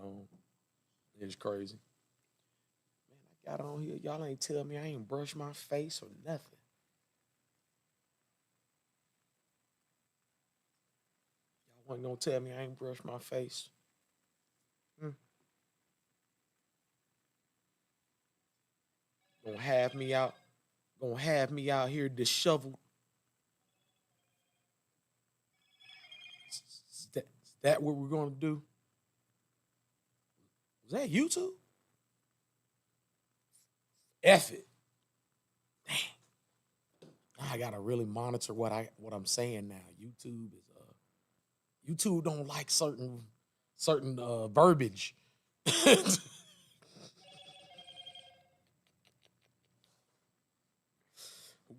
on. It's crazy. Man, I got on here. Y'all ain't tell me I ain't brush my face or nothing. Y'all wasn't gonna tell me I ain't brush my face. Hmm. Gonna have me out. Gonna have me out here disheveled. Is that what we're gonna do? Was that YouTube? F it. Damn. Now I gotta really monitor what I'm saying now. YouTube don't like certain verbiage.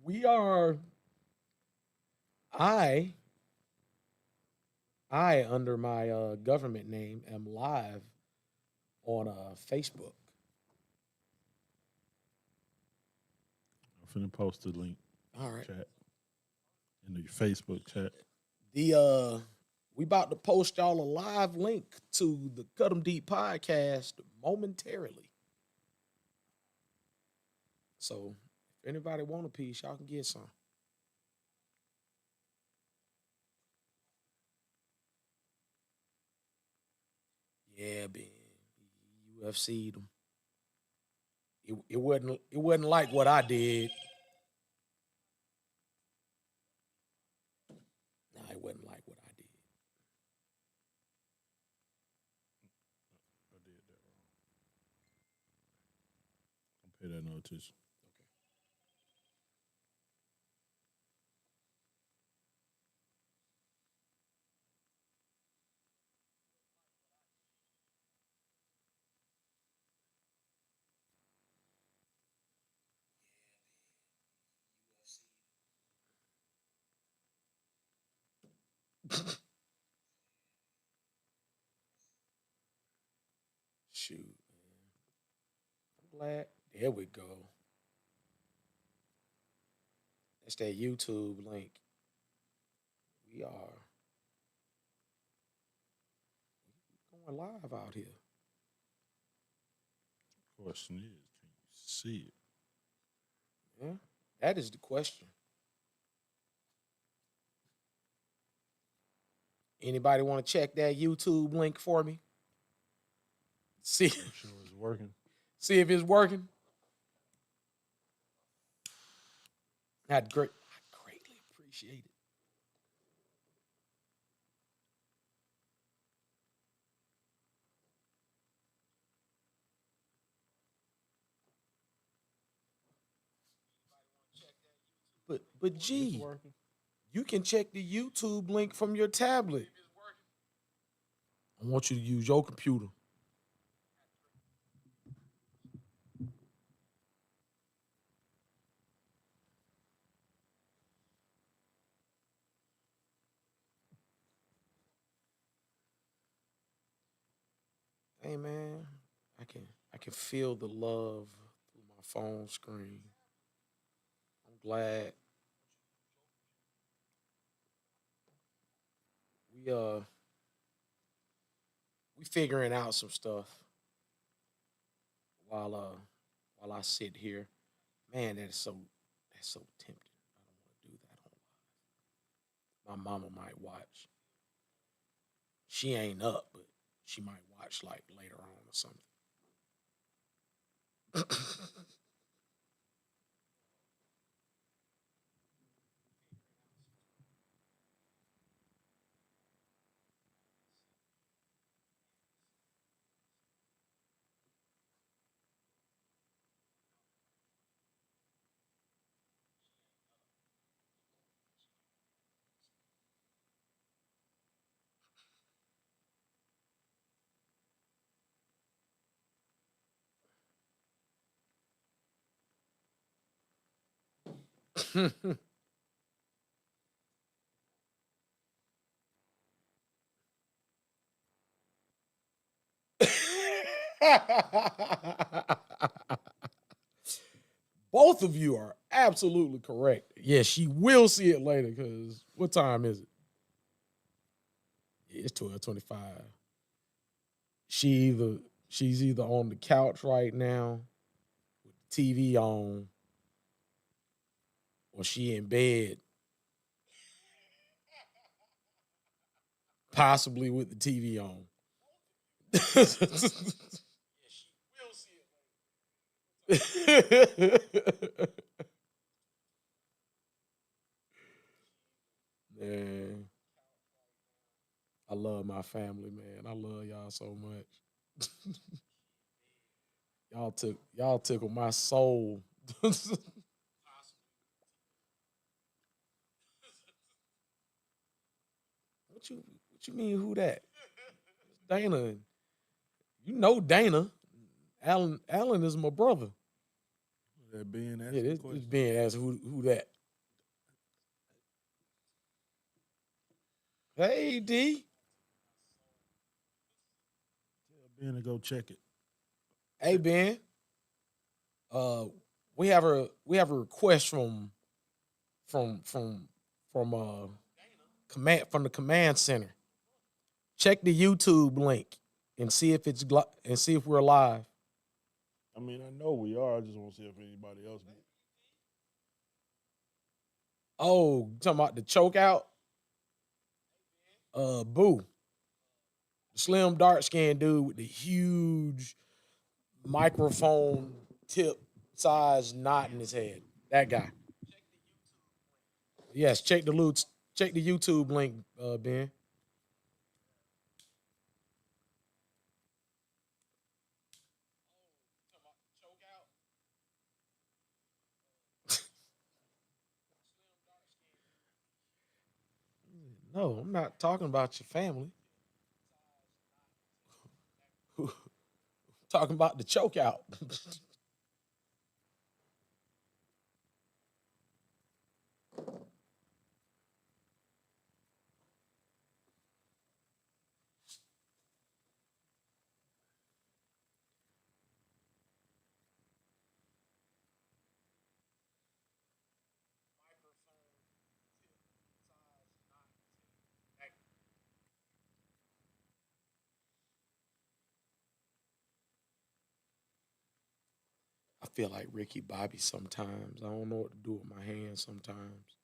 we are I I under my government name am live on Facebook. I'm finna post the link All right. chat in the Facebook chat. The we about to post y'all a live link to the Cut 'em Deep podcast momentarily. So if anybody want a piece, y'all can get some. Yeah, man. UFC them. It wasn't like what I did. Nah, it wasn't like what I did. I did that wrong. Don't pay that no attention. Okay. Shoot, I'm glad. There we go. That's that YouTube link. We are going live out here. Question is, can you see it? Yeah, that is the question. Anybody want to check that YouTube link for me? See, Make sure it's working. see if it's working. I greatly appreciate it. But It's gee, working. you can check the YouTube link from your tablet. I want you to use your computer. Hey man, I can feel the love through my phone screen. I'm glad we we figuring out some stuff while while I sit here. Man, that's so tempting. I don't want to do that on live. My mama might watch. She ain't up, but she might watch like later on or something. Both of you are absolutely correct. Yes, she will see it later. Cause what time is it? Yeah, it's 12:25. she either she's either on the couch right now with the TV on, or she in bed, possibly with the TV on. Man, I love my family, man. I love y'all so much. Y'all tickle my soul. what you mean who that? Dana. You know Dana. Alan is my brother. That being Yeah, asked the this question. being asked who that. Hey D. Tell Ben to go check it. Hey Ben. Uh we have a request from from from command from the command center. Check the YouTube link and see if and see if we're live. I mean, I know we are. I just want to see if anybody else. Oh, talking about the choke out? Boo. Slim dark skinned dude with the huge microphone tip size knot in his head. That guy. Yes, check the YouTube link, Ben. No, I'm not talking about your family. Talking about the choke out. I feel like Ricky Bobby sometimes. I don't know what to do with my hands sometimes.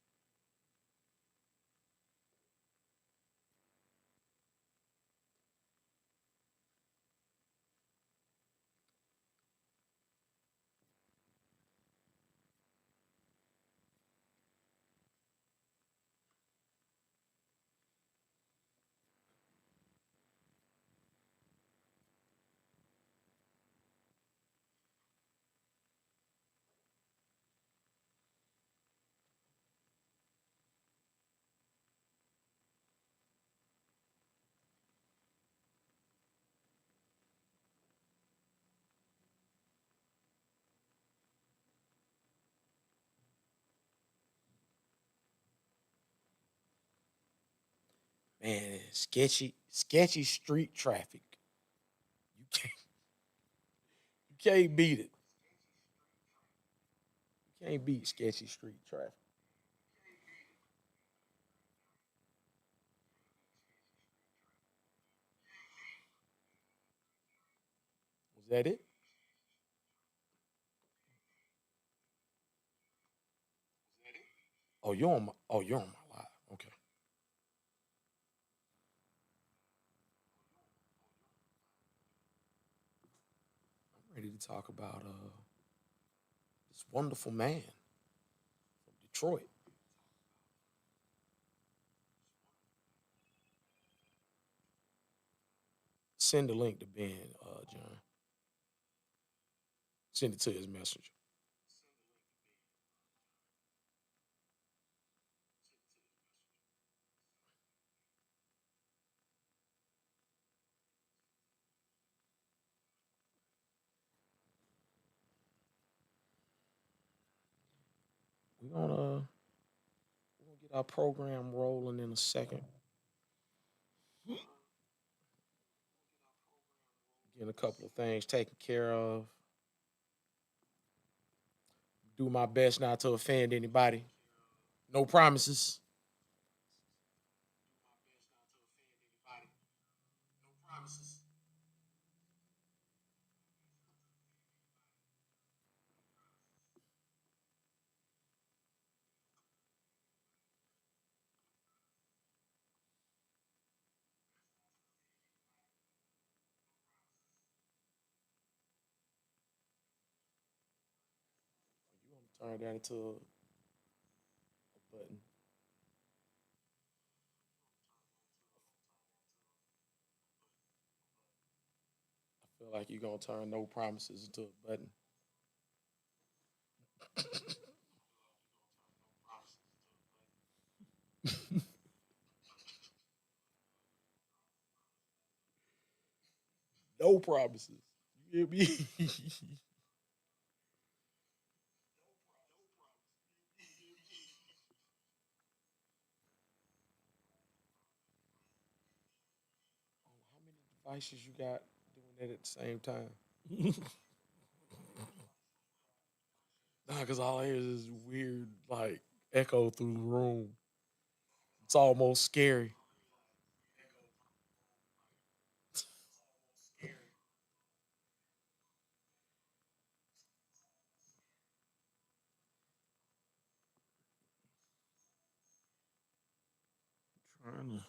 Man, sketchy street traffic. You can't, you can't beat it. You can't beat sketchy street traffic. Was that it? You're on my live. Okay. I'm ready to talk about this wonderful man from Detroit. Send the link to Ben, John. Send it to his messenger. We're gonna get our program rolling in a second. Getting a couple of things taken care of. Do my best not to offend anybody. No promises. turn that into a button. I feel like you're gonna turn no promises into a button. No promises. You hear me? How many devices you got doing that at the same time? Nah, because all I hear is this weird like echo through the room. It's almost scary. Trying to.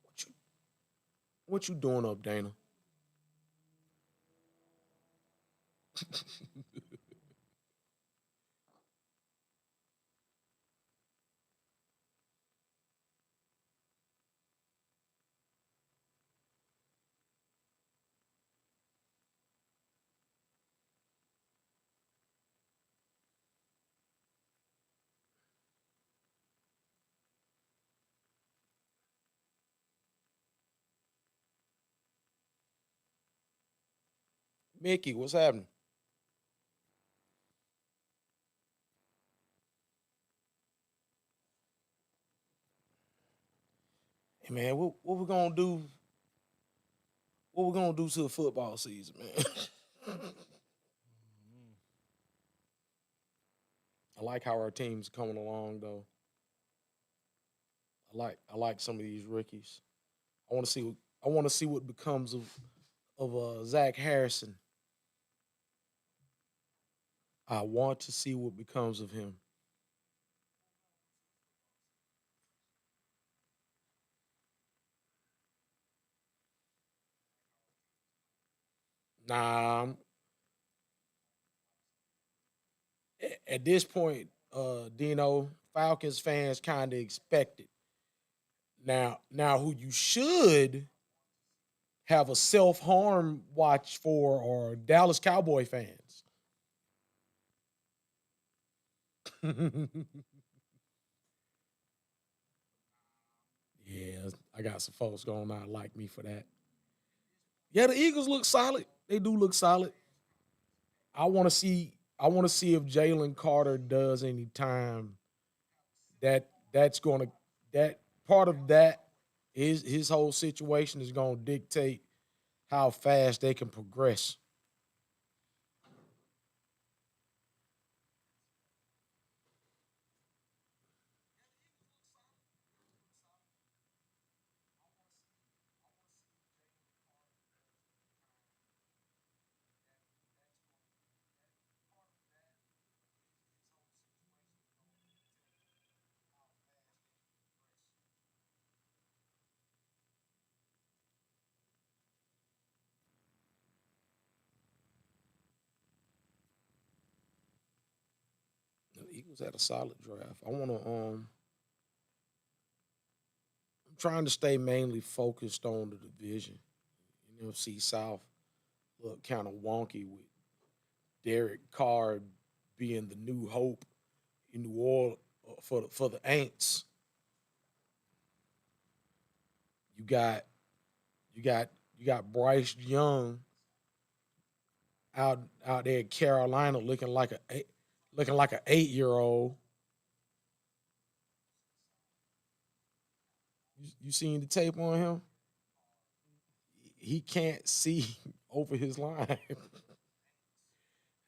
What you what you doing up, Dana? Mickey, what's happening? Hey man, what we gonna do? What we gonna do to the football season, man? I like how our team's coming along though. I like some of these rookies. I want to see I want to see what becomes of Zach Harrison. I want to see what becomes of him. Nah, at this point, Dino Falcons fans kind of expect it. Now, who you should have a self harm watch for are Dallas Cowboy fans. Yeah, I got some folks going not like me for that. Yeah, the Eagles look solid. They do look solid. I want to see. I want to see if Jalen Carter does any time. That's going to that part of that is his whole situation is going to dictate how fast they can progress. The Eagles had a solid draft. I want to I'm trying to stay mainly focused on the division. NFC South look kind of wonky with Derek Carr being the new hope in New Orleans for the Aints. You got you got you got Bryce Young out there in Carolina looking like an 8 year old. You seen the tape on him? he can't see over his line.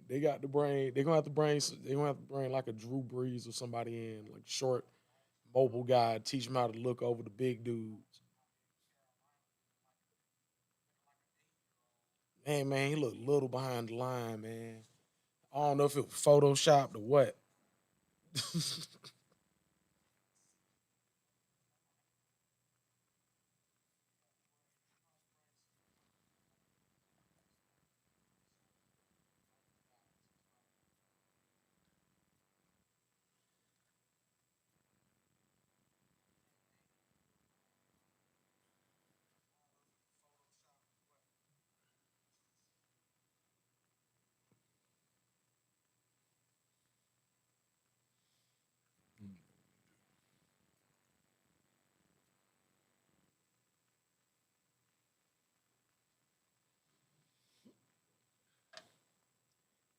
They got the brain. They're gonna have to bring. They're gonna have to bring like a Drew Brees or somebody in, like short, mobile guy, teach him how to look over the big dudes. Man, he looked little behind the line, man. I don't know if it was photoshopped or what.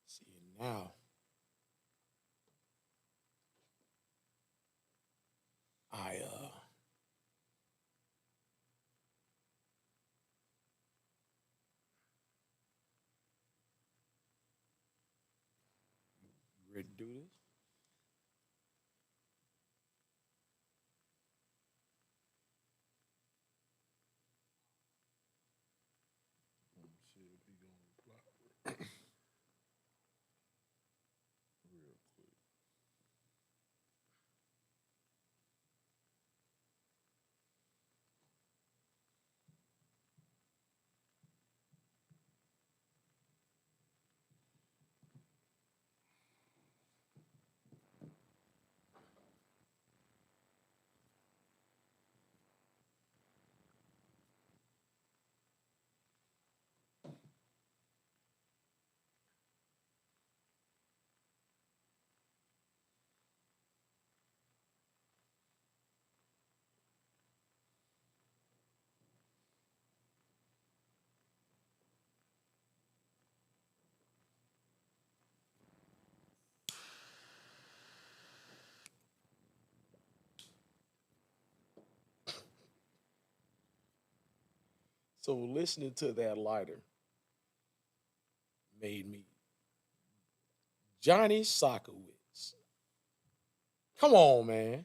See now, I you ready to do this? Let me see if he gonna reply real quick. So listening to that lighter made me Johnny Sockowitz. Come on, man.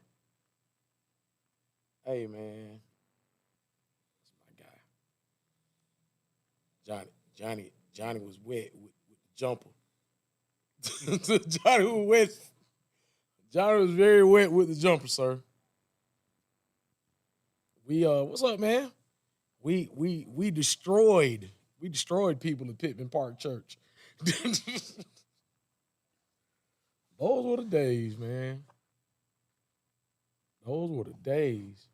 Hey, man, that's my guy. Johnny was wet with the jumper. Johnny was wet. Johnny was very wet with the jumper, sir. What's up, man? We destroyed people in Pittman Park Church. Those were the days, man. Those were the days.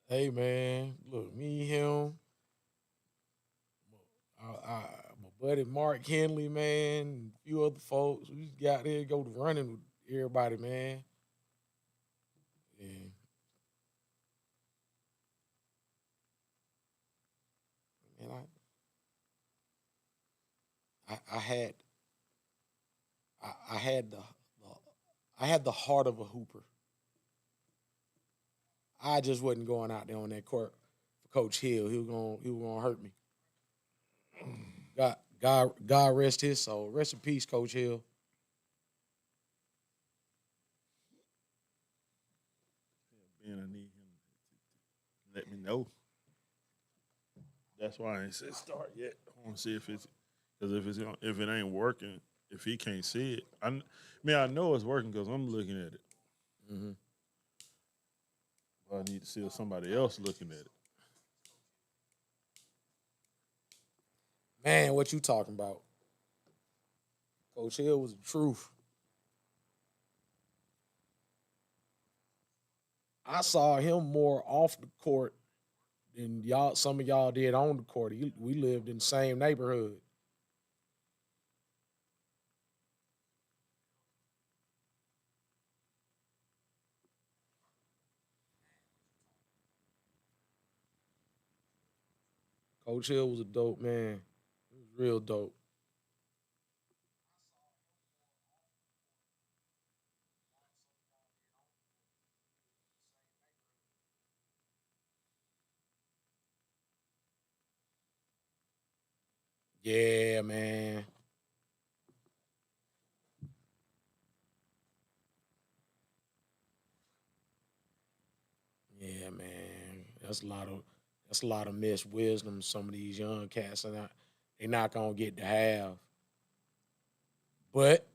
Hey, man, look, me, him, my buddy Mark Henley, man, and a few other folks. We just got there, go to running with everybody, man. And man, I had I had I had the heart of a hooper. I just wasn't going out there on that court for Coach Hill. He was gonna hurt me. God rest his soul. Rest in peace, Coach Hill. Ben, I need him to let me know. That's why I ain't said start yet. I want to see if it's because if it ain't working, if he can't see it, I know it's working because I'm looking at it. Hmm. But I need to see if somebody else looking at it. Man, what you talking about? Coach Hill was the truth. I saw him more off the court than y'all. Some of y'all did on the court. We lived in the same neighborhood. Coach Hill was a dope man. Real dope. Yeah, man. Yeah, man. That's a lot of missed wisdom some of these young cats are not they're not gonna get to have. But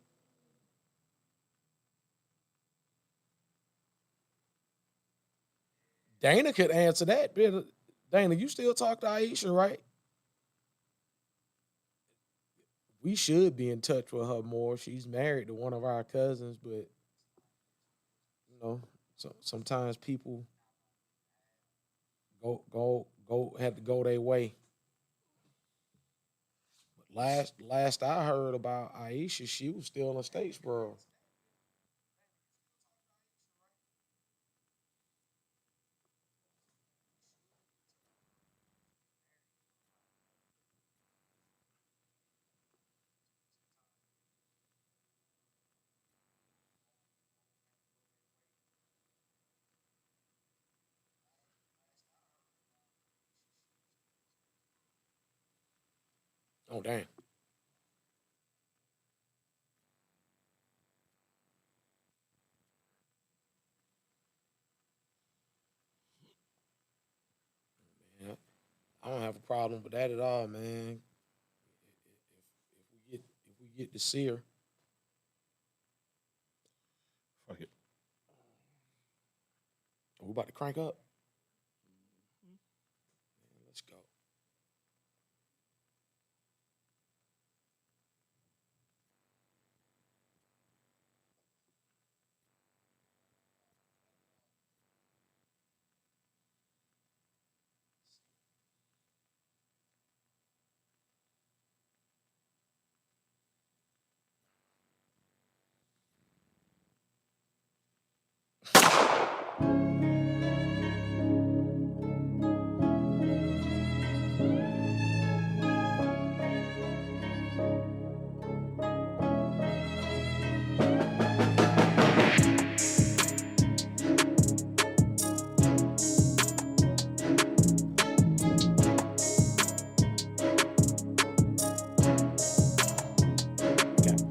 Dana could answer that. Dana, you still talk to Aisha, right? We should be in touch with her more. She's married to one of our cousins, but you know, sometimes people go have to go their way. But last I heard about Aisha, she was still in Statesboro. Oh damn. Yeah. I don't have a problem with that at all, man. If we get to see her, Fuck it. we about to crank up. Let's go.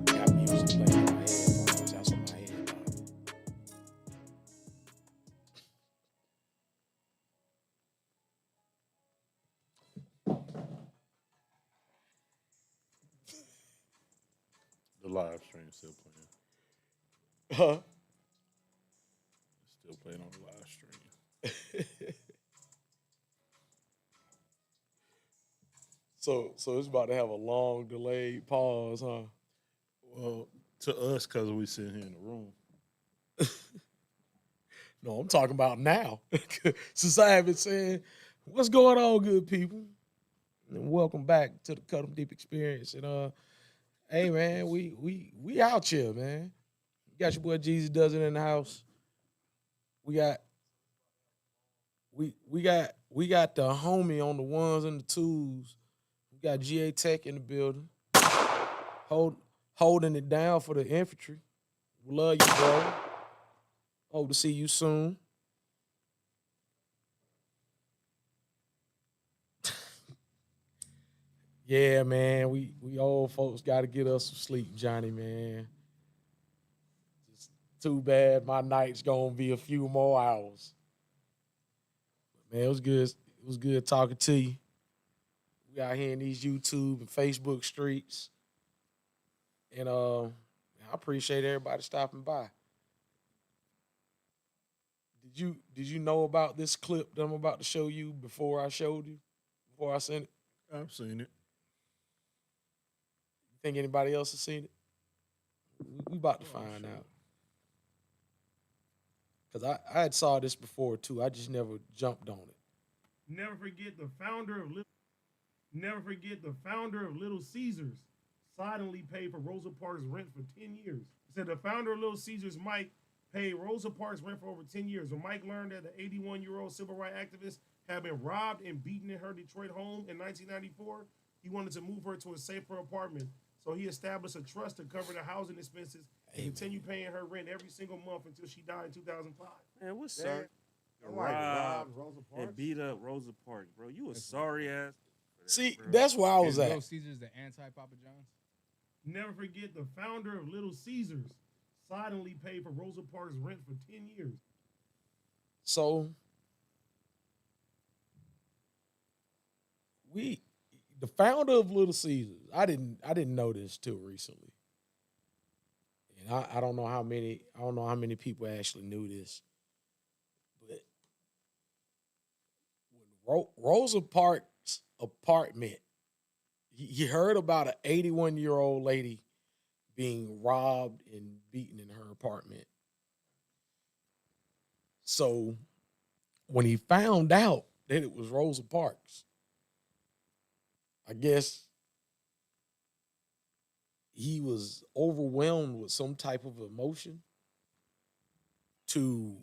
Got music playing in my headphones. That's what my head does. The live stream still playing. Huh? Still playing on the live stream. So it's about to have a long delayed pause, huh? Well, to us, because we sit here in the room. No, I'm talking about now. Since I haven't said what's going on, good people. And welcome back to the Cut 'em Deep Experience. And hey man, we out here, man. You got your boy Jesus does it in the house. We got we got the homie on the ones and the twos. We got GA Tech in the building. Hold holding it down for the infantry. We love you, bro. Hope to see you soon. Yeah, man. We old folks got to get us some sleep, Johnny, man. Just too bad my night's gonna be a few more hours. Man, it was good. It was good talking to you. We out here in these YouTube and Facebook streets, and I appreciate everybody stopping by. Did you know about this clip that I'm about to show you before I showed you? Before I sent it? I've seen it. You think anybody else has seen it? We about to Oh, I'm find sure. out. Cause I had saw this before too. I just never jumped on it. Never forget the founder of Little Caesars silently paid for Rosa Parks rent for 10 years. He said the founder of Little Caesars, Mike, paid Rosa Parks rent for over 10 years. When Mike learned that the 81-year-old civil rights activist had been robbed and beaten in her Detroit home in 1994, He wanted to move her to a safer apartment, so he established a trust to cover the housing expenses and continue paying her rent every single month until she died in 2005. Man, what's Damn. sorry? Somebody robbed Rosa And Parks. beat up Rosa Parks, bro. You a sorry ass. for that, See, bro. that's where I was Is at. Little Caesars the anti-Papa John's? Never forget the founder of Little Caesars silently paid for Rosa Parks' rent for 10 years. So the founder of Little Caesars, I didn't know this till recently. And I don't know how many people actually knew this. But when Rosa Parks' apartment, you heard about an 81-year-old lady being robbed and beaten in her apartment. So when he found out that it was Rosa Parks, I guess he was overwhelmed with some type of emotion to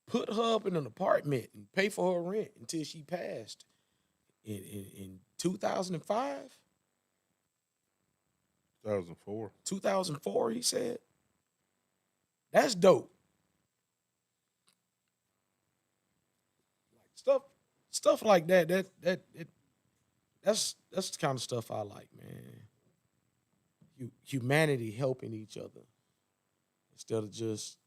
put her up in an apartment and pay for her rent until she passed in 2005, 2004. 2004, he said. That's dope. Like stuff like that. That's the kind of stuff I like, man. Humanity helping each other instead of just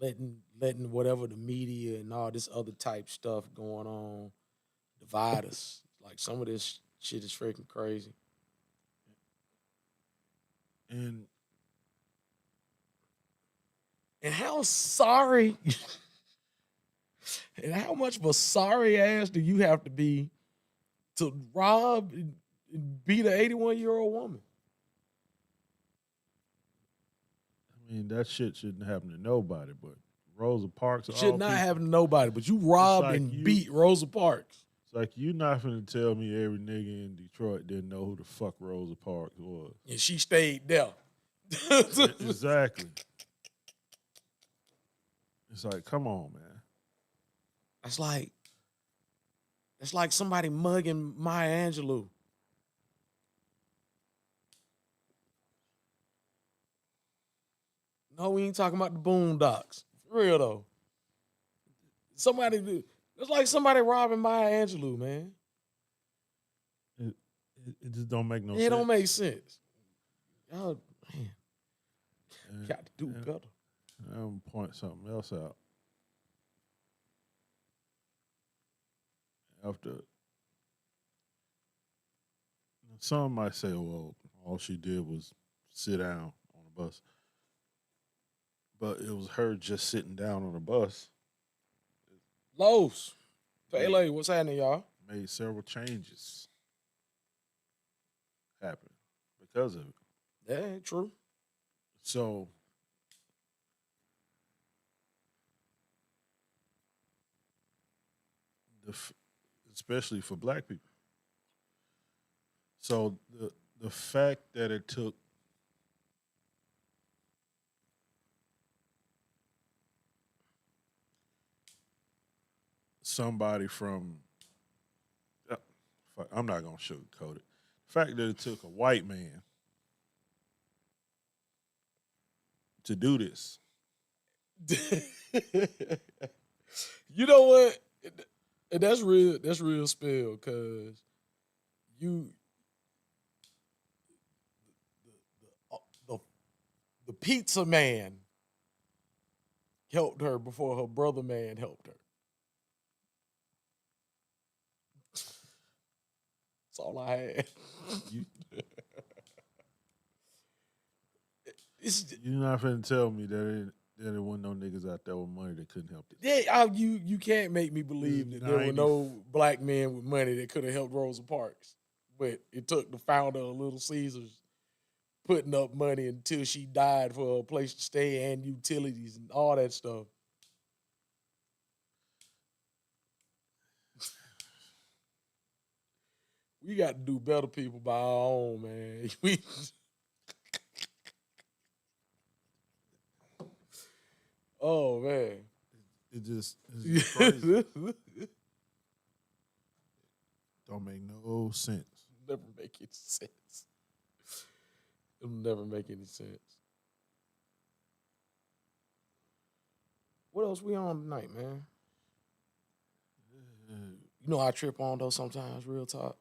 letting whatever the media and all this other type stuff going on divide us. Like some of this shit is freaking crazy. And how sorry and how much of a sorry ass do you have to be to rob and beat an 81-year-old woman? I mean, that shit shouldn't happen to nobody, but Rosa Parks It should not happen to nobody, but you robbed like and you- beat Rosa Parks. It's like you not finna tell me every nigga in Detroit didn't know who the fuck Rosa Parks was. And she stayed there. Exactly. It's like, come on, man. That's like somebody mugging Maya Angelou. No, we ain't talking about the Boondocks. For real though. It's like somebody robbing Maya Angelou, man. It just don't make no It sense. don't make sense. Y'all, man, And- got to do and better. I'm gonna point something else out. After some might say, well, all she did was sit down on the bus. But it was her just sitting down on the bus Los, Pele, what's happening, y'all? made several changes happen because of it. That ain't true. So especially for black people. So the fact that it took somebody from I'm not gonna sugarcoat it. The fact that it took a white man to do this. You know what? And that's real spill, cause you the pizza man helped her before her brother man helped her. That's all I had. You, It's, you're not finna tell me that there wasn't no niggas out there with money that couldn't help this. yeah, you can't make me believe that there were no black men with money that could have helped Rosa Parks. But it took the founder of Little Caesars putting up money until she died for a place to stay and utilities and all that stuff. We got to do better, people, by our own, man. Oh, man. It's just crazy. Don't make no sense. Never make any sense. It'll never make any sense. What else we on tonight, man? You know I trip on though sometimes, real talk.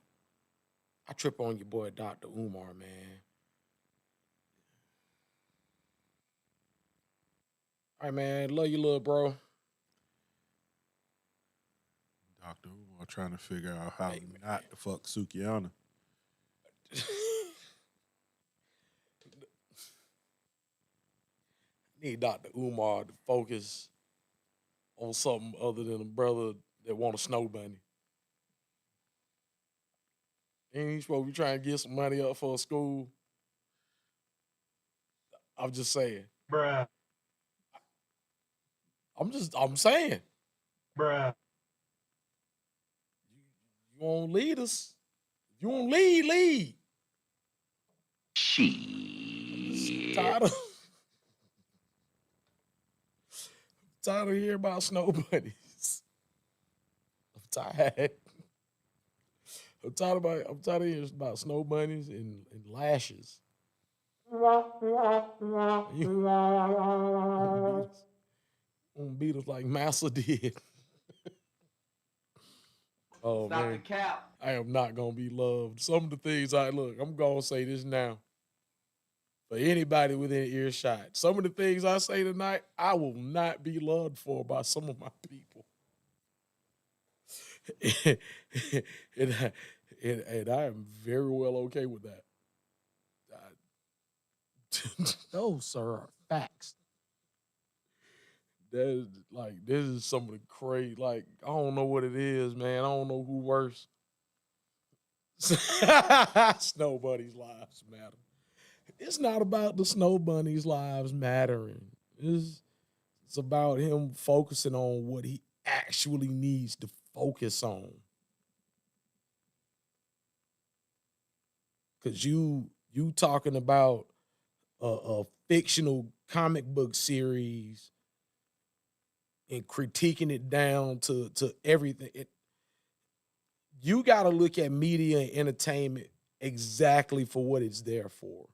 I trip on your boy Dr. Umar, man. All right, man. Love you, little bro. Dr. Umar trying to figure out how Hey, not to fuck Sukiana. Need Dr. Umar to focus on something other than a brother that want a snow bunny. Ain't he supposed to be trying to get some money up for a school? I'm just saying. Bruh. I'm saying. Bruh. You won't lead us. You won't lead. Shit. Tired of hearing about snow bunnies. I'm tired. I'm tired of hearing about snow bunnies and lashes. You won't beat us like Massa did. Oh Stop man. the cap. I am not gonna be loved. Some of the things I'm gonna say this now. For anybody within earshot, some of the things I say tonight, I will not be loved for by some of my people. and I am very well okay with that. Those, sir, are facts. That is like this is some of the crazy. Like I don't know what it is, man. I don't know who worse. Snow bunnies' lives matter. It's not about the snow bunnies' lives mattering. It's about him focusing on what he actually needs to focus on. Cause you talking about a fictional comic book series and critiquing it down to everything. You got to look at media and entertainment exactly for what it's there for.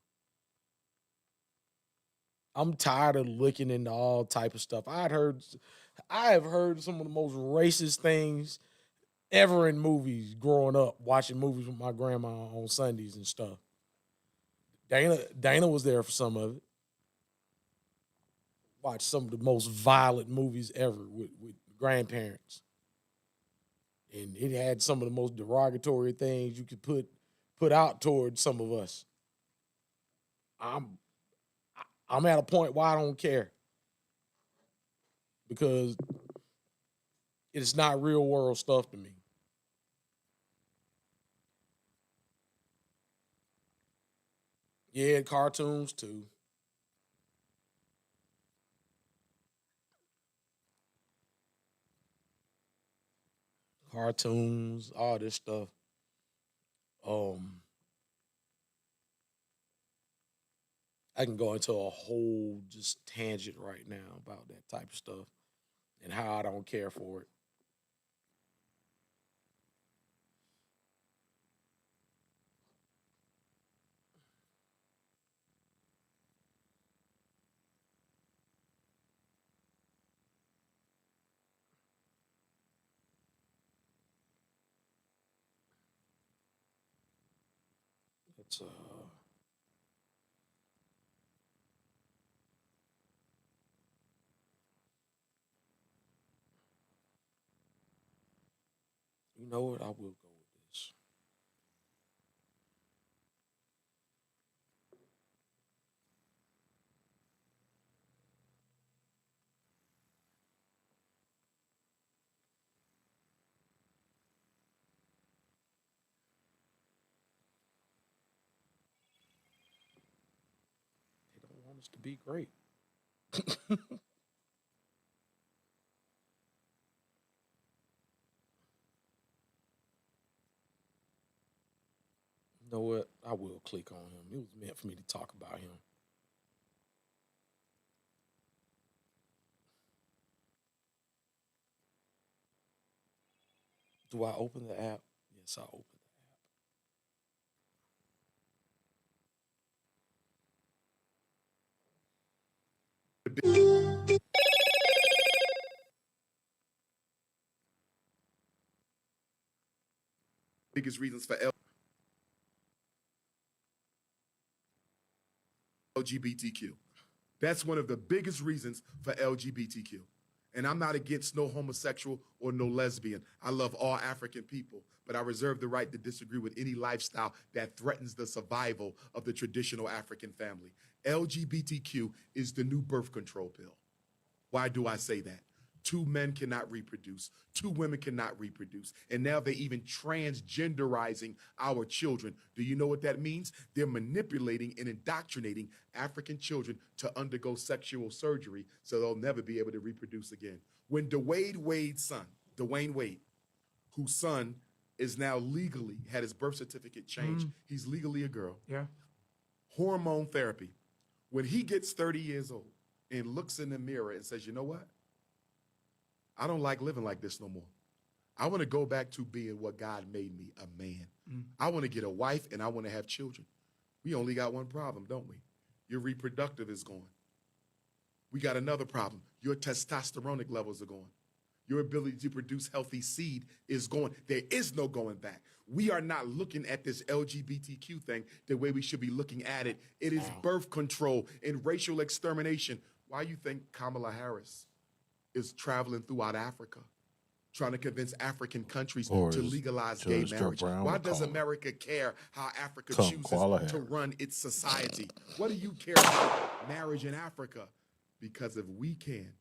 I'm tired of looking into all type of stuff. I have heard some of the most racist things ever in movies growing up, watching movies with my grandma on Sundays and stuff. Dana was there for some of it. Watched some of the most violent movies ever with grandparents. And it had some of the most derogatory things you could put out towards some of us. I'm at a point where I don't care. Because it's not real world stuff to me. Yeah, cartoons too. Cartoons, all this stuff. Um, I can go into a whole just tangent right now about that type of stuff and how I don't care for it. It's you know what? I will go with this. They don't want us to be great. You know what? I will click on him. It was meant for me to talk about him. Do I open the app? Yes, I opened Biggest reasons for LGBTQ. That's one of the biggest reasons for LGBTQ. And I'm not against no homosexual or no lesbian. I love all African people, but I reserve the right to disagree with any lifestyle that threatens the survival of the traditional African family. LGBTQ is the new birth control pill. Why do I say that? Two men cannot reproduce, two women cannot reproduce, and now they're even transgenderizing our children. Do you know what that means? They're manipulating and indoctrinating African children to undergo sexual surgery so they'll never be able to reproduce again. When Dwayne Wade's son, Dwayne Wade, whose son is now legally had his birth certificate changed, he's legally a girl. Yeah. Hormone therapy. When he gets 30 years old and looks in the mirror and says, you know what? I don't like living like this no more. I want to go back to being what God made me, a man. I want to get a wife and I want to have children. We only got one problem, don't we? Your reproductive is gone. We got another problem. Your testosteronic levels are gone. Your ability to produce healthy seed is gone. There is no going back. We are not looking at this LGBTQ thing the way we should be looking at it. It is birth control and racial extermination. Why you think Kamala Harris is traveling throughout Africa, trying to convince African countries to legalize gay marriage? Why does America care how Africa chooses to run its society? What do you care about marriage in Africa? Because if we can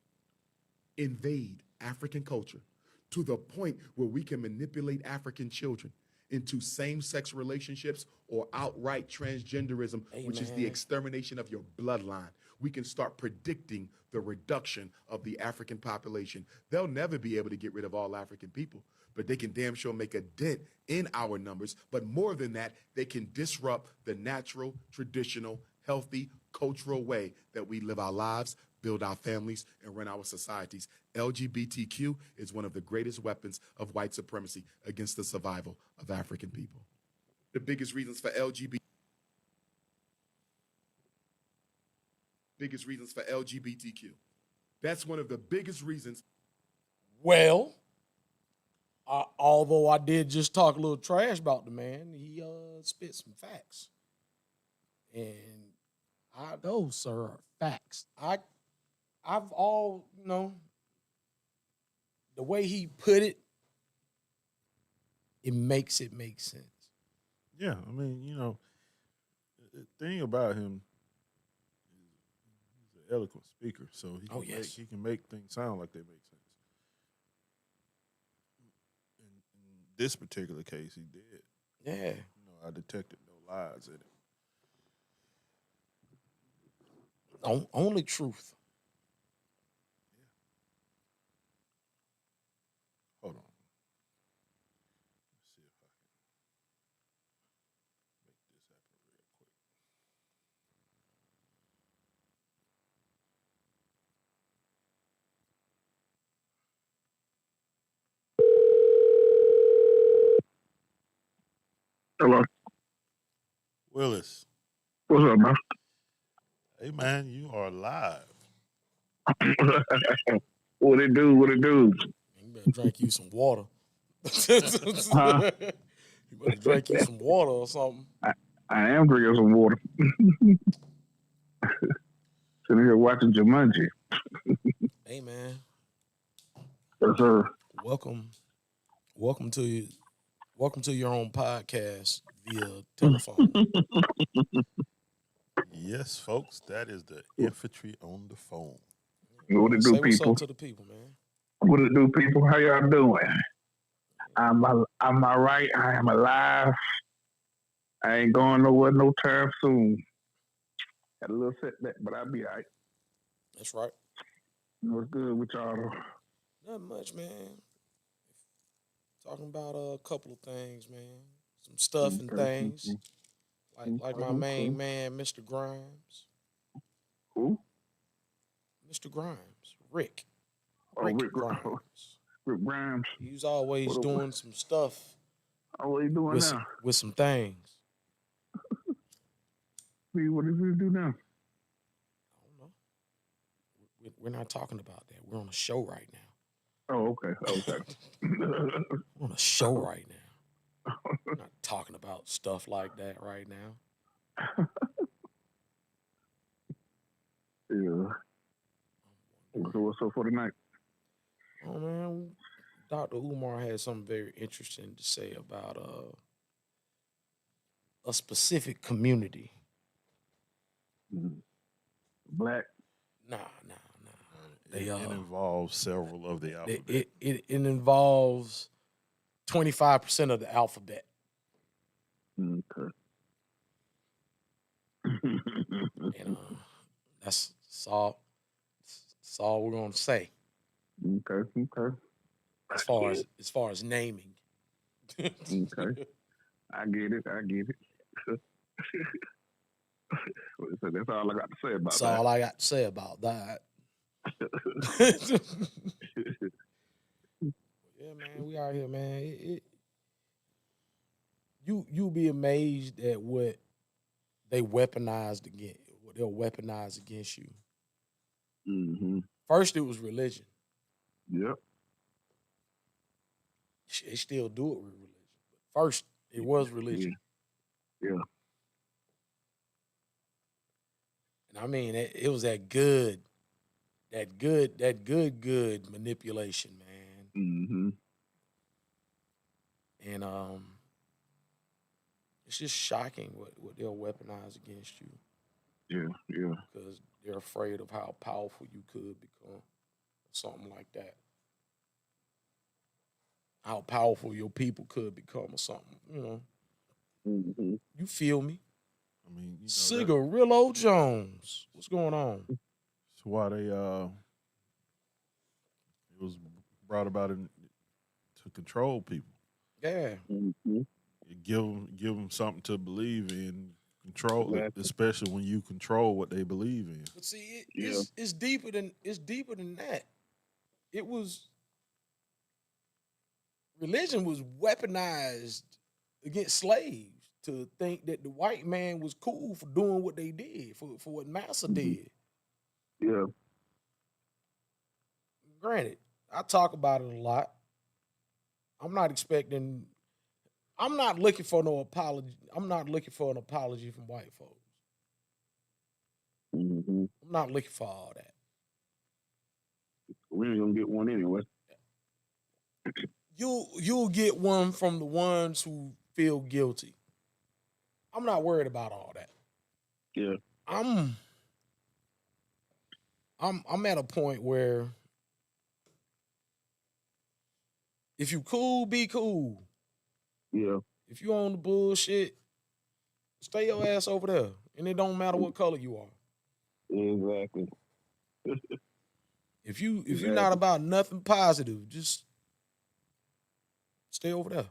invade African culture to the point where we can manipulate African children into same-sex relationships or outright transgenderism, which is the extermination of your bloodline, we can start predicting the reduction of the African population. They'll never be able to get rid of all African people, but they can damn sure make a dent in our numbers. But more than that, they can disrupt the natural, traditional, healthy, cultural way that we live our lives, build our families, and run our societies. LGBTQ is one of the greatest weapons of white supremacy against the survival of African people. The biggest reasons for LGBTQ. That's one of the biggest reasons. Well, although I did just talk a little trash about the man, he spit some facts. And those, sir, are facts. I've all, the way he put it, it makes sense. Yeah, I mean, the thing about him, he's an eloquent speaker, so he can make things sound like they make sense. In this particular case, he did. Yeah. I detected no lies in it. Only truth. Hold on. Let's see if I can make this happen real quick. Hello. Willis. What's up, man? Hey, man, you are live. What it do? What it do? You better drink you some water. Huh? You better drink you some water or something. I am drinking some water. Sitting here watching Jumanji. Hey, man. Yes, sir. Welcome to your own podcast via telephone. Yes, folks, that is the infantry on the phone. What it do, Say what's people? up to the people, man. What it do, people? How y'all doing? I'm all right. I am alive. I ain't going nowhere no time soon. Had a little setback, but I'll be all right. That's right. What's good with y'all? Not much, man. Talking about a couple of things, man. Some stuff and things. Like my main man, Mr. Grimes. Who? Mr. Grimes. Rick. Oh, Rick Grimes. Rick Grimes. He was always doing some stuff Oh, what you doing with now? with some things. See, what does he do now? I don't know. We're not talking about that. We're on a show right now. Oh, okay, okay. We're on a show right now. We're not talking about stuff like that right now. Yeah. So what's up for tonight? Oh man, Dr. Umar had something very interesting to say about a specific community. Black. Nah. They It involves several of the alphabet. it involves 25% of the alphabet. Okay. And that's all we're gonna say Okay. as far as naming. Okay. I get it. So that's all I got to say about That's that. all I got to say about that. Yeah, man, we out here, man. You'll be amazed at what they'll weaponize against you. Mm-hmm. First, it was religion. Yep. They still do it with religion. But first, it was religion. Yeah. And I mean, it was that good manipulation, man. Mm-hmm. And it's just shocking what they'll weaponize against you. Yeah. Because they're afraid of how powerful you could become. Something like that. How powerful your people could become or something, you know. Mm-hmm. You feel me? I mean, Cigarillo Jones. What's going on? that's why they it was brought about to control people. Yeah. Mm-hmm. Give them something to believe in. Control, Exactly. especially when you control what they believe in. But see, Yeah. it's deeper than that. It was religion was weaponized against slaves to think that the white man was cool for doing what they did, for what Massa did. Yeah. Granted, I talk about it a lot. I'm not looking for no apology. I'm not looking for an apology from white folks. Mm-hmm. I'm not looking for all that. We ain't gonna get one anyway. You'll get one from the ones who feel guilty. I'm not worried about all that. Yeah. I'm at a point where if you cool, be cool. Yeah. If you on the bullshit, stay your ass over there. And it don't matter what color you are. Exactly. If you're not about nothing positive, just stay over there.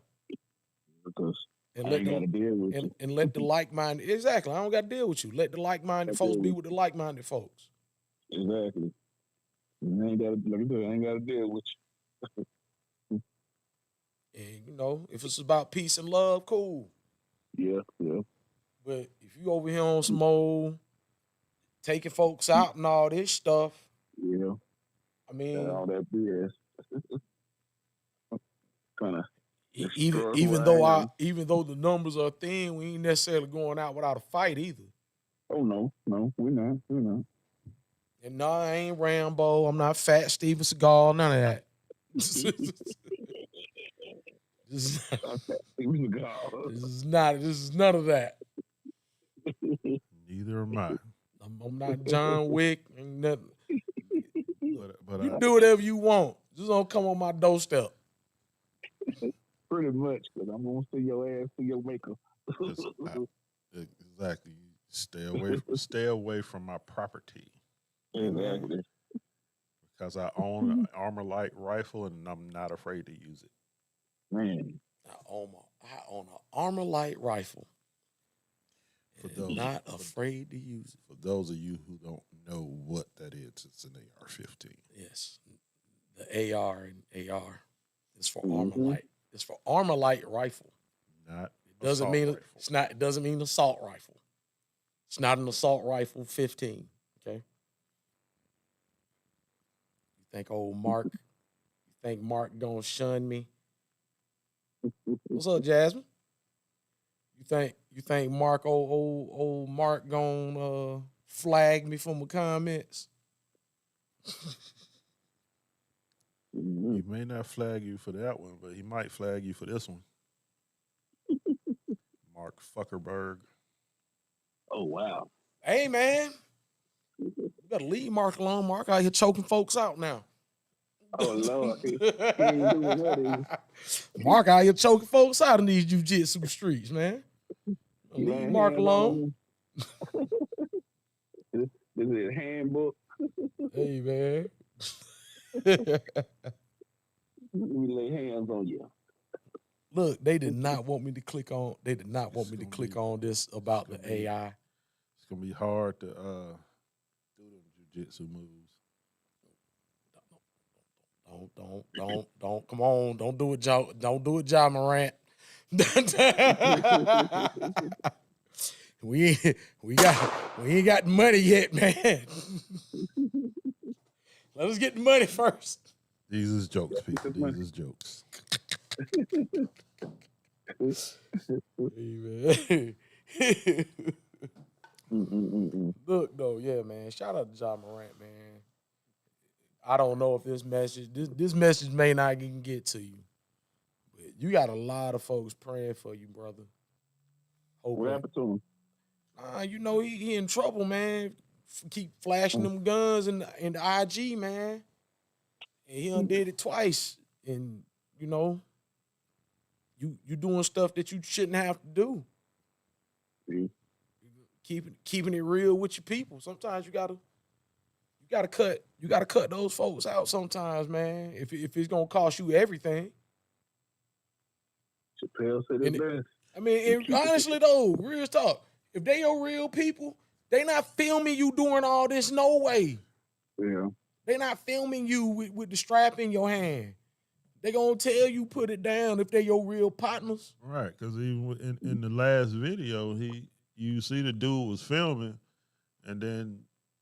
Because And I let ain't got to deal with you. and let the like-minded, exactly. I don't got to deal with you. Let the like-minded folks be with the like-minded folks. Exactly. I ain't got to deal with you. And you know, if it's about peace and love, cool. Yeah. But if you over here on some old taking folks out and all this stuff, Yeah. I mean, all that BS. Kind of even though the numbers are thin, we ain't necessarily going out without a fight either. Oh no, we're not. And no, I ain't Rambo. I'm not Fat Steven Seagal. None of that. This is none of that. Neither am I. I'm not John Wick. Ain't nothing. But You can do whatever you want. Just don't come on my doorstep. Pretty much, because I'm gonna see your ass to your maker. Exactly. Stay away from my property. Exactly. Because I own an armor light rifle and I'm not afraid to use it. Man, I own an armor light rifle. And not afraid to use it. For those of you who don't know what that is, it's an AR-15. Yes, the AR and AR is for armor light. It's for armor light rifle. Not Doesn't assault mean rifle. it's not. It doesn't mean assault rifle. It's not an assault rifle 15. Okay. You think old Mark? You think Mark gonna shun me? What's up, Jasmine? You think Mark old Mark gonna flag me for my comments? He may not flag you for that one, but he might flag you for this one. Mark Fuckerberg. Oh wow. Hey man, you better leave Mark alone. Mark out here choking folks out now. Oh Lord. He ain't doing that. Mark out here choking folks out in these jiu-jitsu streets, man. He Leave laying Mark hands alone. on him. This is his handbook. Hey man. We lay hands on you. Look, they did not want me to click on. They did not want It's me to gonna click be- on this about the gonna be- AI. It's gonna be hard to do them jiu-jitsu moves. Don't. Come on, don't do it, Joe. Don't do it, John Morant. we ain't got the money yet, man. Let us get the money first. These is jokes, people. These is jokes. Hey, man. Look, though, yeah, man. Shout out to John Morant, man. I don't know if this message may not even get to you, but you got a lot of folks praying for you, brother. What happened to him? You know he in trouble, man. Keep flashing them guns in the IG, man. And he undid it twice, and you know, you doing stuff that you shouldn't have to do. See? Keeping it real with your people. Sometimes you gotta cut those folks out sometimes, man. If it's gonna cost you everything. Chappelle said it best. I mean, honestly though, real talk. If they your real people, they not filming you doing all this. No way. Yeah. They not filming you with the strap in your hand. They gonna tell you put it down if they your real partners. Right, because even in the last video, you see the dude was filming, and then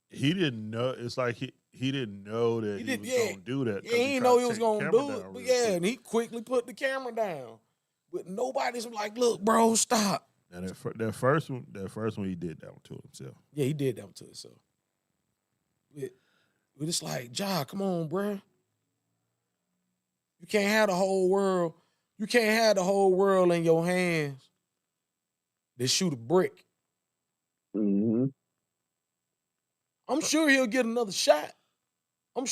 he didn't know. It's like he didn't know that he was gonna do that. Yeah, he didn't know he was gonna do it. But yeah, and he quickly put the camera down. But nobody's like, look, bro, stop. Now that first one, he did that one to himself. Yeah, he did that one to himself. But it's like, Ja, come on, bro. You can't have the whole world. You can't have the whole world in your hands. They shoot a brick. Mm-hmm. I'm sure he'll get another shot. Oh,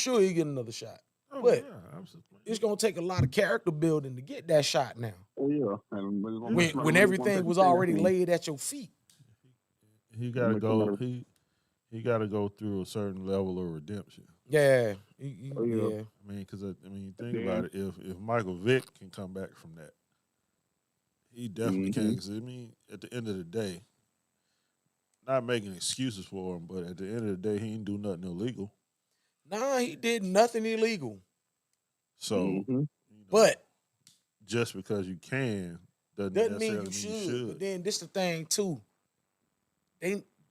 But yeah, absolutely. it's gonna take a lot of character building to get that shot now. Oh yeah. When everything was already laid at your feet. He gotta go. He got to go through a certain level of redemption. Yeah. Yeah. I mean, because think about it. If Michael Vick can come back from that, he definitely can. Because at the end of the day, not making excuses for him, but at the end of the day, he didn't do nothing illegal. Nah, he did nothing illegal. So, But just because you can doesn't mean you should. But then this the thing too.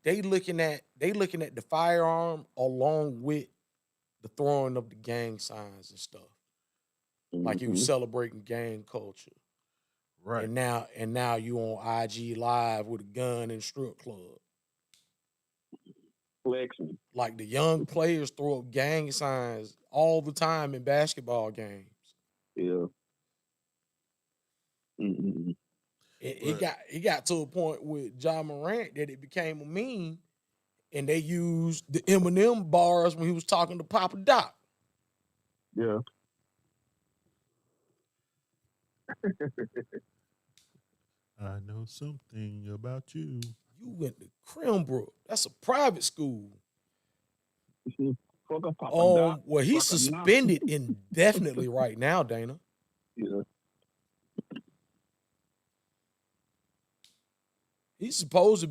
They looking at the firearm along with the throwing of the gang signs and stuff. Like he was celebrating gang culture. Right. And now you on IG Live with a gun in strip club. Flexing. Like the young players throw up gang signs all the time in basketball games. Yeah. It got to a point with John Morant that it became a meme, and they used the Eminem bars when he was talking to Papa Doc. Yeah. I know something about you. You went to Crimbrook. That's a private school. Well, he's suspended indefinitely right now, Dana. Yeah. He was supposed to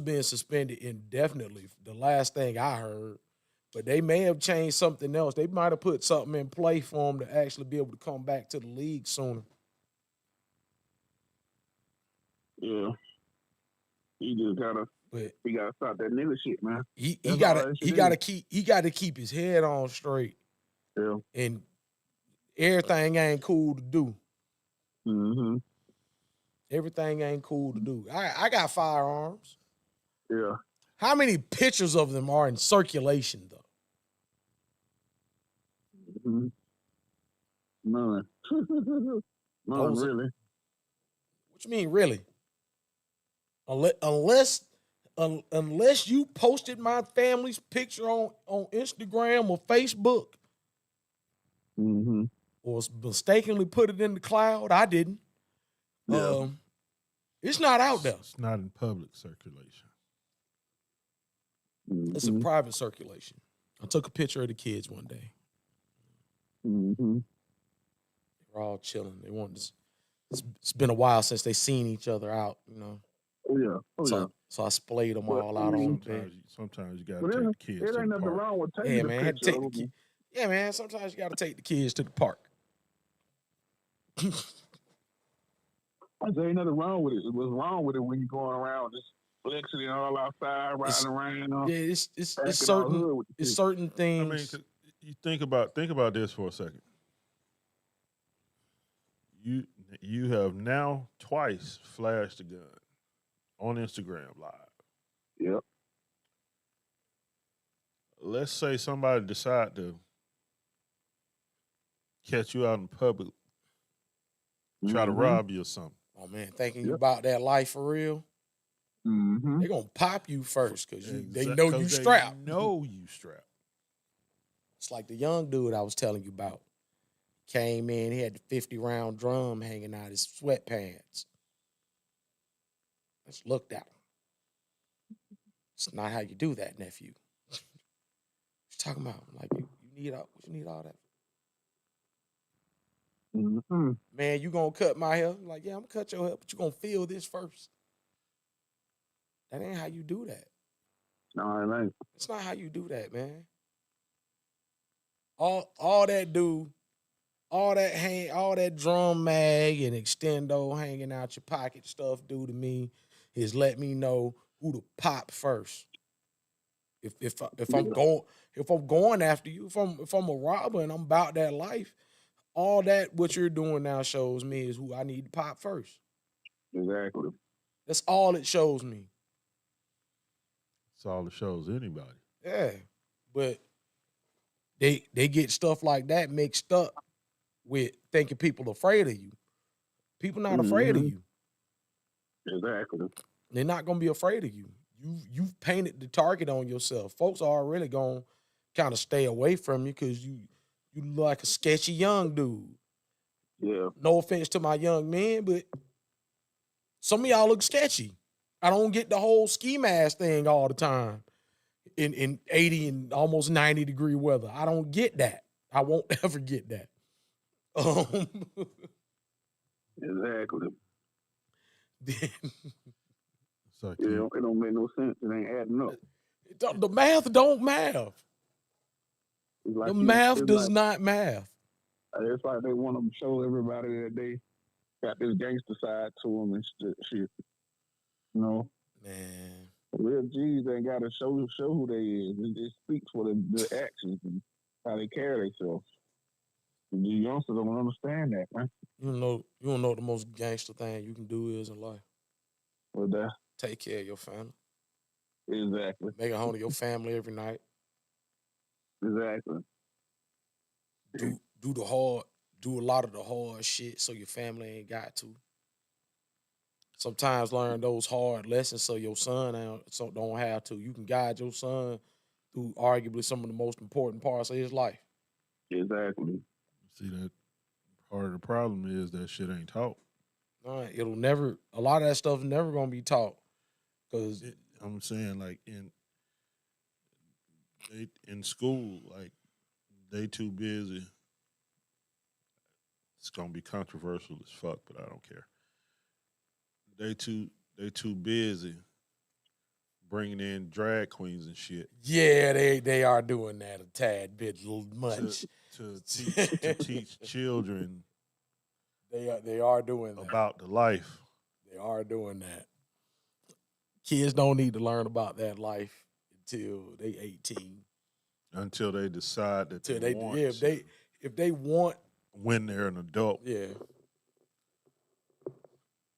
be suspended indefinitely. The last thing I heard, but they may have changed something else. They might have put something in play for him to actually be able to come back to the league sooner. Yeah. He just gotta But he gotta stop that nigga shit, man. he That's all gotta that he shit gotta is. keep his head on straight, Yeah. and everything ain't cool to do. Mm-hmm. Everything ain't cool to do. I got firearms. Yeah. How many pictures of them are in circulation though? Mm-hmm. None. None Those. really. What you mean, really? Unless you posted my family's picture on Instagram or Facebook, Mm-hmm. or mistakenly put it in the cloud, I didn't. Yeah. It's not out there. It's not in public circulation. It's a Mm-hmm. private circulation. I took a picture of the kids one day. Mm-hmm. They were all chilling. They wanted to, it's been a while since they seen each other out, you know. Oh yeah. Oh yeah. So I splayed them But all I out mean, on the bed. Sometimes you gotta but take the kids it to ain't the nothing park. wrong with taking Yeah, the man. I had to picture take of them. yeah, man. Sometimes you got to take the kids to the park. There ain't nothing wrong with it. What's wrong with it when you're going around just flexing it all outside, riding around, Yeah, it's acting all hood with the it's shit. certain I things. mean, 'cause you think about this for a second. You have now twice flashed a gun on Instagram Live. Yep. Let's say somebody decide to catch you out in public, try to Mm-hmm. rob you or something. Oh man, thinking you Yep. about that life for real? Mm-hmm. They gonna pop you first because they Exact- know 'cause you they strapped. know you strapped. It's like the young dude I was telling you about. Came in, he had the 50-round drum hanging out his sweatpants. Just looked at him. It's not how you do that, nephew. What you talking about? I'm like, you need all that. Mm-hmm. Man, you gonna cut my hair? I'm like, yeah, I'm gonna cut your hair, but you gonna feel this first. That ain't how you do that. No, it ain't. It's not how you do that, man. All that do, all that drum mag and extendo hanging out your pocket stuff do to me is let me know who to pop first. If I'm going after you, if I'm a robber and I'm about that life, all that what you're doing now shows me is who I need to pop first. Exactly. That's all it shows me. That's all it shows anybody. Yeah. But they get stuff like that mixed up with thinking people afraid of you. People not afraid of Mhm. you. Exactly. They're not gonna be afraid of you. You've painted the target on yourself. Folks are already gonna kind of stay away from you because you look like a sketchy young dude. Yeah. No offense to my young men, but some of y'all look sketchy. I don't get the whole ski mask thing all the time in 80 and almost 90-degree weather. I don't get that. I won't ever get that. Exactly. Then It's like Yeah, it don't make no sense. It ain't adding up. the math don't math. It's like The math it's does like, not math. it's like they want to show everybody that they got this gangster side to them and shit. You know, Man, real G's ain't got to show who they is. It speaks for the actions and how they carry themselves. The youngsters don't understand that, man. you don't know what the most gangster thing you can do is in life. With that, Take care of your family. exactly, Make it home to your family every night. exactly. Do a lot of the hard shit so your family ain't got to. Sometimes learn those hard lessons so your son don't have to. You can guide your son through arguably some of the most important parts of his life. Exactly. see that part of the problem is that shit ain't taught. All right, a lot of that stuff never gonna be taught. Cause I'm saying like in school, like they too busy. It's gonna be controversial as fuck, but I don't care. They too busy bringing in drag queens and shit yeah, they are doing that a tad bit much. to teach children They are doing that. about the life. They are doing that. Kids don't need to learn about that life until they 18. Until they decide that Till they they want yeah, to. if they want, When they're an adult. yeah.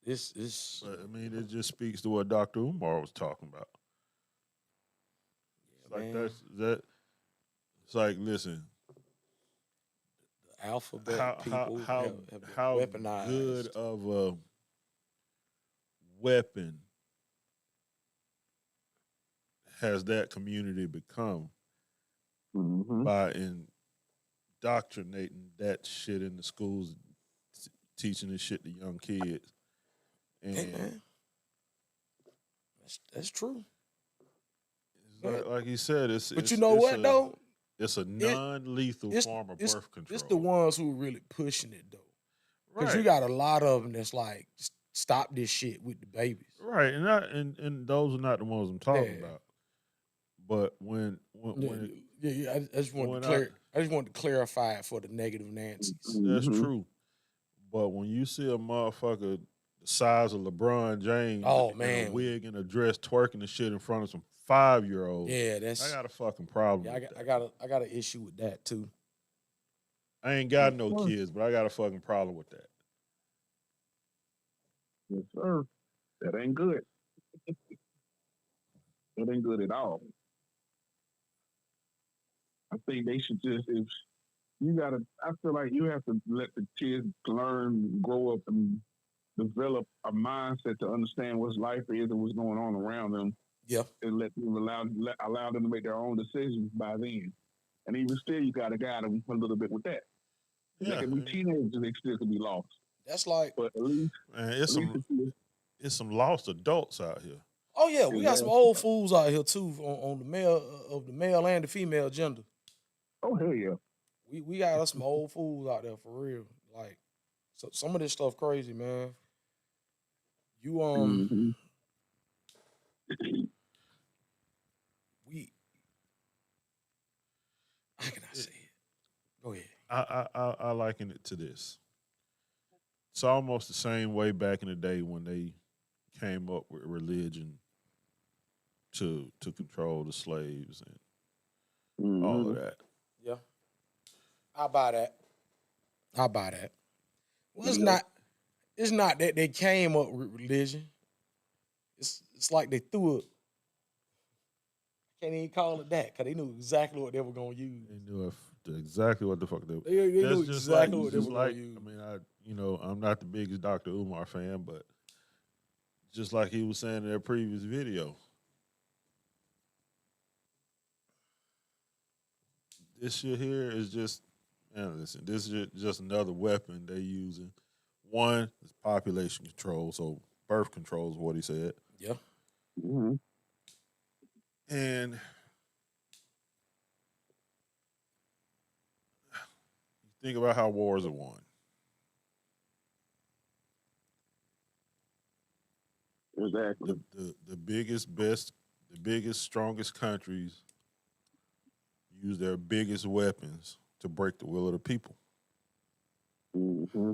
This is But I mean, it just speaks to what Dr. Umar was talking about. It's like man, it's like, listen, the alphabet people have been how weaponized. good of a weapon has that community become Mm-hmm. by indoctrinating that shit in the schools, teaching this shit to young kids. And Hey man, that's true. like he said, But you know what though? it's a non-lethal form of birth control. It's the ones who are really pushing it though. Because you Right. got a lot of them that's like, stop this shit with the babies. Right, and those are not the ones I'm talking Yeah. about. But when I just wanted when to clear. I just wanted to clarify it for the negative Nancy's. that's Mhm. true. But when you see a motherfucker the size of LeBron James Oh, in a man. wig and a dress twerking the shit in front of some 5-year-olds, Yeah, that's. I got a fucking problem. Yeah, with that. I got an issue with that too. I ain't got Yes, no sir. kids, but I got a fucking problem with that. Yes, sir. That ain't good. That ain't good at all. I think they should just, if you gotta, I feel like you have to let the kids learn, grow up, and develop a mindset to understand what life is and what's going on around them, Yeah. and let them allow them to make their own decisions by then. And even still, you gotta guide them a little bit with that. They Yeah, can be teenagers, they still can be lost. That's like, But at least, man, if it's some lost adults out here. oh yeah, we got some Exactly. old fools out here too on the male and the female gender. oh hell yeah, We got us some old fools out there for real. Like, so some of this stuff crazy, man. You mm-hmm. we how can I say it? Go ahead. I liken it to this. It's almost the same way back in the day when they came up with religion to control the slaves and all of that. Yeah. I buy that. I buy that. Well, Yeah. it's not that they came up with religion. It's like they threw it. Can't even call it that because they knew exactly what they were gonna use. They knew exactly what the fuck they. They knew That's just exactly like, what they were gonna use. I mean, I'm not the biggest Dr. Umar fan, but just like he was saying in that previous video, this shit here is just, man, listen, this is just another weapon they using. One is population control, so birth control is what he said. Yeah. Mm-hmm. And you think about how wars are won. Exactly. The biggest, best, the biggest, strongest countries use their biggest weapons to break the will of the people. Mm-hmm.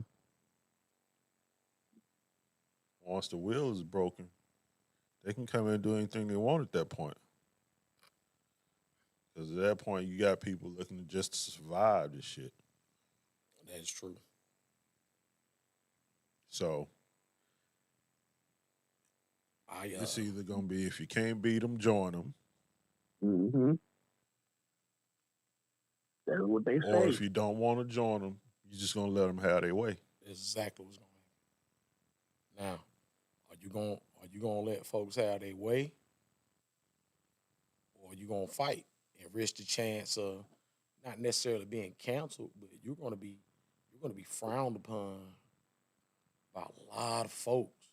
Once the will is broken, they can come in and do anything they want at that point. Because at that point, you got people looking just to survive this shit. That is true. So I it's either going to be, if you can't beat them, join them. Mm-hmm. That's what they Or say. if you don't want to join them, you're just going to let them have their way. That's exactly what's gonna happen. Now, are you gonna let folks have their way? Or are you gonna fight and risk the chance of not necessarily being canceled, but you're gonna be frowned upon by a lot of folks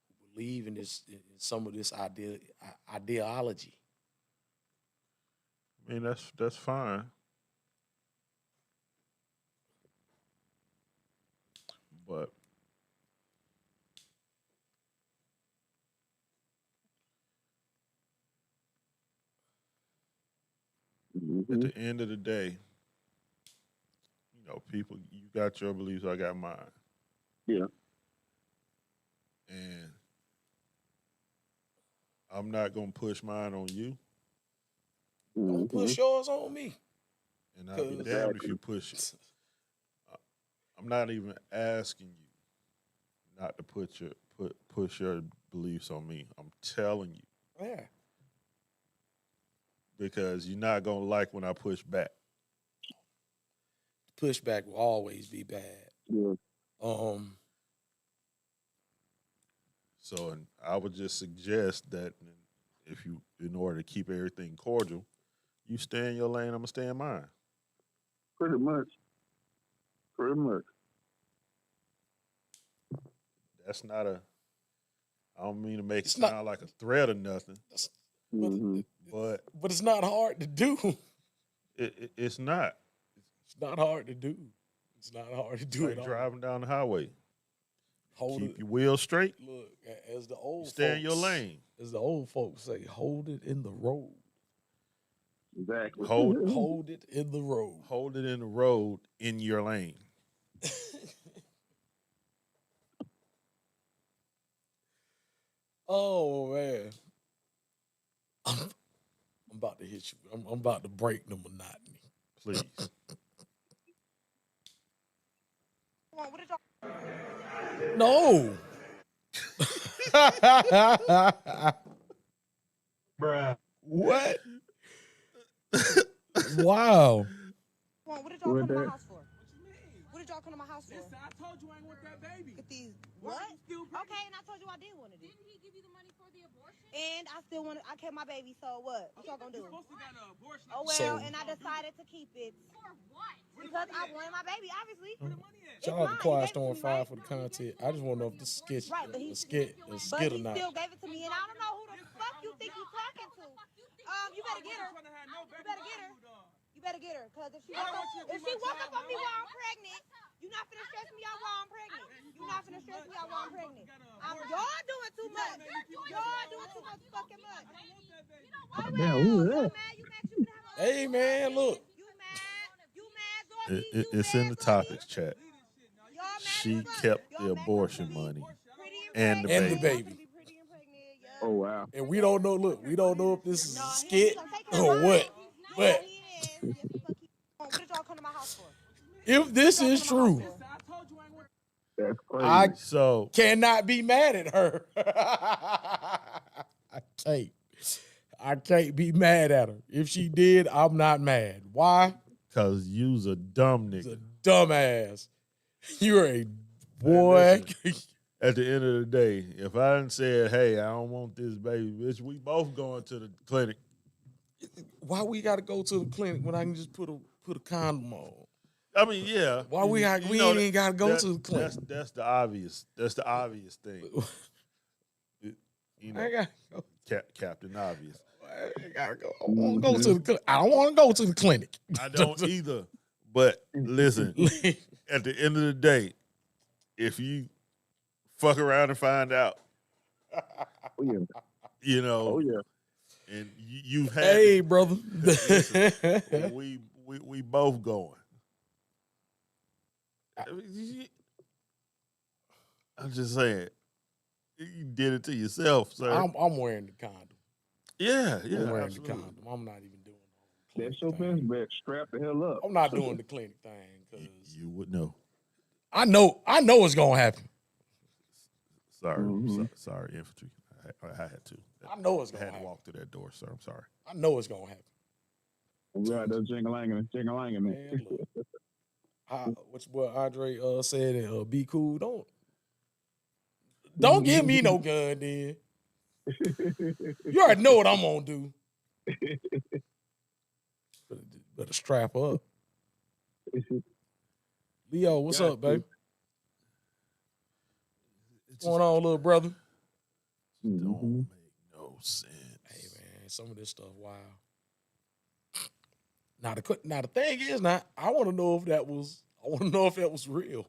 who believe in this in some of this ideology. I mean, that's fine. But at Mm-hmm. the end of the day, people, you got your beliefs, I got mine. Yeah. and I'm not gonna push mine on you, Don't push yours on me. and I'll be damned if you push it. I'm not even asking you not to push your beliefs on me. I'm telling you Yeah. because you're not gonna like when I push back. Pushback will always be bad. Yeah. So, and I would just suggest that if you, in order to keep everything cordial, you stay in your lane. I'm gonna stay in mine. Pretty much. Pretty much. That's not a. I don't mean to make it It's not- sound like a threat or nothing, Mm-hmm. but But it's not hard to do. it's not. It's not hard to do. It's not hard to do Like at all. driving down the highway. Hold Keep it. your wheels straight. Look, as the old Stay in your folks- lane. As the old folks say, hold it in the road. Exactly. Hold it in the road. Hold it in the road in your lane. Oh man. I'm about to hit you. I'm about to break the monotony. Please. No. Bruh. What? Wow. What did y'all come to my house for? What did y'all come to my house for? Listen, I told you I ain't want that baby. Get these what? Okay, and I told you I did want it. Didn't he give you the money for the abortion? And I still want I kept my baby, so what? What y'all gonna do? You're supposed to got an abortion. Oh well, So- and I decided to keep it For what? because I wanted my baby, obviously. Where the money at? Shout out to Quiet Storm 5 for the content. I just want to know if this skit, Right, but a he- skit But or he not. still gave it to me, and I don't know who the fuck you think you talking to. You better get her. You better get her. You better get her, cause if she walk up on me while I'm pregnant, you not finna stress me out while I'm pregnant. You not finna stress me out while I'm pregnant. Y'all doing too much. Y'all doing too much fucking much. Oh, Damn, well, who is y'all that? mad? You mad? You can have a Hey man, look. You mad? You mad, Dorothy? It's in the topics chat. Y'all mad She as fuck. kept Y'all the mad 'cause abortion we be money pretty and the And the baby. baby. Y'all finna be pretty and pregnant, yeah. Oh wow. And we don't know, look, we don't know if this is No, a he skit gonna take care or of what. mine. But Yeah, he is. Yes, the fuck he. What did y'all come to my house for? if this is true, I told you I ain't want That's crazy. I So cannot be mad at her. I can't be mad at her. If she did, I'm not mad. Why? because you's a dumb She's a nigga. dumbass. You're a boy. At the end of the day, if I hadn't said, hey, I don't want this baby, bitch, we both going to the clinic. Why we gotta go to the clinic when I can just put a condom on? I mean, yeah. Why we You ain't know even gotta go that- to the clinic? That's the obvious. That's the obvious thing. You I know, gotta go. Captain Obvious. I gotta go. I want to go to the clinic. I don't want to go to the clinic. I don't either. But listen, at the end of the day, if you fuck around and find out, Oh yeah. you know, Oh yeah. and you've had, Hey, brother. listen, we both going. I'm just saying, you did it to yourself, sir. I'm wearing the condom. yeah, I'm wearing absolutely. the condom. I'm not even doing the That's clinic your thing. best bet. Strap the hell up. I'm not doing the clinic thing because You would know. I know it's gonna happen. Sorry, Mhm. sorry, infantry. I had to. I know it's I gonna had to happen. walk through that door, sir. I'm sorry. I know it's gonna happen. We out there jingling, Man, look. What your boy Andre said, be cool. Don't give me no gun, then. You already know what I'm gonna do. Better strap up. Leo, what's Got up, baby? It What's going on, little brother? don't make no sense. Hey man, some of this stuff wild. Now the thing is, I want to know if that was real.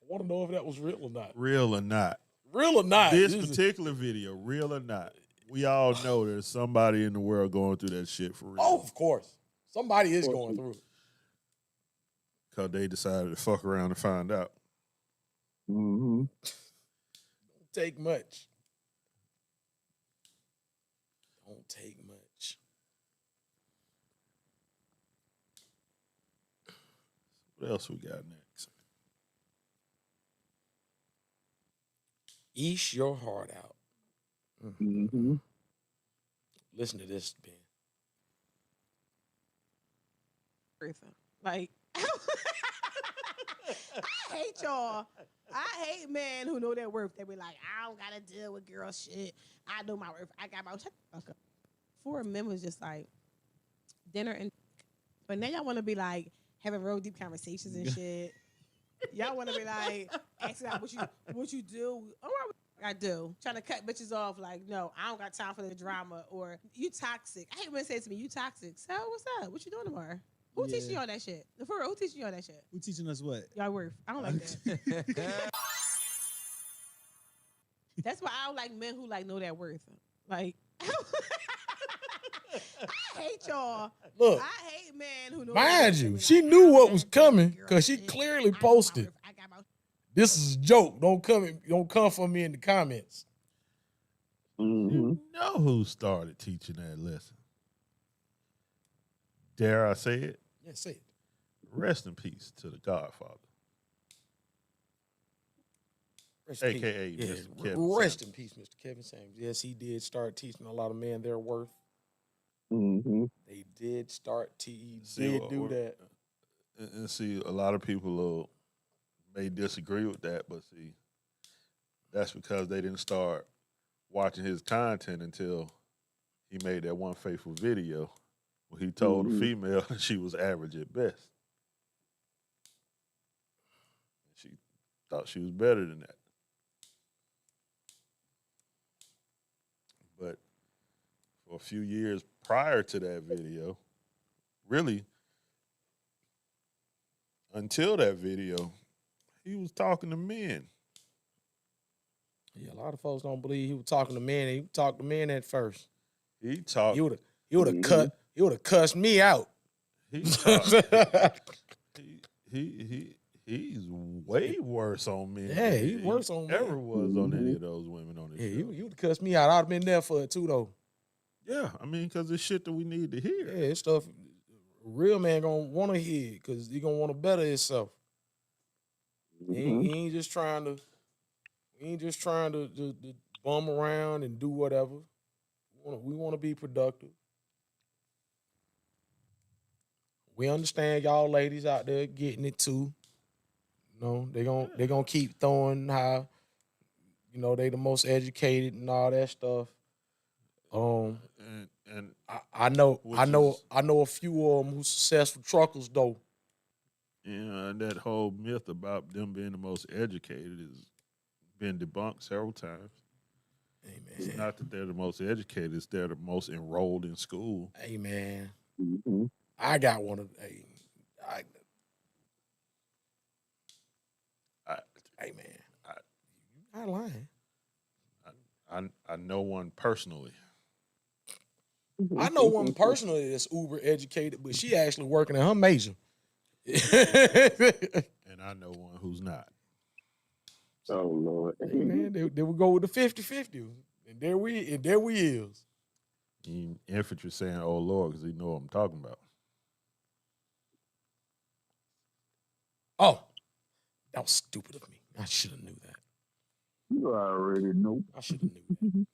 I want to know if that was real or not. Real or not. Real or not? This is- particular video, real or not, we all know there's somebody in the world going through that shit for real. Oh, of course. Somebody is going through it. Because they decided to fuck around and find out. Mm-hmm. Don't take much. Don't take much. What else we got next? Ease your heart out. Mm-hmm. Listen to this, Ben. Like, I hate y'all. I hate men who know their worth. They be like, I don't gotta deal with girl shit. I know my worth. I got my shut the fuck up. For men was just like dinner and but now y'all wanna be like having real deep conversations and shit. Y'all wanna be like asking out what you do. Oh, I do. Trying to cut bitches off like, no, I don't got time for the drama or you toxic. I hate when they say to me, you toxic. So what's up? What you doing tomorrow? Who teaching you all that shit? For real, who teaching you all that shit? Who teaching us what? Y'all worth. I don't like that. That's why I don't like men who like know their worth. Like I hate y'all. Look, I hate men who know. mind you, she knew what was coming because she clearly posted. This is a joke. Don't come for me in the comments. Mm-hmm. You know who started teaching that lesson? Dare I say it? Yeah, say it. Rest in peace to the Godfather. AKA Mr. Kevin Rest Samuels. in peace, Mr. Kevin Samuels. Yes, he did start teaching a lot of men their worth. Mm-hmm. They did start he did do that. And see, a lot of people may disagree with that, but see, that's because they didn't start watching his content until he made that one faithful video where he told the female she was average at best. She thought she was better than that. But for a few years prior to that video, really, until that video, he was talking to men. Yeah, a lot of folks don't believe he was talking to men. He talked to men at first. He talked. He would have cussed me out. He talked. He's way worse on men. Yeah, he's worse on men. Ever was on any of those women on the show. Yeah, you would have cussed me out. I'd have been there for it too, though. Yeah, I mean, because it's shit that we need to hear. Yeah, it's stuff a real man gonna want to hear because he gonna want to better himself. He ain't just trying to. He ain't just trying to bum around and do whatever. We want to be productive. We understand y'all ladies out there getting it too. You know, they gonna keep throwing how, you know, they the most educated and all that stuff. And I know a few of them who successful truckers though. Yeah, and that whole myth about them being the most educated has been debunked several times. Hey, man. It's not that they're the most educated; it's they're the most enrolled in school. Hey man, I got one of. Hey man, you not lying. I know one personally. I know one personally that's uber educated, but she actually working in her major. And I know one who's not. Oh Lord. Hey, man, they would go with the 50-50. And there we is. Infantry saying, "Oh Lord," because he know what I'm talking about. Oh, that was stupid of me. I should have knew that. You already know. I should have knew that.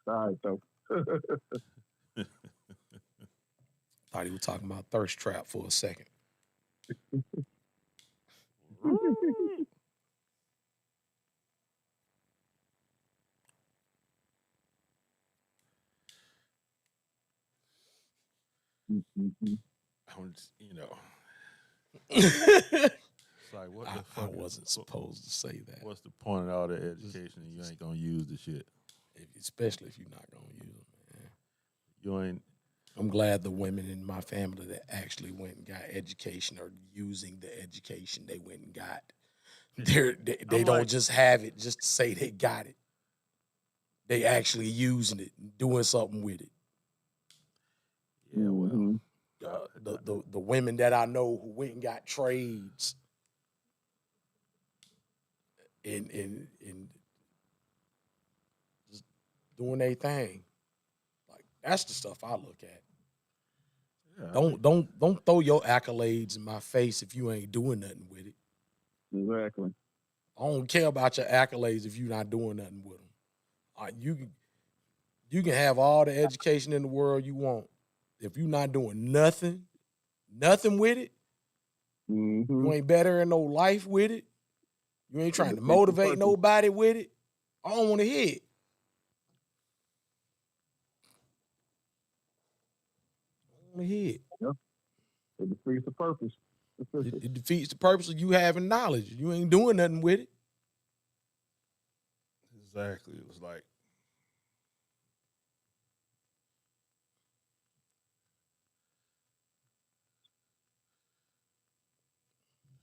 All right, though. Thought he was talking about thirst trap for a second. It's like, what the fuck? I wasn't supposed to say that. What's the point of all that education and you ain't gonna use the shit? Especially if you're not gonna use them, man. You ain't. I'm glad the women in my family that actually went and got education are using the education they went and got. They don't just have it just to say they got it. They actually using it, doing something with it. Yeah, well, the women that I know who went and got trades and just doing their thing. Like that's the stuff I look at. Yeah, Don't throw your accolades in my face if you ain't doing nothing with it. Exactly. I don't care about your accolades if you're not doing nothing with them. You can have all the education in the world you want. If you're not doing nothing with it, Mm-hmm. you ain't better in no life with it. You ain't trying to Defeats the motivate purpose. nobody with it. I don't want to hear it. I don't want to hear it. Yeah. It defeats the purpose. It defeats the purpose of you having knowledge. You ain't doing nothing with it. exactly. It was like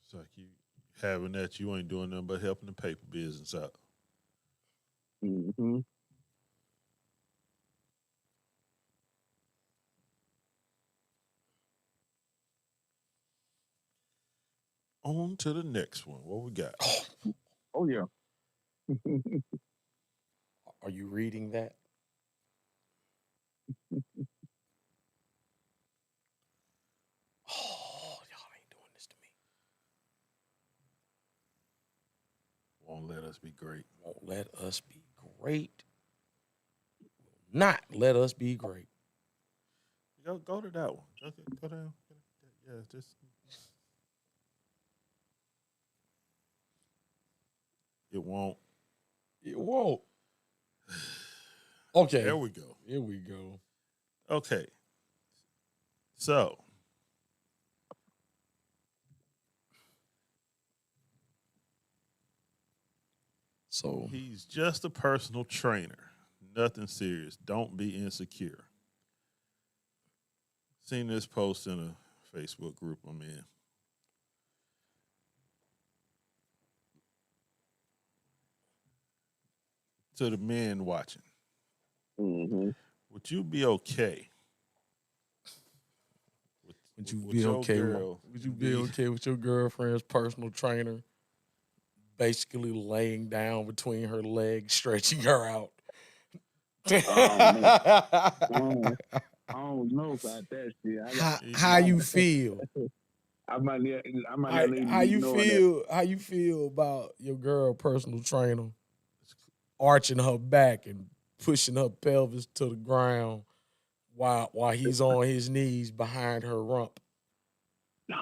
it's like you having that, you ain't doing nothing but helping the paper business out. Mm-hmm. On to the next one. What we got? Oh yeah. Are you reading that? Oh, y'all ain't doing this to me. Won't let us be great. Won't let us be great. Not let us be great. Go to that one. Okay, go down. Yeah, just it won't. It won't. Okay. There we go. Here we go. Okay. So So he's just a personal trainer. Nothing serious. Don't be insecure. Seen this post in a Facebook group I'm in. To the men watching, Mm-hmm. would you be okay? would you with be your okay? girl Would you be okay with your girlfriend's personal trainer basically laying down between her legs, stretching her out? I don't know about that shit. How you feel? I might not even How be you knowing that. feel? How you feel about your girl personal trainer arching her back and pushing her pelvis to the ground while he's on his knees behind her rump? No.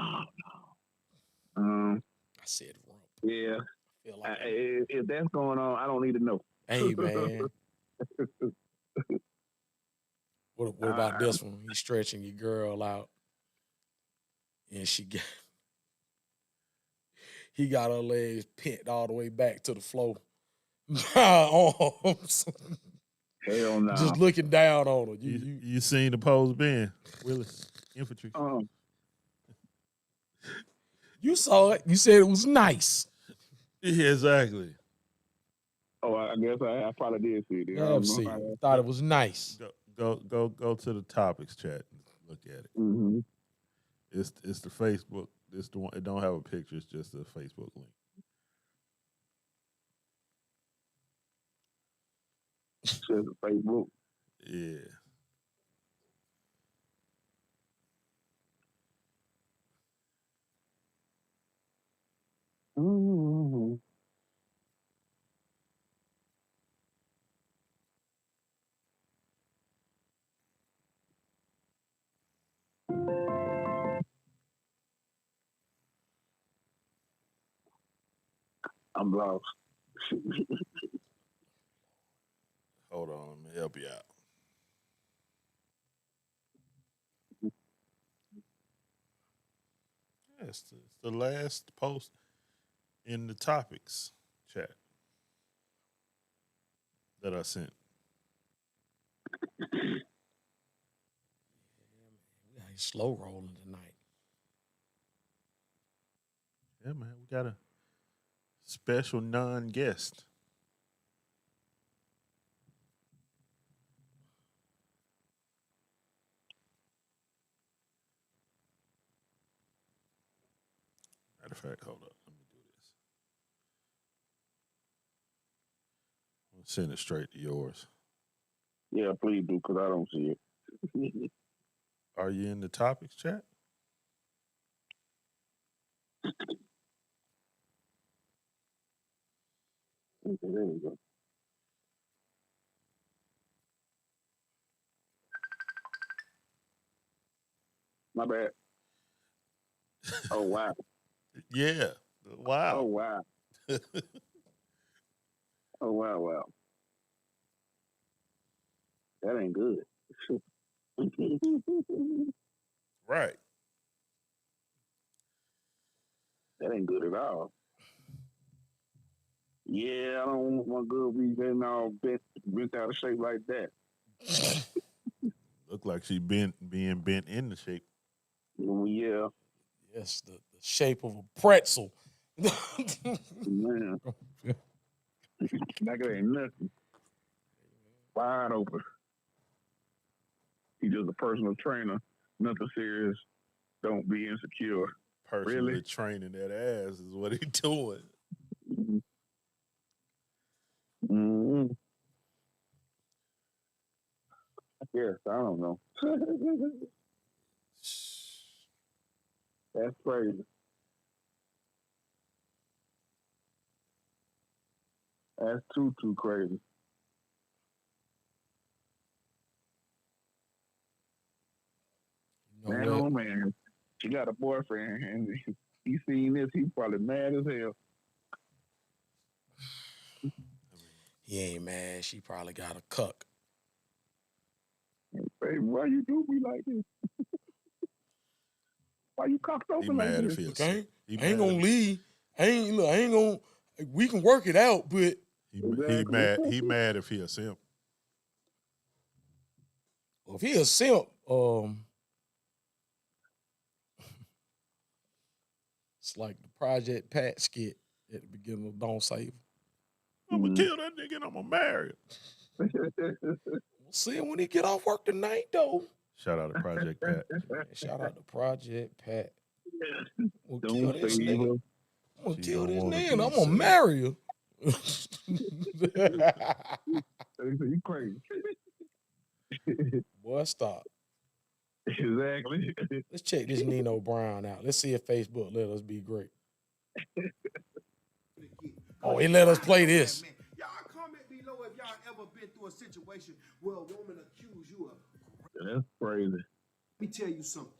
I said rump. Yeah. I feel like If that's going on, I don't need to know. hey man. What about this one? He's stretching your girl out, and he got her legs pent all the way back to the floor. Arms. Hell no. Just looking down on her. You seen the pose Ben Willis infantry? You saw it. You said it was nice. Yeah, exactly. Oh, I guess I probably did see it. I don't know. I thought it was nice. Go to the topics chat and look at it. Mm-hmm. It's the Facebook. It's the one. It don't have a picture. It's just a Facebook link. Just Facebook. Yeah. Mm-hmm. I'm lost. Hold on, let me help you out. Yeah, it's the last post in the topics chat that I sent. We got slow rolling tonight. Yeah, man, we got a special non-guest. Matter of fact, hold up. Let me do this. Send it straight to yours. Yeah, please do, because I don't see it. Are you in the topics chat? Okay, there we go. My bad. Oh, wow. Yeah. Wow. Oh, wow. Oh, wow. That ain't good. Right. That ain't good at all. Yeah, I don't want my girl be getting all bent out of shape like that. Look like she being bent into shape. Yeah. Yes, the shape of a pretzel. Man. Like it ain't nothing. Wide open. He's just a personal trainer. Nothing serious. Don't be insecure. Personally Really? training that ass is what he doing. Mm-hmm. Yes, I don't know. That's crazy. That's too crazy. You know Man, what? oh man. She got a boyfriend and he seen this, he probably mad as hell. He ain't mad. She probably got a cuck. Baby, why you do me like this? Why you cocked He open like mad this? if he Okay, he I ain't mad gonna if- leave. I ain't gonna. We can work it out, but Exactly. he mad if he a simp. if he a simp, it's like the Project Pat skit at the beginning of Don't Save Him. I'm gonna kill that nigga and I'm gonna marry him. We'll see him when he get off work tonight, though. Shout out to Project Pat. Man, shout out to Project Pat. We'll Don't kill this save nigga. her. I'm gonna She kill don't this wanna nigga be and I'm gonna saved. marry her. You crazy. Boy, stop. Exactly. Let's check this Nino Brown out. Let's see if Facebook let us be great. Oh, he let us play this. Y'all comment below if y'all ever been through a situation where a woman accused you of. That's crazy. Let me tell you something.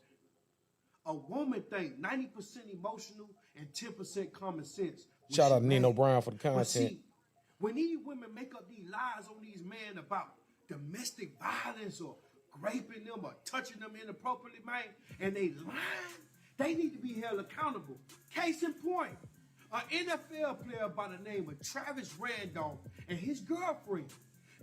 A woman think 90% emotional and 10% common sense. when Shout she out to Nino mad. Brown for the But content. see, when these women make up these lies on these men about domestic violence or raping them or touching them inappropriately, man, and they lying, they need to be held accountable. Case in point, an NFL player by the name of Travis Randolph and his girlfriend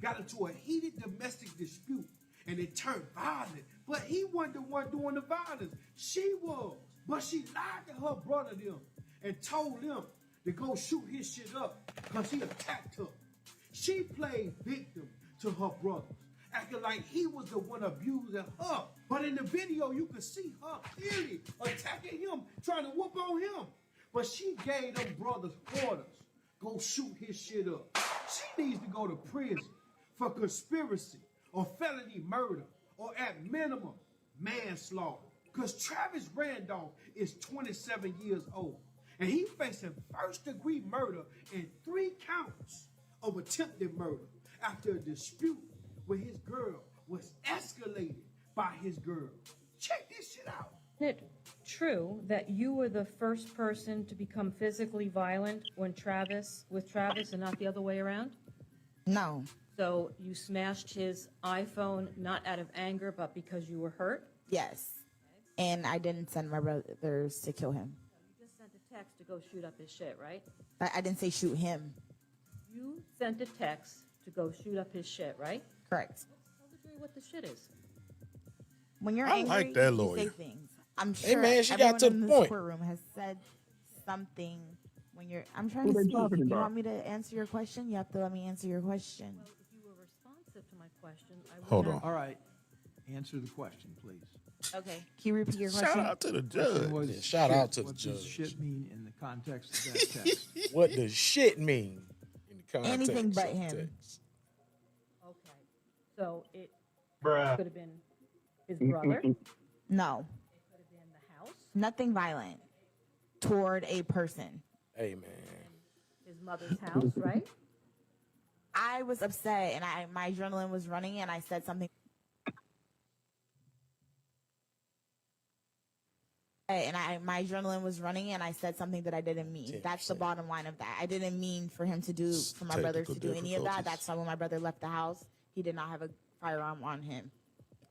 got into a heated domestic dispute and it turned violent. But he wasn't the one doing the violence. She was. But she lied to her brother them and told him to go shoot his shit up because he attacked her. She played victim to her brothers, acting like he was the one abusing her. But in the video, you could see her clearly attacking him, trying to whoop on him. But she gave them brothers orders. Go shoot his shit up. She needs to go to prison for conspiracy or felony murder or at minimum manslaughter. Because Travis Randolph is 27 years old and he facing first-degree murder and 3 counts of attempted murder after a dispute with his girl was escalated by his girl. Check this shit out. Isn't it true that you were the first person to become physically violent with Travis and not the other way around? No. So you smashed his iPhone not out of anger, but because you were hurt? Yes. And I didn't send my brothers to kill him. You just sent a text to go shoot up his shit, right? I didn't say shoot him. You sent a text to go shoot up his shit, right? Correct. Tell the jury what the shit is. When you're I angry, like that you lawyer. say things. I'm Hey, sure man, she everyone got to in the this point. courtroom has said something when you're. I'm trying Who to they speak. talking If you about? want me to answer your question, you have to let me answer your question. Well, if you were responsive to my question, I would Hold not- on. All right. Answer the question, please. Okay. Can you repeat your Shout question? out to the Question judge. was Yeah, shout shit. out to the What does judge. shit mean in the context of that text? What does shit mean in the anything context but of him. text. Okay. So it Bruh. could have been his brother. It No, could have been the house. nothing violent toward a person. Hey man, His mother's house, right? I was upset and my adrenaline was running and I said something. My adrenaline was running and I said something that I didn't mean. That's the 10%. bottom line of that. I didn't mean for my brothers to do any of that. That's why when my brother left the house, he did not have a firearm on him.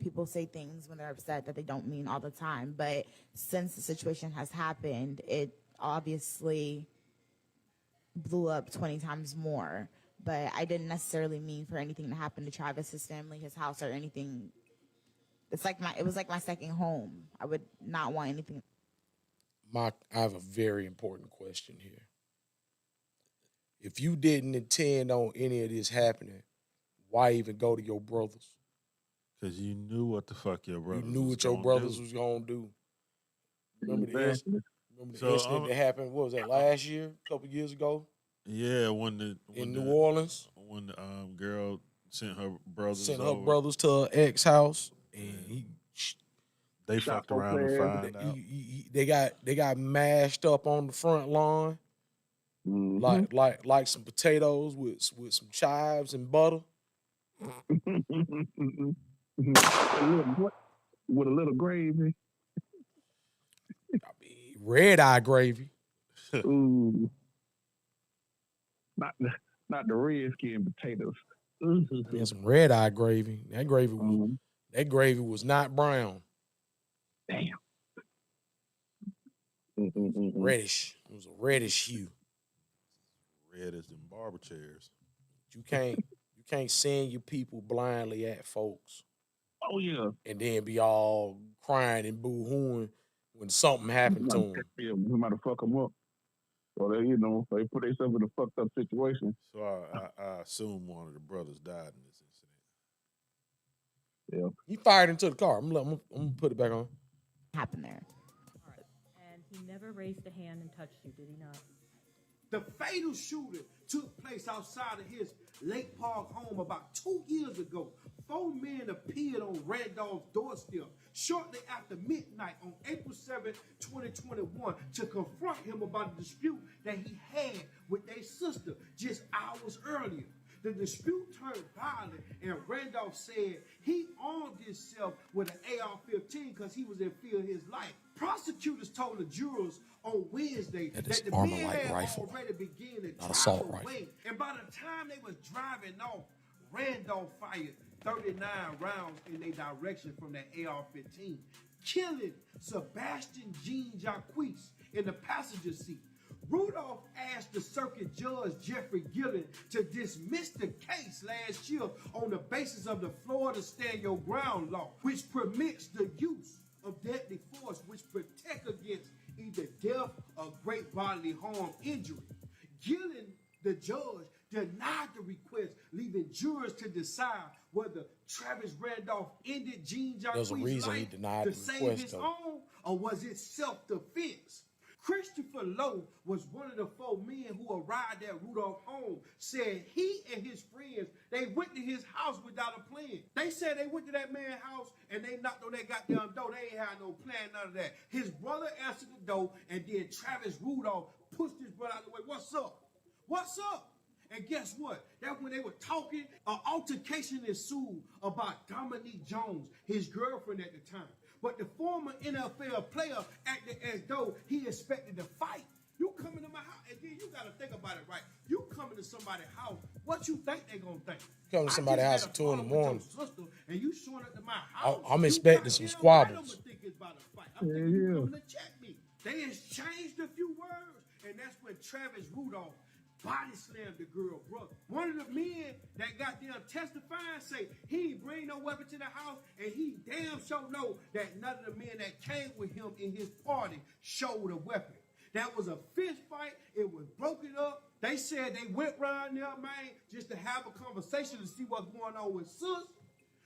People say things when they're upset that they don't mean all the time. But since the situation has happened, it obviously blew up 20 times more. But I didn't necessarily mean for anything to happen to Travis, his family, his house, or anything. It was like my second home. I would not want anything. I have a very important question here. If you didn't intend on any of this happening, why even go to your brothers? Because you knew what the fuck your brothers You knew what your brothers was gonna do. Remember the incident that happened? What was that? Last year, a couple years ago. Yeah, in New Orleans, when the girl sent her brothers to her ex house, and they fucked around and found out. They got mashed up on the front lawn, like some potatoes with some chives and butter. With a little gravy. Red eye gravy. Ooh. Not the red skin potatoes. Yeah, some red eye gravy. That gravy was not brown. Damn. Reddish. It was a reddish hue. Red as them barber chairs. You can't send your people blindly at folks. Oh yeah. And then be all crying and boo-hooing when something happened to them. Yeah, we might have fucked them up. Or they put themselves in a fucked up situation. So I assume one of the brothers died in this Yeah. incident. He fired into the car. I'm gonna put it back on. Happened there. All right. And he never raised a hand and touched you, did he not? The fatal shooting took place outside of his Lake Park home about 2 years ago. 4 men appeared on Randolph's doorstep shortly after midnight on April 7, 2021 to confront him about a dispute that he had with their sister just hours earlier. The dispute turned violent, and Randolph said he armed himself with an AR-15 because he was in fear of his life. Prosecutors told the jurors on Wednesday that the men had already begun to drive away, and by the time they was driving off, Randolph fired 39 rounds in their direction from that AR-15, killing Sebastian Jean Jacques in the passenger seat. Rudolph asked the circuit judge, Jeffrey Gillen, to dismiss the case last year on the basis of the Florida Stand Your Ground law, which permits the use of deadly force which protect against either death or great bodily harm injury. Gillen, the judge, denied the request, leaving jurors to decide whether Travis Randolph ended Jean Jacques' life to save his own, or was it self-defense? Christopher Lowe was one of the 4 men who arrived at Rudolph's home, said he and his friends, they went to his house without a plan. They said they went to that man's house and they knocked on that goddamn door. They ain't had no plan, none of that. His brother answered the door, and then Travis Rudolph pushed his brother out of the way. What's up? What's up? And guess what? That's when they were talking, an altercation ensued about Dominique Jones, his girlfriend at the time. But the former NFL player acted as though he expected to fight. You come into my house, and then you got to think about it, right? You come into somebody's house, what you think they going to think? Come to somebody's house at 2 in the morning. Sister, and you showing up to my house. I'm expecting some squabbles. I'm thinking you coming to check me. They exchanged a few words, and that's when Travis Rudolph body slammed the girl brother. One of the men that got them testifying say he ain't bring no weapon to the house, and he damn sure know that none of the men that came with him in his party showed a weapon. That was a fist fight. It was broken up. They said they went round there, man, just to have a conversation to see what's going on with sis.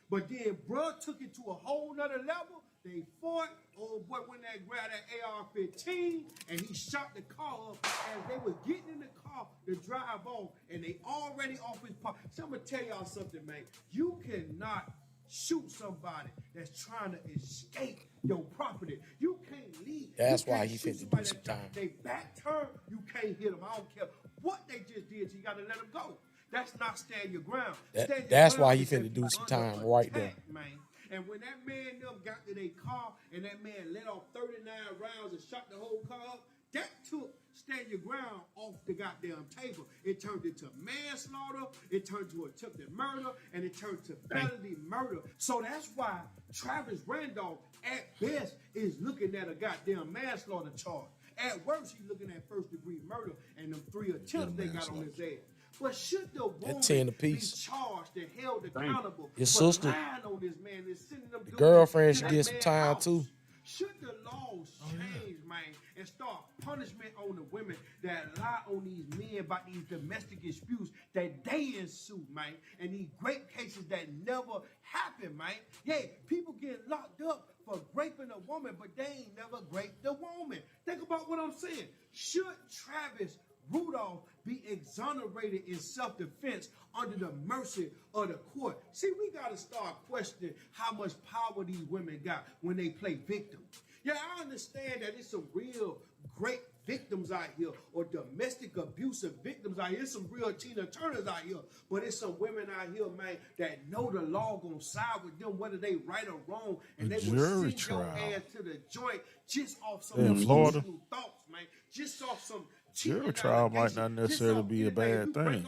But then bruh took it to a whole nother level. They fought. Old boy went there and grabbed that AR-15, and he shot the car up. As they was getting in the car, car to drive off, and they already off his park. So I'm gonna tell y'all something, man. You cannot shoot somebody that's trying to escape your property. You can't leave. That's You why can't he shoot finna do somebody some that's trying- time. They back turn, you can't hit them. I don't care what they just did. You gotta let them go. That's not stand your ground. Stand your That's ground why he is if finna do you some under time right there. attack, man. And when that man them got to their car and that man let off 39 rounds and shot the whole car up, that took stand your ground off the goddamn table. It turned into manslaughter, it turned to attempted murder, and it turned to felony murder. So that's why Travis Randolph, at best, is looking at a goddamn manslaughter charge. At worst, he's looking at first degree murder and them 3 attempts they got on his head. But should the woman 10 be apiece. charged and held accountable Your for sister- lying on this man and sending them dudes girlfriend to should that get some man's time house? too. Should the laws change, man, and start punishment on the women that lie on these men about these domestic disputes that they ensue, man, and these great cases that never happen, man? Yeah, people get locked up for raping a woman, but they ain't never raped the woman. Think about what I'm saying. Should Travis Rudolph be exonerated in self-defense under the mercy of the court? See, we got to start questioning how much power these women got when they play victim. Yeah, I understand that it's some real great victims out here or domestic abusive victims out here. There's some real Tina Turners out here, but it's some women out here, man, that know the law gonna side with them, whether they right or wrong, and they will jury send your trial. ass to the joint just off some In Florida? emotional thoughts, man. Just off some Jury trial might not necessarily be a bad thing.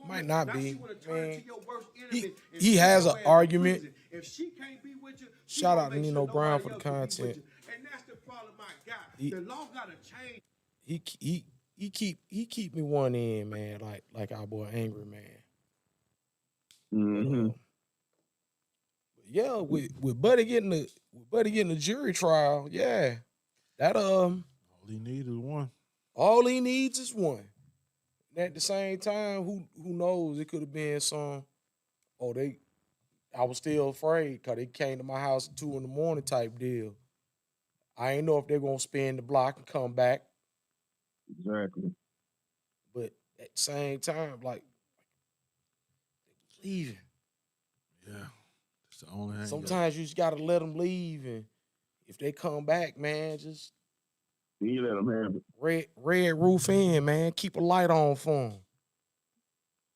Might not be. She wanna turn Man, into your worst enemy and he send has your an ass to argument. prison. If she can't be with you, she Shout gonna out to make Nino sure Brown nobody for the else can be with content. you. And that's the problem I got. He- The law gotta change. He keep me one in, man, like our boy Angry Man. Mm-hmm. Yeah, with Buddy getting the jury trial, yeah. That All he needs is one. all he needs is one. And at the same time, who knows? It could have been some. I was still afraid because they came to my house at 2 a.m. type deal. I ain't know if they're gonna spin the block and come back. Exactly. But at the same time, like leaving. Yeah, it's the only thing. Sometimes you just gotta let them leave, and if they come back, man, just You let them have it. red roof in, man. Keep a light on for them.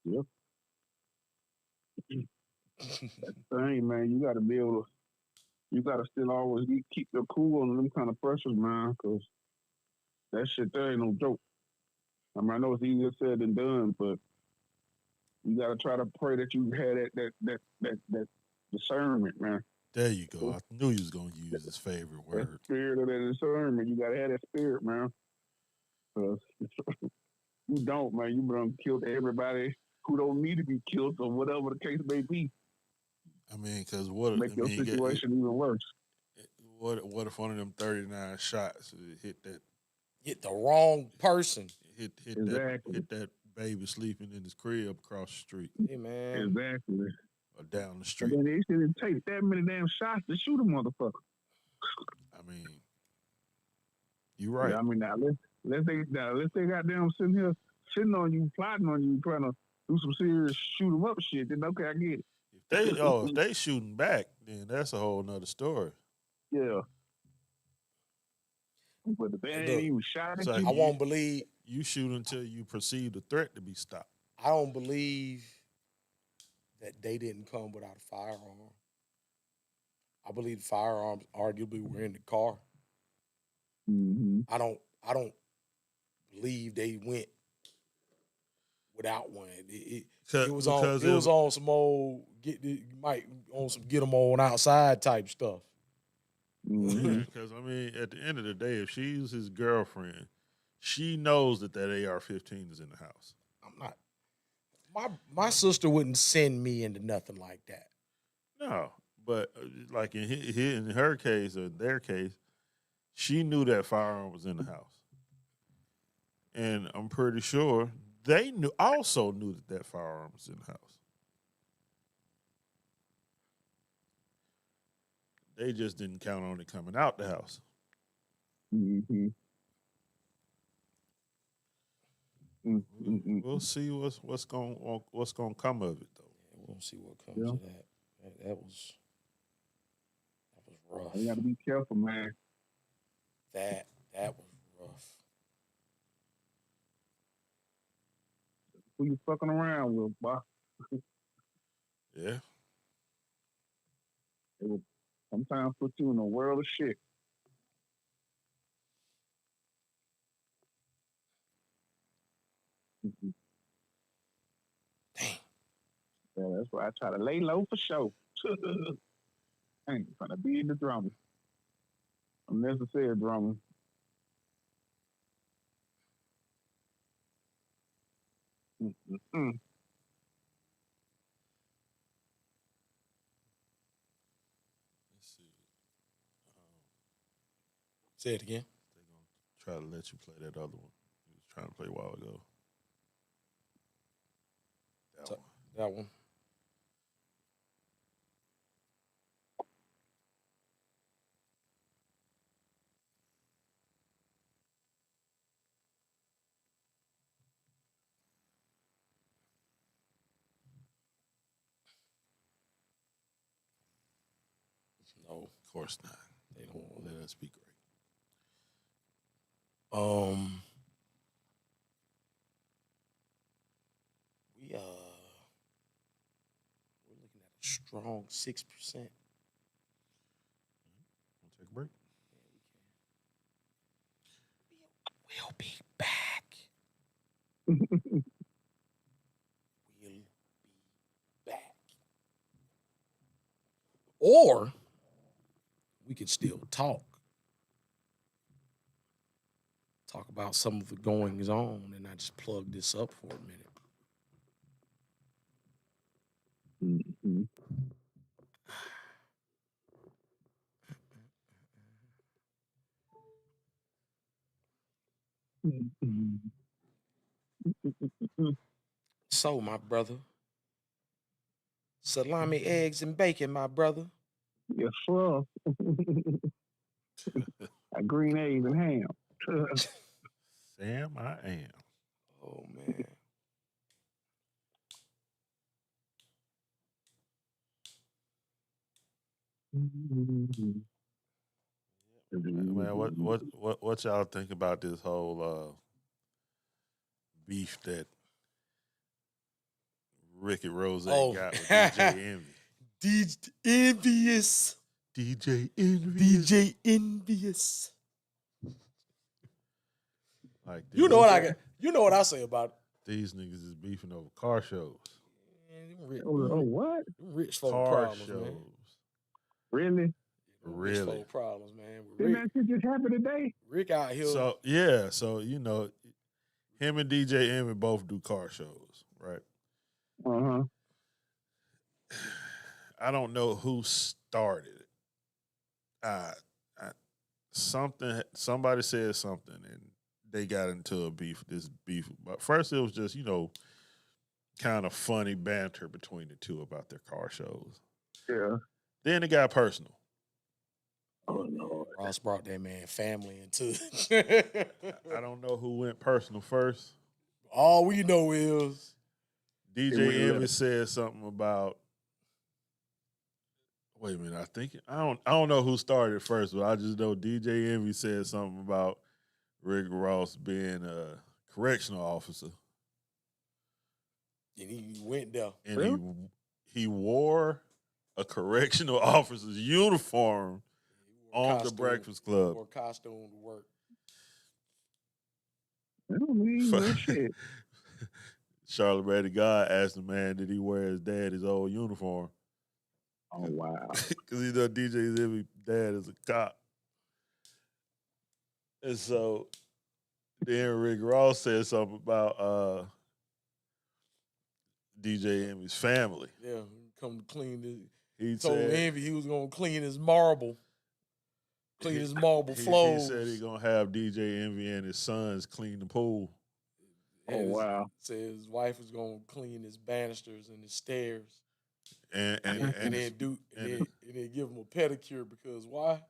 Yep. That's the thing, man. You got to be able to. You got to still always keep your cool on them kind of pressures, man, because that shit there ain't no joke. I mean, I know it's easier said than done, but you got to try to pray that you had that discernment, man. There you go. I knew you was gonna use his favorite That word. spirit of that discernment. You got to have that spirit, man. 'Cause you don't, man. You done killed everybody who don't need to be killed or whatever the case may be. I mean, because what? Make your situation even worse. What if one of them 39 shots hit the wrong person? Hit Exactly. hit that baby sleeping in his crib across the street. Hey man, Exactly. Or down the street. And then they shouldn't take that many damn shots to shoot a motherfucker. I mean, you right. Yeah, I mean, now let's say goddamn sitting on you, plotting on you, trying to do some serious shoot 'em up shit. Then okay, I get it. If they shooting back, then that's a whole nother story. Yeah. But if they ain't even shot at So you, I won't believe. You shoot until you perceive the threat to be stopped. I don't believe that they didn't come without a firearm. I believe the firearms arguably were in the car. Mm-hmm. I don't believe they went without one. It was on some old get them on outside type stuff. Mm-hmm. Because I mean, at the end of the day, if she's his girlfriend, she knows that AR-15 is in the house. I'm not. My sister wouldn't send me into nothing like that. No, but like in her case or their case, she knew that firearm was in the house, and I'm pretty sure they also knew that firearm was in the house. They just didn't count on it coming out the house. Mm-hmm. We'll see what's gonna come of it though. Yeah, we'll see what comes of that. That was rough. You got to be careful, man. That was rough. Who you fucking around with, boy? Yeah. It will sometimes put you in a world of shit. Dang. Yeah, that's why I try to lay low for sure. I ain't trying to be in the drama. Unnecessary drama. Mm-mm-mm. Let's see. Say it again. They're gonna try to let you play that other one. He was trying to play a while ago. That one. No, of course not. They don't let us be great. We're looking at a strong 6%. We'll take a break. We'll be back. We'll be back. Or we could still talk. Talk about some of the goings on, and I just plug this up for a minute. Mm-hmm. So, my brother, salami, eggs, and bacon, my brother. Yes, sir. Green eggs and ham. Sam, I am. Oh, man. Man, what y'all think about this whole beef that Ricky Rose got with DJ Envy? DJ Envious. DJ Envious. DJ Envious. Like you know what I say about it. These niggas is beefing over car shows. What? Rich folk car problems, shows. man. Really? Rich folk problems, man. Didn't that shit just happen today? Rick out here. So you know, him and DJ Envy both do car shows, right? Uh-huh. I don't know who started it. Somebody said something and they got into a beef. But first it was just, you know, kind of funny banter between the two about their car shows. Yeah. Then it got personal. Oh no. Ross brought that man family into it. I don't know who went personal first. All we know is DJ Envy said something about. Wait a minute, I don't know who started first, but I just know DJ Envy said something about Rick Ross being a correctional officer. And he went there. And he wore a correctional officer's uniform on the Breakfast Club. He wore costume to work. I don't mean no shit. Charlamagne the God asked the man, did he wear his daddy's old uniform? Oh, wow. Because he know DJ Envy's dad is a cop. And so then Rick Ross said something about DJ Envy's family. Yeah, come to clean this. He told said, Envy he was going to clean his marble flows. He said he going to have DJ Envy and his sons clean the pool. Oh, wow. Said his wife was going to clean his banisters and his stairs. And then give him a pedicure because why?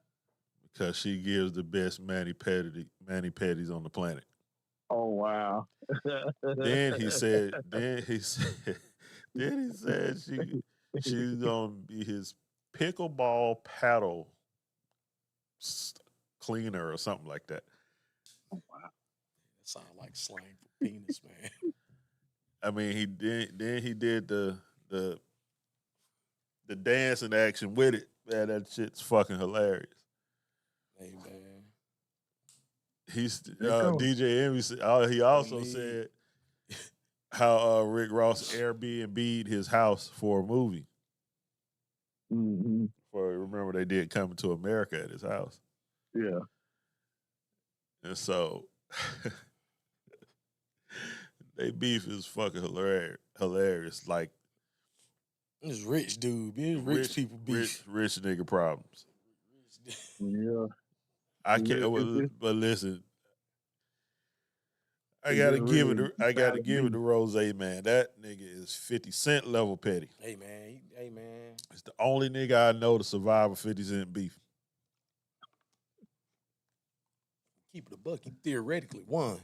Because she gives the best mani pedis on the planet. Oh wow. Then he said, then he said she's gonna be his pickleball paddle cleaner or something like that. Oh, wow. That sounds like slang for penis, man. I mean, he did the dancing action with it. Man, that shit's fucking hilarious. Hey, man. He's go. DJ Envy. He also said how Rick Ross Airbnb'd his house for a movie. Mm-hmm. Remember they did Coming to America at his house. Yeah. And so they beef is fucking hilarious. Like This rich dude, man. Rich people beef. Rich nigga problems. Yeah. I can't. But listen, I gotta give it to Rose, man. That nigga is 50 Cent level petty. Hey, man. Hey, man. It's the only nigga I know to survive a 50 Cent beef. Keep it a buck. He theoretically won.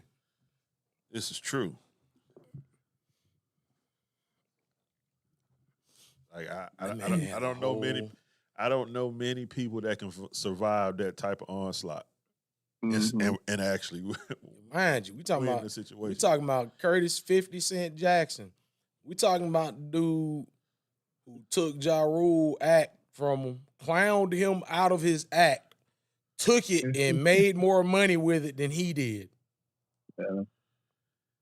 This is true. Like I don't know many. I don't know many people that can survive that type of onslaught. Mm-hmm. And actually, mind you, we talking win about the situation. We talking about Curtis 50 Cent Jackson. We talking about the dude who took Ja Rule act from him, clowned him out of his act, took it and made more money with it than he did. Yeah.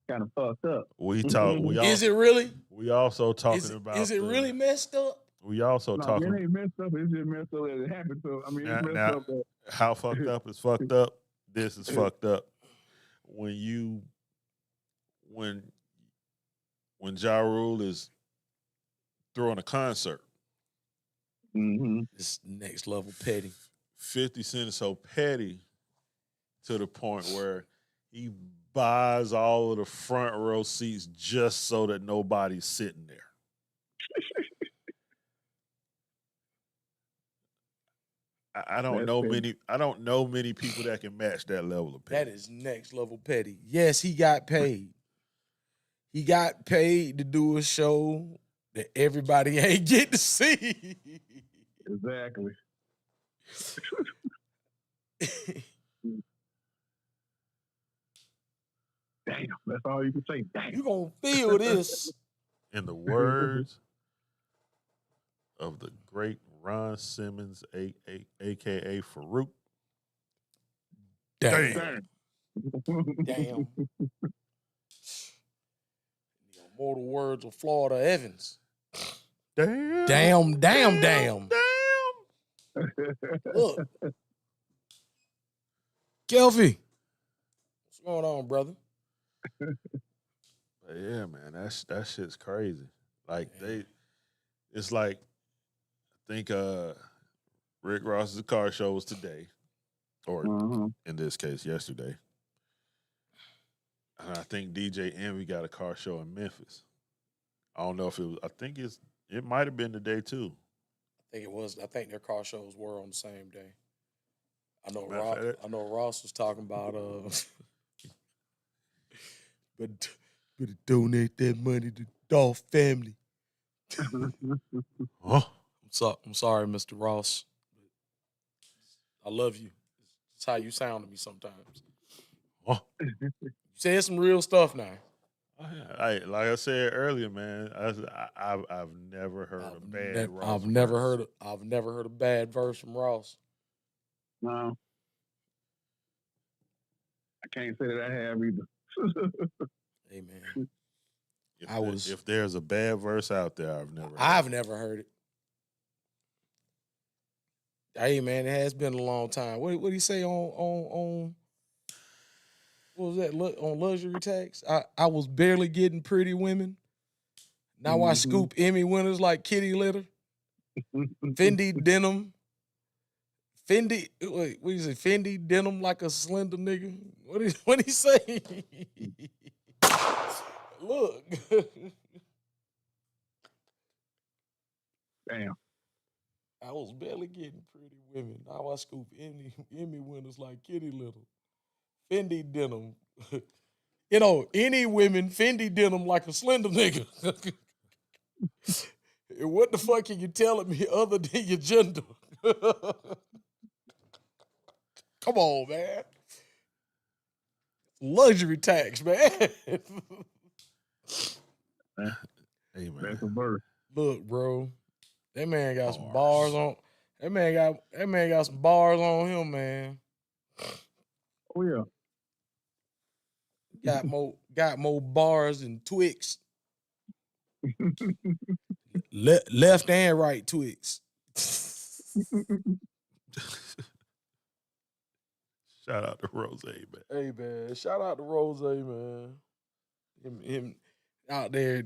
Kind of fucked up. Is it really? We also talking about. Is it really messed up? We also talking. It ain't messed up. It's just messed up that it happened. So I mean, it's messed up. How fucked up is fucked up. This is fucked up. When Ja Rule is throwing a concert, This next level petty. 50 Cent is so petty to the point where he buys all of the front row seats just so that nobody's sitting there. I don't know many people that can match that level of petty. That is next level petty. Yes, he got paid. He got paid to do a show that everybody ain't get to see. Exactly. Damn, that's all you can say. Damn. You gonna feel this. In the words of the great Ron Simmons, a.k.a. Farouk. Damn. Damn. The immortal words of Florida Evans. Damn. Damn. Look. Kelvy. What's going on, brother? But yeah, man, that shit's crazy. Like it's like I think Rick Ross's car show was today, or in this case, yesterday. And I think DJ Envy got a car show in Memphis. I don't know if it was. I think it might have been today too. I think it was. I think their car shows were on the same day. I know Ross was talking about but donate that money to the Dolph family. Huh? I'm sorry, Mr. Ross. I love you. It's how you sound to me sometimes. Huh? You said some real stuff now. Like I said earlier, man, I've never heard a bad Ross. I've never heard a bad verse from Ross. No. I can't say that I have either. Hey, man. If there's a bad verse out there, I've never heard it. Hey, man, it has been a long time. What did he say on what was that, on luxury tax? I was barely getting pretty women. Now I scoop Emmy winners like kitty litter. Fendi denim. Fendi, wait, what is it? Fendi denim like a slender nigga. What he say? Look. Damn. I was barely getting pretty women. Now I scoop Emmy winners like kitty litter. Fendi denim. You know, any women Fendi denim like a slender nigga. What the fuck are you telling me other than your gender? Come on, man. Luxury tax, man. Hey man, That's a verse. Look, bro. That man got some bars on. That man got some bars on him, man. Oh yeah. Got more bars than Twix. Left and right Twix. shout out to Rose, man. Hey man, shout out to Rose, man. Him out there.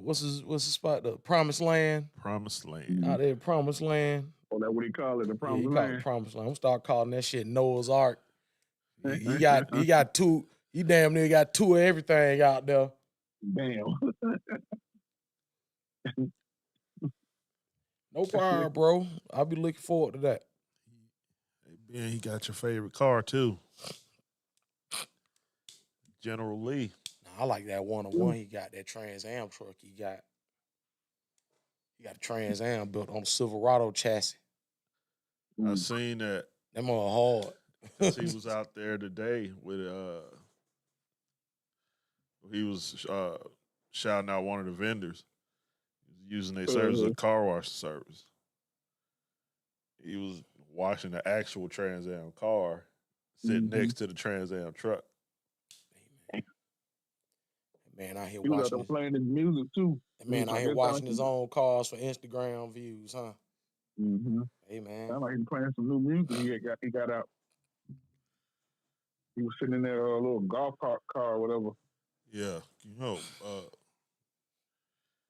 What's his spot? The Promised Land. Promised Land. Out there, Promised Land. Oh, that's what he call it, the Yeah, Promised he called Land. it Promised Land. I'm start calling that shit Noah's Ark. He got two. He damn near got two of everything out there. Damn. No problem, bro. I'll be looking forward to that. Hey, Ben, he got your favorite car too. General Lee. I like that 101. He got that Trans Am truck. He got a Trans Am built on a Silverado chassis. I seen that. Them all hard. He was out there today with he was shouting out one of the vendors. He was using their service as a car wash service. He was washing the actual Trans Am car sitting next to the Trans Am truck. Man, out here he was out watching there playing his music too. man out here watching his own cars for Instagram views, huh? Mm-hmm. Hey man. Sound like he's playing some new music. He got out. He was sitting in there a little golf car or whatever. Yeah, you know.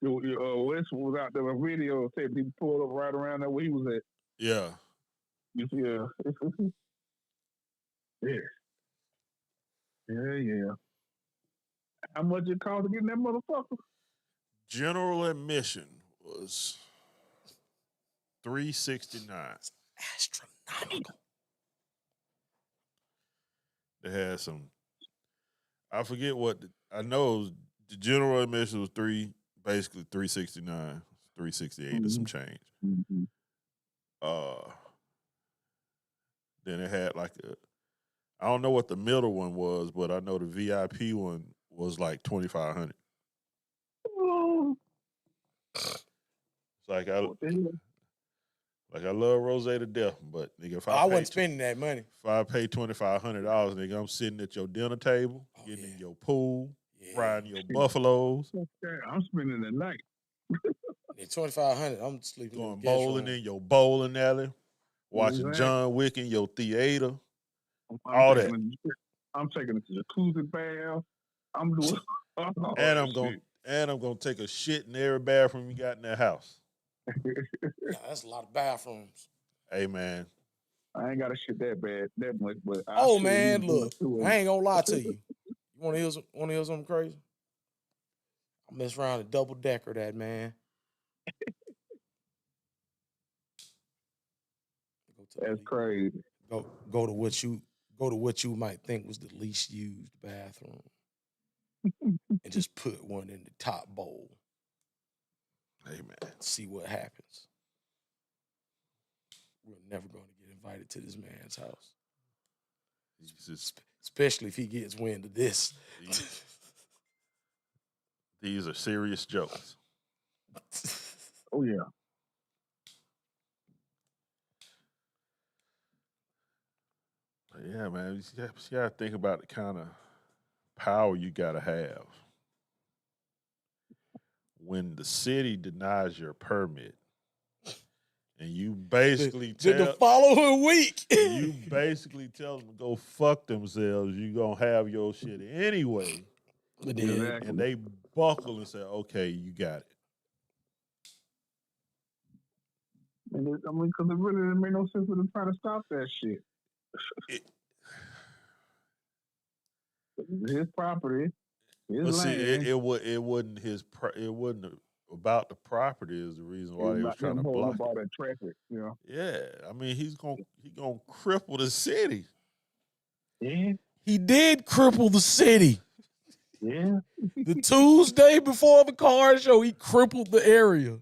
Wes was out there. A video said he pulled up right around there where he was at. Yeah. You see, yeah. How much it cost to get in that motherfucker? General admission was $369. Astronomical. They had some. I forget what I know. The general admission was basically $369, $368 or some change. Mm-hmm. Then it had like I don't know what the middle one was, but I know the VIP one was like $2,500. Oh. It's like I love Rose to death, but nigga, if I wasn't spending that money. If I pay $2,500, nigga, I'm sitting at your dinner table, getting in your pool, riding your buffaloes. Okay, I'm spending the night. Yeah, $2,500. I'm sleeping. Going bowling in your bowling alley, watching Exactly. John Wick in your theater. I'm taking it to jacuzzi bath. I'm doing. And I'm gonna take a shit in every bathroom you got in that house. Yeah, that's a lot of bathrooms. Hey man, I ain't got a shit that much, but oh man, look, I ain't gonna lie to you. You want to hear something crazy? I mess around and double decker that, man. That's crazy. Go to what you might think was the least used bathroom, and just put one in the top bowl. Hey man, see what happens. We're never going to get invited to this man's house, especially if he gets wind of this. These are serious jokes. Oh yeah. But yeah, man, you gotta think about the kind of power you gotta have when the city denies your permit, and you basically the following week, you basically tell them to go fuck themselves. You gonna have your shit anyway, and they buckle and say, "Okay, you got it." And because it really didn't make no sense for them trying to stop that shit. His property, his land. It wasn't his. It wasn't about the property. Is the reason why they was trying to block all that traffic. You know. Yeah, I mean he gonna cripple the city. Yeah. He did cripple the city. Yeah. The Tuesday before the car show, he crippled the area.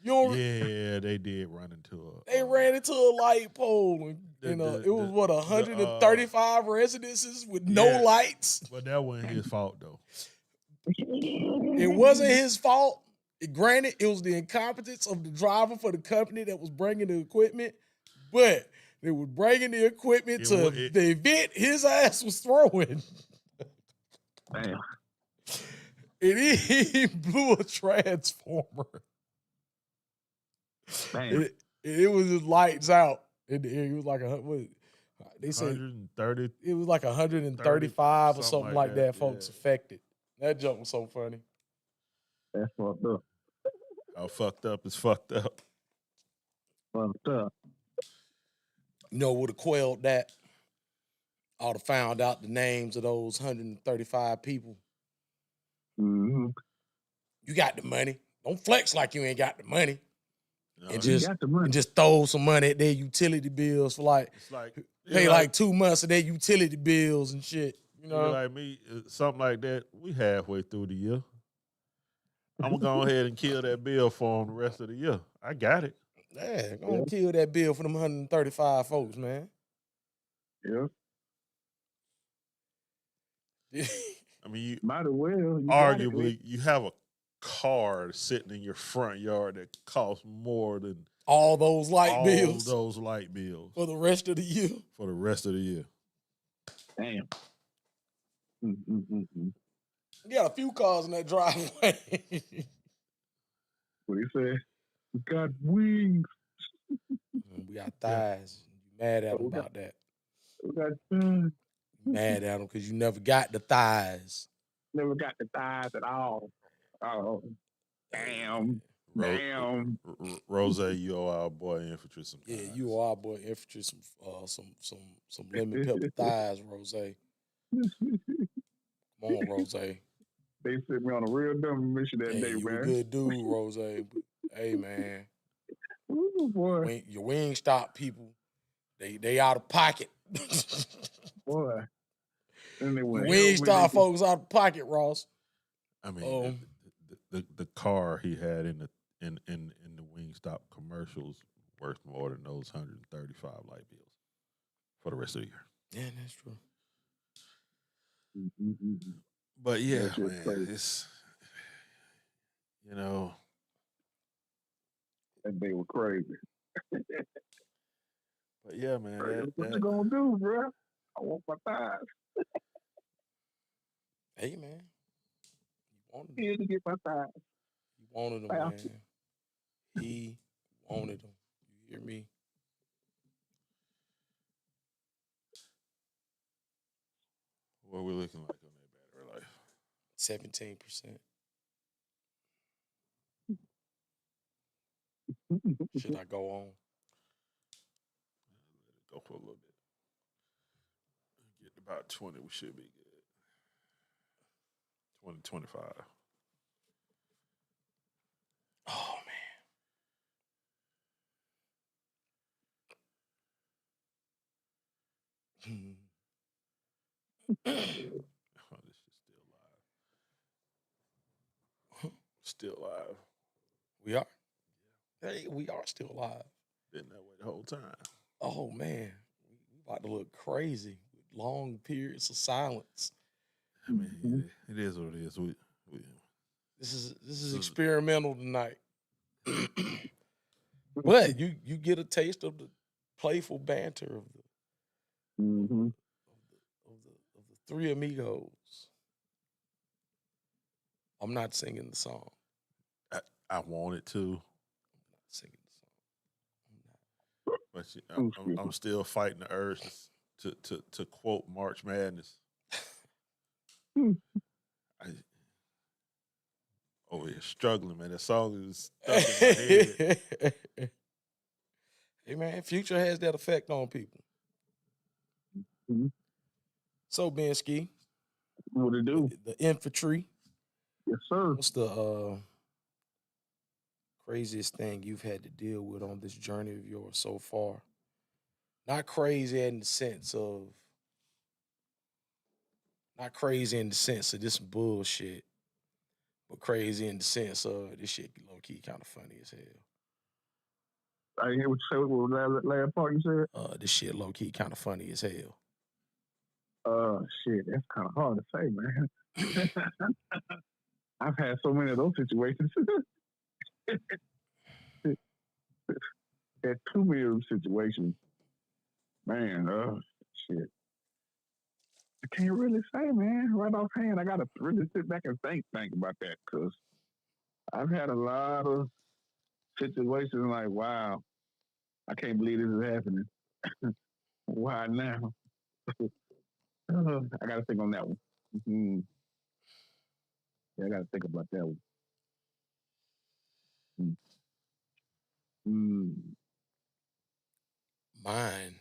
Yeah, they did run into a. They ran into a light pole, and it was 135 residences with no lights. But that wasn't his fault though. It wasn't his fault. Granted, it was the incompetence of the driver for the company that was bringing the equipment, but they were bringing the equipment to the event his ass was throwing. Damn. And he blew a transformer. Damn. It was just lights out in the air. It was like they said 130. It was like 135 or something like that. Folks yeah. affected. That joke was so funny. That's fucked up. How fucked up is fucked up. Fucked up. You know, would have quelled that. I would have found out the names of those 135 people. Mm-hmm. You got the money. Don't flex like you ain't got the money. No, and just throw some money at their utility bills for pay like 2 months of their utility bills and shit. You know, like me, something like that. We halfway through the year. I'm gonna go ahead and kill that bill for them the rest of the year. I got it. Yeah, gonna kill that bill for them 135 folks, man. Yeah. I mean, might as well. Arguably, you have a car sitting in your front yard that costs more than all those light bills. All those light bills for the rest of the year. For the rest of the year. Damn. You got a few cars in that driveway. What he say? We got wings. We got thighs. You mad at him about that? We got thighs. Mad at him because you never got the thighs. Never got the thighs at all. Oh, damn. Damn. Rose, you owe our boy Infantry some thighs. Yeah, you owe our boy Infantry some lemon pepper thighs, Rose. Come on, Rose. They sent me on a real dumb mission that day, you man. You a good dude, Rose. But, hey, man. Ooh, boy. Your Wingstop people, they out of pocket. Boy. And they went, Wingstop folks out of pocket, Ross. I mean, the car he had in the Wingstop commercials worth more than those 135 light bills for the rest of the year. Yeah, that's true. But yeah, man, it's and they were crazy. But yeah, man, what you gonna do, bro? I want my thighs. Hey, man, you wanted them. Here to get my thighs. You wanted them, man. He wanted them. You hear me? What are we looking like on that battery life? 17%. Should I go on? Go for a little bit. Get about 20. We should be good. 20, 25. Oh, man. This is still live. We are? Hey, we are still live. Been that way the whole time. Oh, man. We about to look crazy with long periods of silence. I mean, it is what it is. This is experimental tonight. But you get a taste of the playful banter of the three amigos. I'm not singing the song. I wanted to. I'm not singing the song. But I'm still fighting the urge to quote March Madness. Over here struggling, man. That song is stuck in my head. Hey, man, Future has that effect on people. So, Ben Ski. What it do? The infantry. Yes, sir. What's the craziest thing you've had to deal with on this journey of yours so far? Not crazy in the sense of this bullshit, but crazy in the sense of this shit low key kind of funny as hell. I hear what you said. What was the last part you said? This shit low key kind of funny as hell. Shit, that's kind of hard to say, man. I've had so many of those situations. Had too many of those situations. Man, shit. I can't really say, man. Right offhand, I gotta really sit back and think about that, because I've had a lot of situations like, wow, I can't believe this is happening. Why now? I gotta think on that one. Mm-hmm. Yeah, I gotta think about that one. Mine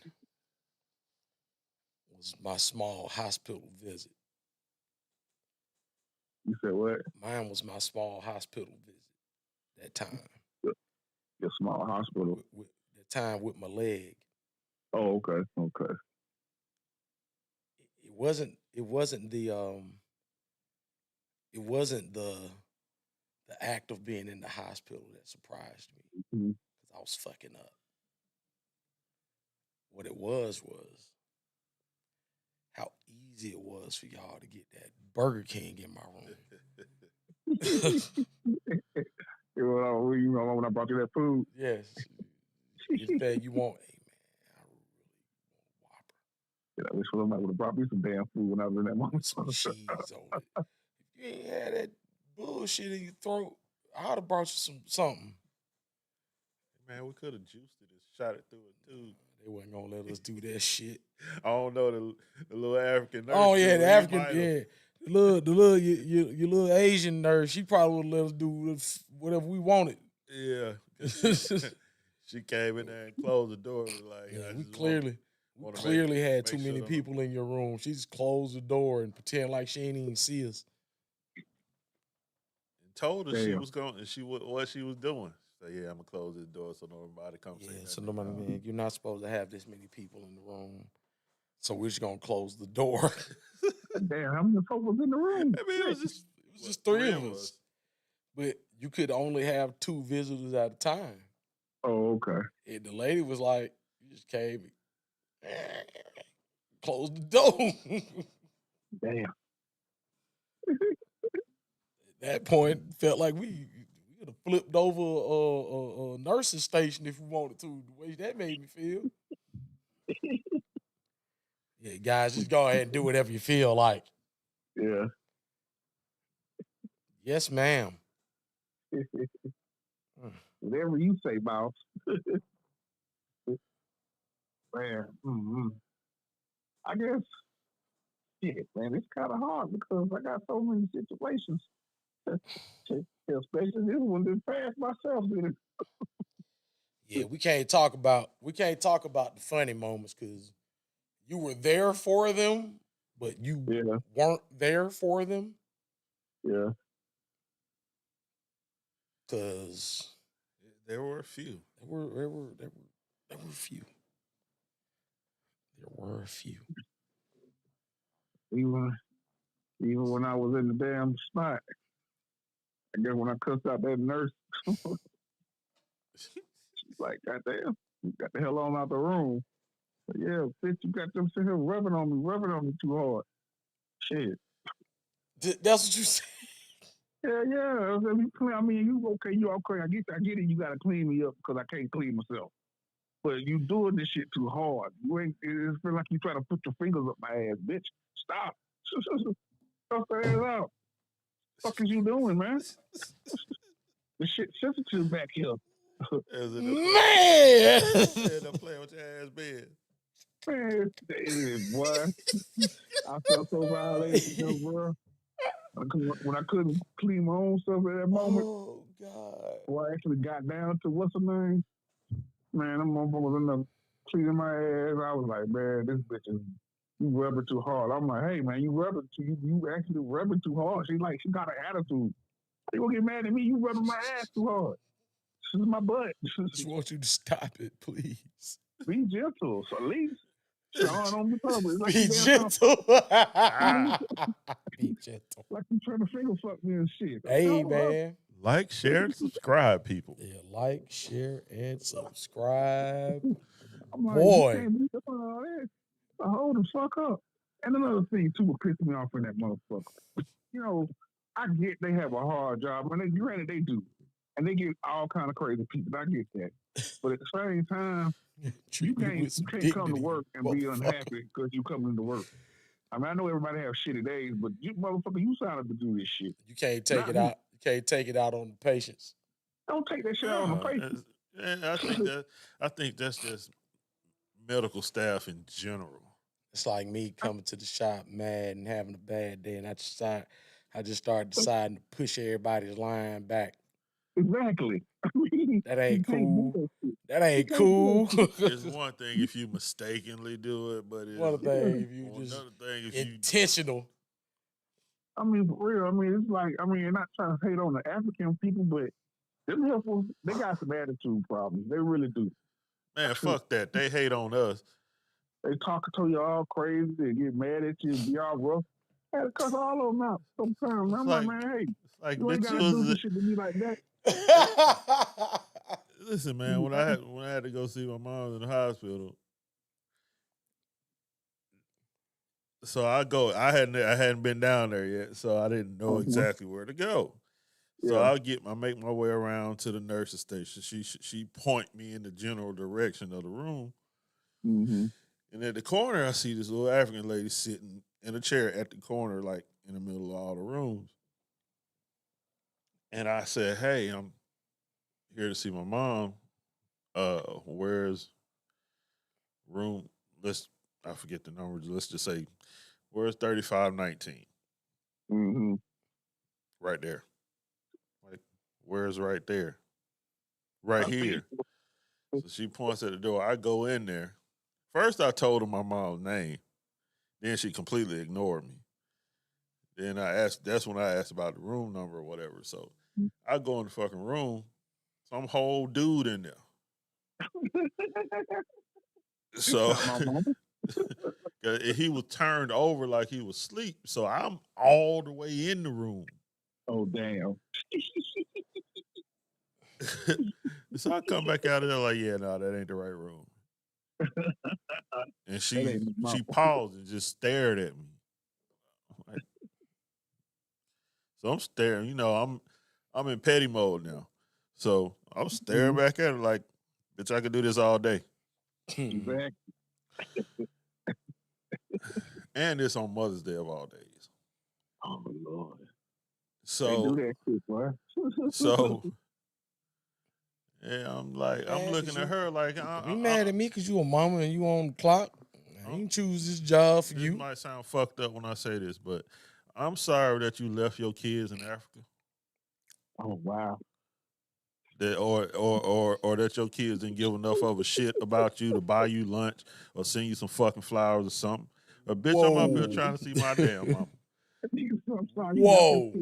was my small hospital visit. You said what? Mine was my small hospital visit that time. Your small hospital? With the time with my leg. Oh, okay. It wasn't the act of being in the hospital that surprised me, because I was fucking up. What it was how easy it was for y'all to get that Burger King in my room. You know, when I brought you that food? Yes. You bet you want, hey man, I really want a Whopper. Yeah, I wish somebody would have brought me some damn food when I was in that moment. Some cheese on it. If you ain't had that bullshit in your throat, I would have brought you something. Man, we could have juiced it and shot it through a tube. They wasn't gonna let us do that shit. I don't know the little African nurse. Oh yeah, the African, yeah. The little your little Asian nurse, she probably would let us do whatever we wanted. Yeah. She came in there and closed the door. Like, yeah, we clearly had too many people in your room. She just closed the door and pretend like she ain't even see us. And told her she was going, and what she was doing. So yeah, I'm gonna close this door so nobody comes. Yeah, so nobody, man, you're not supposed to have this many people in the room. So we're just gonna close the door. Damn, how many folks was in the room? I mean, it was just three of us. But you could only have 2 visitors at a time. Oh, okay. And the lady was like, you just came and closed the door. Damn. At that point, felt like we could have flipped over a nursing station if we wanted to, the way that made me feel. Yeah, guys, just go ahead and do whatever you feel like. Yeah. Yes, ma'am. Whatever you say, boss. Man, I guess, shit, man, it's kind of hard because I got so many situations. Especially this one didn't pass myself, did it? Yeah, we can't talk about the funny moments because you were there for them, but you weren't there for them. Yeah. Because there were a few. There were a few. There were a few. Even when I was in the damn spot, I guess when I cussed out that nurse, she's like, goddamn, you got the hell on out the room. But yeah, bitch, you got them sitting here rubbing on me too hard. Shit. That's what you said. Yeah. I mean, you okay? I get it. You gotta clean me up because I can't clean myself. But you doing this shit too hard. You ain't. It's feel like you trying to put your fingers up my ass, bitch. Stop. Stuff the ass out. What the fuck is you doing, man? The shit sensitive back here. Man! Don't play with your ass bed. Man, boy. I felt so violated, bro. When I couldn't clean my own stuff at that moment. Oh, God. Well, I actually got down to what's her name? Man, I'm motherfuckers in there cleaning my ass. I was like, man, this bitch is, you rubbing too hard. I'm like, hey, man, you actually rubbing too hard. She got an attitude. You gonna get mad at me? You rubbing my ass too hard. This is my butt. I just want you to stop it, please. Be gentle. So at least Sean on the public. Like Be you damn gentle. time. Be gentle. Like you trying to finger fuck me and shit. Hey, No, man. Like, share, and subscribe, people. Yeah, like, share, and subscribe. I'm like, you Boy. can't be doing all that. So hold the fuck up. And another thing too, what pissed me off in that motherfucker. You know, I get they have a hard job, and granted they do, and they get all kind of crazy people. I get that, but at the same time, you can't come to work and be unhappy because you coming to work. I mean, I know everybody have shitty days, but you motherfucker, you signed up to do this shit. You can't take it out. You can't take it out on the patients. Don't take that shit out on the patients. I think that's just medical staff in general. It's like me coming to the shop mad and having a bad day, and I just started deciding to push everybody's line back. Exactly. That ain't cool. That ain't cool. It's one thing if you mistakenly do it, but it's one thing if you just another thing if intentional. I mean, for real. I mean, it's like, I mean, not trying to hate on the African people, but them helpful, they got some attitude problems. They really do. Man, fuck that. They hate on us. They talk to you all crazy. They get mad at you. Be all rough. I had to cuss all of them out sometimes. I'm like, man, hey, you ain't got to do this shit to me like that. Listen, man, when I had to go see my mom in the hospital, so I hadn't been down there yet, so I didn't know exactly where to go. So I make my way around to the nurse's station. She point me in the general direction of the room. Mm-hmm. And at the corner, I see this little African lady sitting in a chair at the corner, like in the middle of all the rooms. And I said, hey, I'm here to see my mom. Where's room? I forget the numbers. Let's just say, where's 3519? Mm-hmm. Right there. Like, where's right there? Right here. So she points at the door. I go in there. First, I told her my mom's name. Then she completely ignored me. Then that's when I asked about the room number or whatever. So I go in the fucking room. Some whole dude in there. So he was turned over like he was asleep. So I'm all the way in the room. Oh, damn. So I come back out of there like, yeah, no, that ain't the right room. And she paused and just stared at me. Like, so I'm staring, I'm in petty mode now. So I'm staring back at her like, bitch, I could do this all day. Exactly. And it's on Mother's Day of all days. Oh, Lord. So they do that shit, boy. So yeah, I'm looking at her like, you mad at me because you a mama and you on the clock? I ain't choose this job for you. This might sound fucked up when I say this, but I'm sorry that you left your kids in Africa. Oh, wow. That or that your kids didn't give enough of a shit about you to buy you lunch or send you some fucking flowers or something. But bitch, I'm up here trying to see my damn mama. Whoa.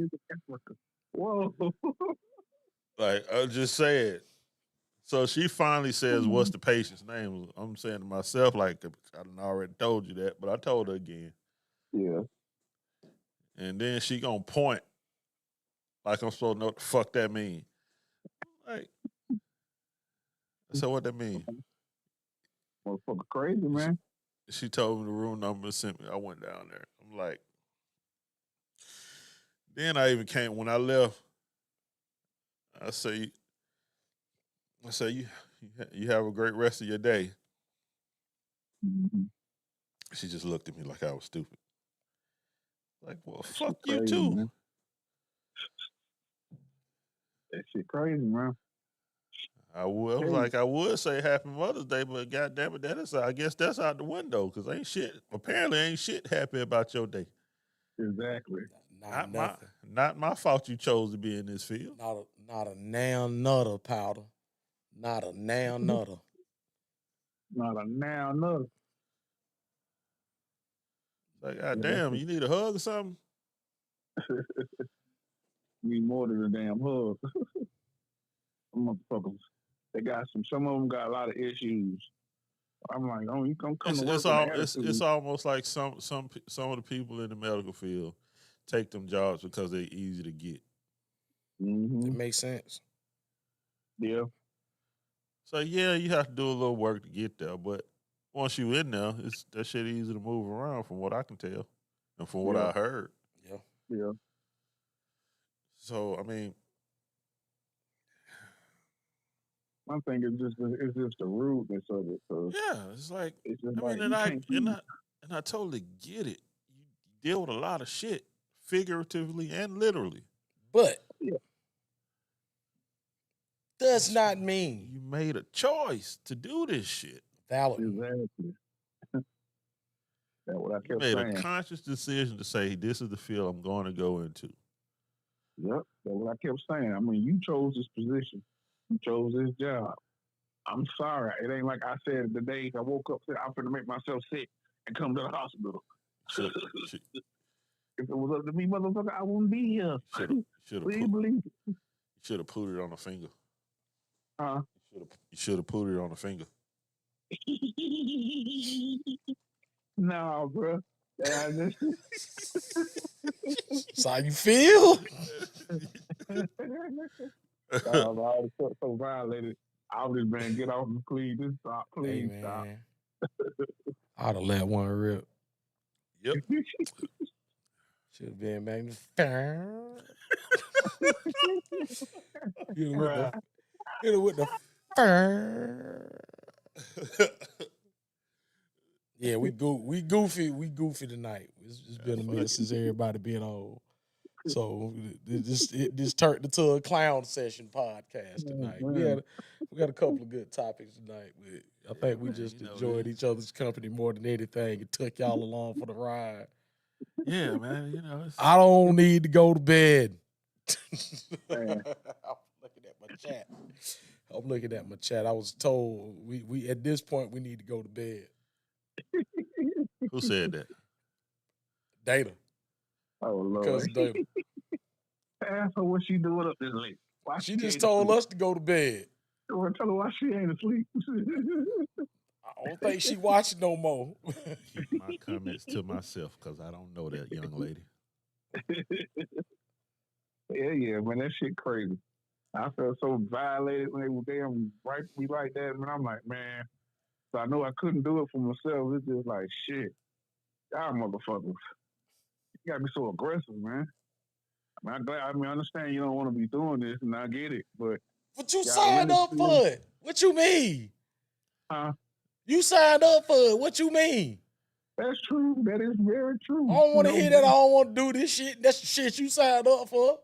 Whoa. Like, I just said. So she finally says, what's the patient's name? I'm saying to myself, like, I already told you that, but I told her again. Yeah. And then she gonna point like I'm supposed to know what the fuck that mean. Like, I said, what that mean? Motherfucker crazy, man. She told me the room number and sent me. I went down there. I'm like, then I even came, when I left, I say you have a great rest of your day. Mm-hmm. She just looked at me like I was stupid. Like, well, that fuck crazy, you too. Man. That shit crazy, man. I would say Happy Mother's Day, but goddamn it, I guess that's out the window because apparently ain't shit happy about your day. Exactly. Not my fault you chose to be in this field. Not a now nutter, Powder. Not a now nutter. Not a now nutter. Like, goddamn, you need a hug or something? Need more than a damn hug. Motherfuckers. Some of them got a lot of issues. I'm like, oh, you come It's to work it's with an all it's attitude. almost like some of the people in the medical field take them jobs because they're easy to get. It makes sense. Yeah. So yeah, you have to do a little work to get there, but once you in there, it's that shit easy to move around from what I can tell and from what Yeah. I heard. Yeah. Yeah. So I mean, I think it's just the rudeness of it. So yeah, it's like it's just I like mean, you can't be. and I totally get it. You deal with a lot of shit, figuratively and literally. But Yeah. does not mean You made a choice to do this shit. valid. Exactly. That's what I You kept made a saying. conscious decision to say, "This is the field I'm going to go into." Yep. That's what I kept saying. I mean, you chose this position. You chose this job. I'm sorry. It ain't like I said the day I woke up, said I'm going to make myself sick and come to the hospital. Should If it was up to me, motherfucker, I wouldn't be here. should Do you believe it? You should have put it on the finger. Huh? You should have put it on the finger. No, bro. That's how you feel? I was so violated. I was just, man, get off and please, just stop, please Hey, stop. man. I'd have let one rip. Yep. Should have been magnified. Hit her with the Yeah, we goofy tonight. It's been a minute since everybody been on. So this turned into a clown session podcast tonight. We got a couple of good topics tonight. I think we just enjoyed each other's company more than anything and took y'all along for the ride. Yeah, man. You know, I don't need to go to bed. I'm looking at my chat. I was told we at this point we need to go to bed. Who said that? Data. Oh, Lord. Because Data. Ask her what she doing up this late. Why she just told us to go to bed. Well, tell her why she ain't asleep. I don't think she watching no more. Keep my comments to myself because I don't know that young lady. Yeah, man, that shit crazy. I felt so violated when they were damn right me like that, man. I'm like, man. So I know I couldn't do it for myself. It's just like, shit. Y'all motherfuckers. You gotta be so aggressive, man. I understand you don't want to be doing this, and I get it, but you signed up for it. What you mean? Huh? You signed up for it. What you mean? That's true. That is very true. I don't want to hear that. I don't want to do this shit. That's the shit you signed up for.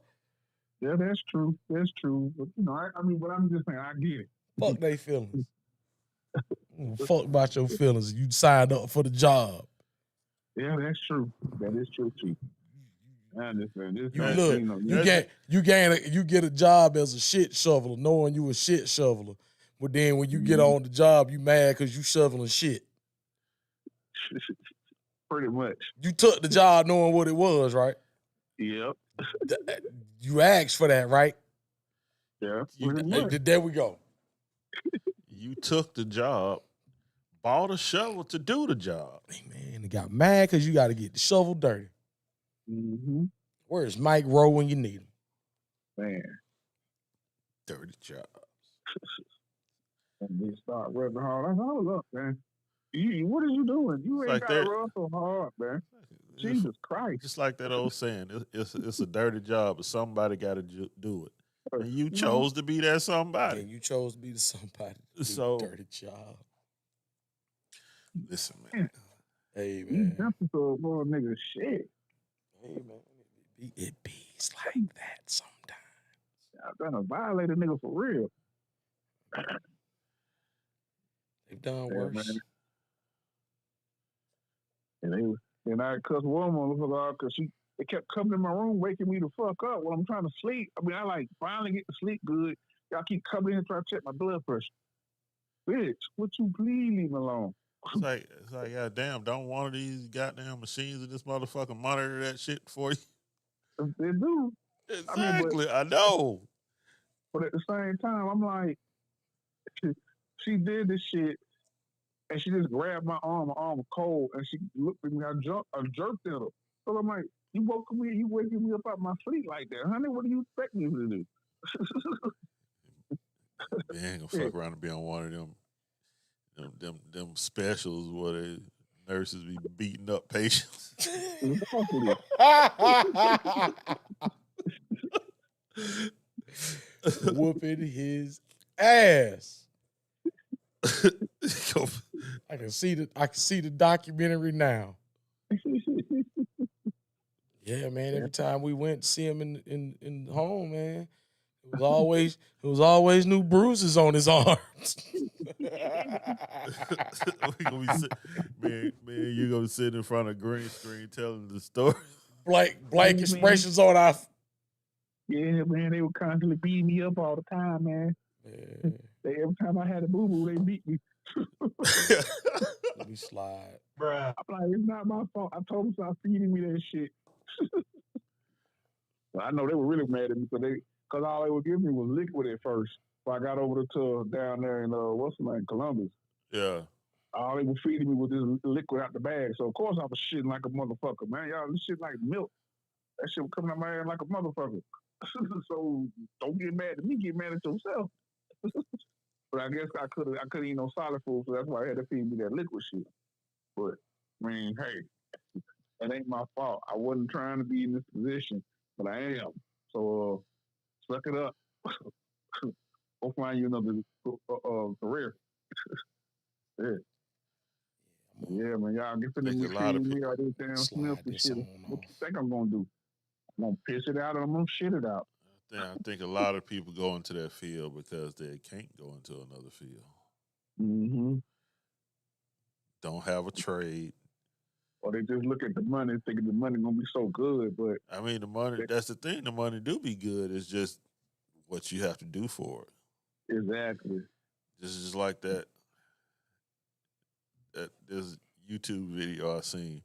Yeah, that's true. That's true. But I mean, but I'm just saying, I get it. Fuck they feelings. Fuck about your feelings. You signed up for the job. Yeah, that's true. That is true too. I understand. You get a job as a shit shoveler, knowing you a shit shoveler. But then when you get on the job, you mad because you shoveling shit. Pretty much. You took the job knowing what it was, right? Yep. You asked for that, right? Yeah. There we go. You took the job, bought a shovel to do the job. Hey, man, they got mad because you got to get the shovel dirty. Mm-hmm. Where's Mike Rowe when you need him? Man. Dirty job. And they start rubbing hard. I said, hold up, man. What are you doing? You ain't got to rub so hard, man. Jesus Christ. Just like that old saying, it's a dirty job, but somebody got to do it. And you chose to be that somebody. And you chose to be the somebody. So dirty job. Listen, man. Hey, man. You jumping to a little nigga shit. Hey, man. It bees like that sometimes. I've done a violated nigga for real. They've done worse. Man. And I cussed one motherfucker out because they kept coming in my room, waking me the fuck up when I'm trying to sleep. I mean, I finally get to sleep good. Y'all keep coming in and trying to check my blood pressure. Bitch, would you please leave me alone? It's like, goddamn, don't one of these goddamn machines in this motherfucker monitor that shit for you? They do. Exactly, I know. But at the same time, I'm like, she did this shit and she just grabbed my arm was cold, and she looked at me. I jerked at her. So I'm like, you waking me up out my sleep like that, honey? What do you expect me to do? Man, ain't gonna fuck around and be on one of them specials where the nurses be beating up patients. Whooping his ass. I can see the documentary now. Yeah, man. Every time we went to see him in home, man, it was always new bruises on his arms. Man, you gonna sit in front of green screen telling the story. Blank expressions on our. Yeah, man, they were constantly beating me up all the time, man. Every time I had a boo boo, they beat me. Let me slide. Bruh. I'm like, it's not my fault. I told them to stop feeding me that shit. I know they were really mad at me because all they would give me was liquid at first. So I got over to down there in Columbus. Yeah. All they were feeding me was this liquid out the bag. So of course I was shitting like a motherfucker, man. Y'all, this shit like milk. That shit was coming out my ass like a motherfucker. So don't get mad at me. Get mad at yourself. But I guess I couldn't eat no solid food, so that's why I had to feed me that liquid shit. But I mean, hey, that ain't my fault. I wasn't trying to be in this position, but I am. So suck it up. Go find you another career. Yeah. Yeah, man. Y'all get finna me feeding me all this damn sniff and shit. What you think I'm gonna do? I'm gonna piss it out or I'm gonna shit it out. I think a lot of people go into that field because they can't go into another field. Mm-hmm. Don't have a trade. Or they just look at the money thinking the money gonna be so good, but I mean the money, that's the thing, the money do be good. It's just what you have to do for it. Exactly. This is just like that this YouTube video I seen.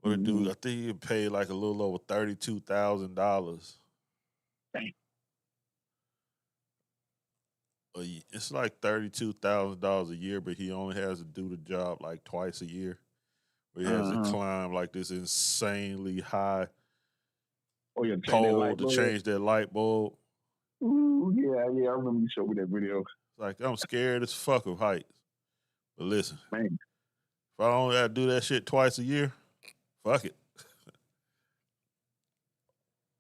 What a dude, I think he paid like a little over $32,000. It's like $32,000 a year, but he only has to do the job like twice a year. Where he has to climb like this insanely high pole to change that light bulb. Ooh, yeah, I remember you showed me that video. It's like, I'm scared as fuck of heights. But listen, man, if I only have to do that shit twice a year, fuck it.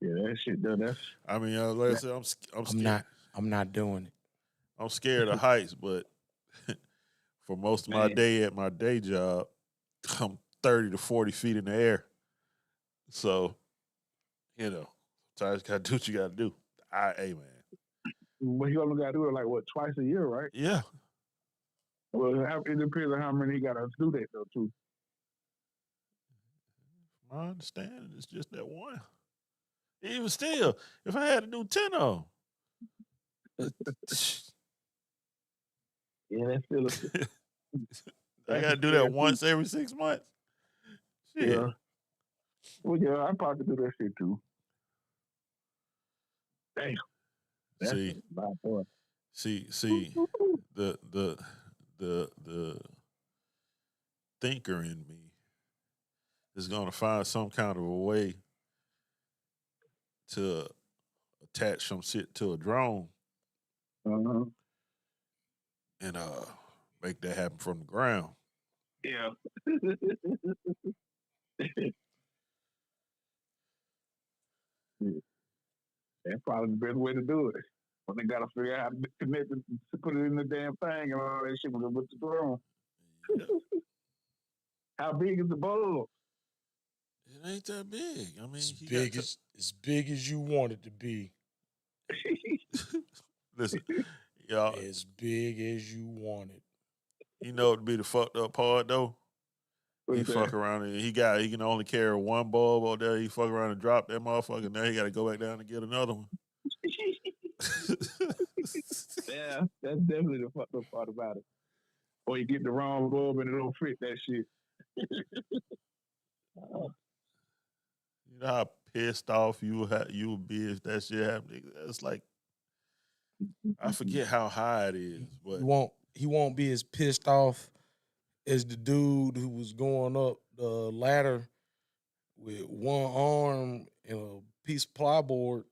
Yeah, that shit done. That's. I mean, like I said, I'm scared. I'm not doing it. I'm scared of heights, but for most of my day at my day job, I'm 30 to 40 feet in the air. So, sometimes you gotta do what you gotta do. Hey, man. But you only gotta do it like what, twice a year, right? Yeah. Well, it depends on how many he gotta do that though, too. My understanding is just that one. Even still, if I had to do 10 of them. Yeah, that's still I gotta do that once every 6 months. Shit. Yeah. Well, yeah, I probably do that shit too. Damn. That's See, the thinker in me is gonna find some kind of a way to attach some shit to a drone and make that happen from the ground. Yeah. That's probably the best way to do it. But they gotta figure out how to connect it, to put it in the damn thing and all that shit with the drone. Yeah. How big is the bulb? It ain't that big. I mean, as big as you want it to be. Listen, y'all. As big as you want it. You know what would be the fucked up part though? He fuck around and he can only carry one bulb out there. He fuck around and drop that motherfucker. Now he got to go back down and get another one. Yeah, that's definitely the fucked up part about it. Or you get the wrong bulb and it don't fit that shit. You know how pissed off you would be if that shit happened. It's like, I forget how high it is, but he won't be as pissed off as the dude who was going up the ladder with one arm and a piece of plyboard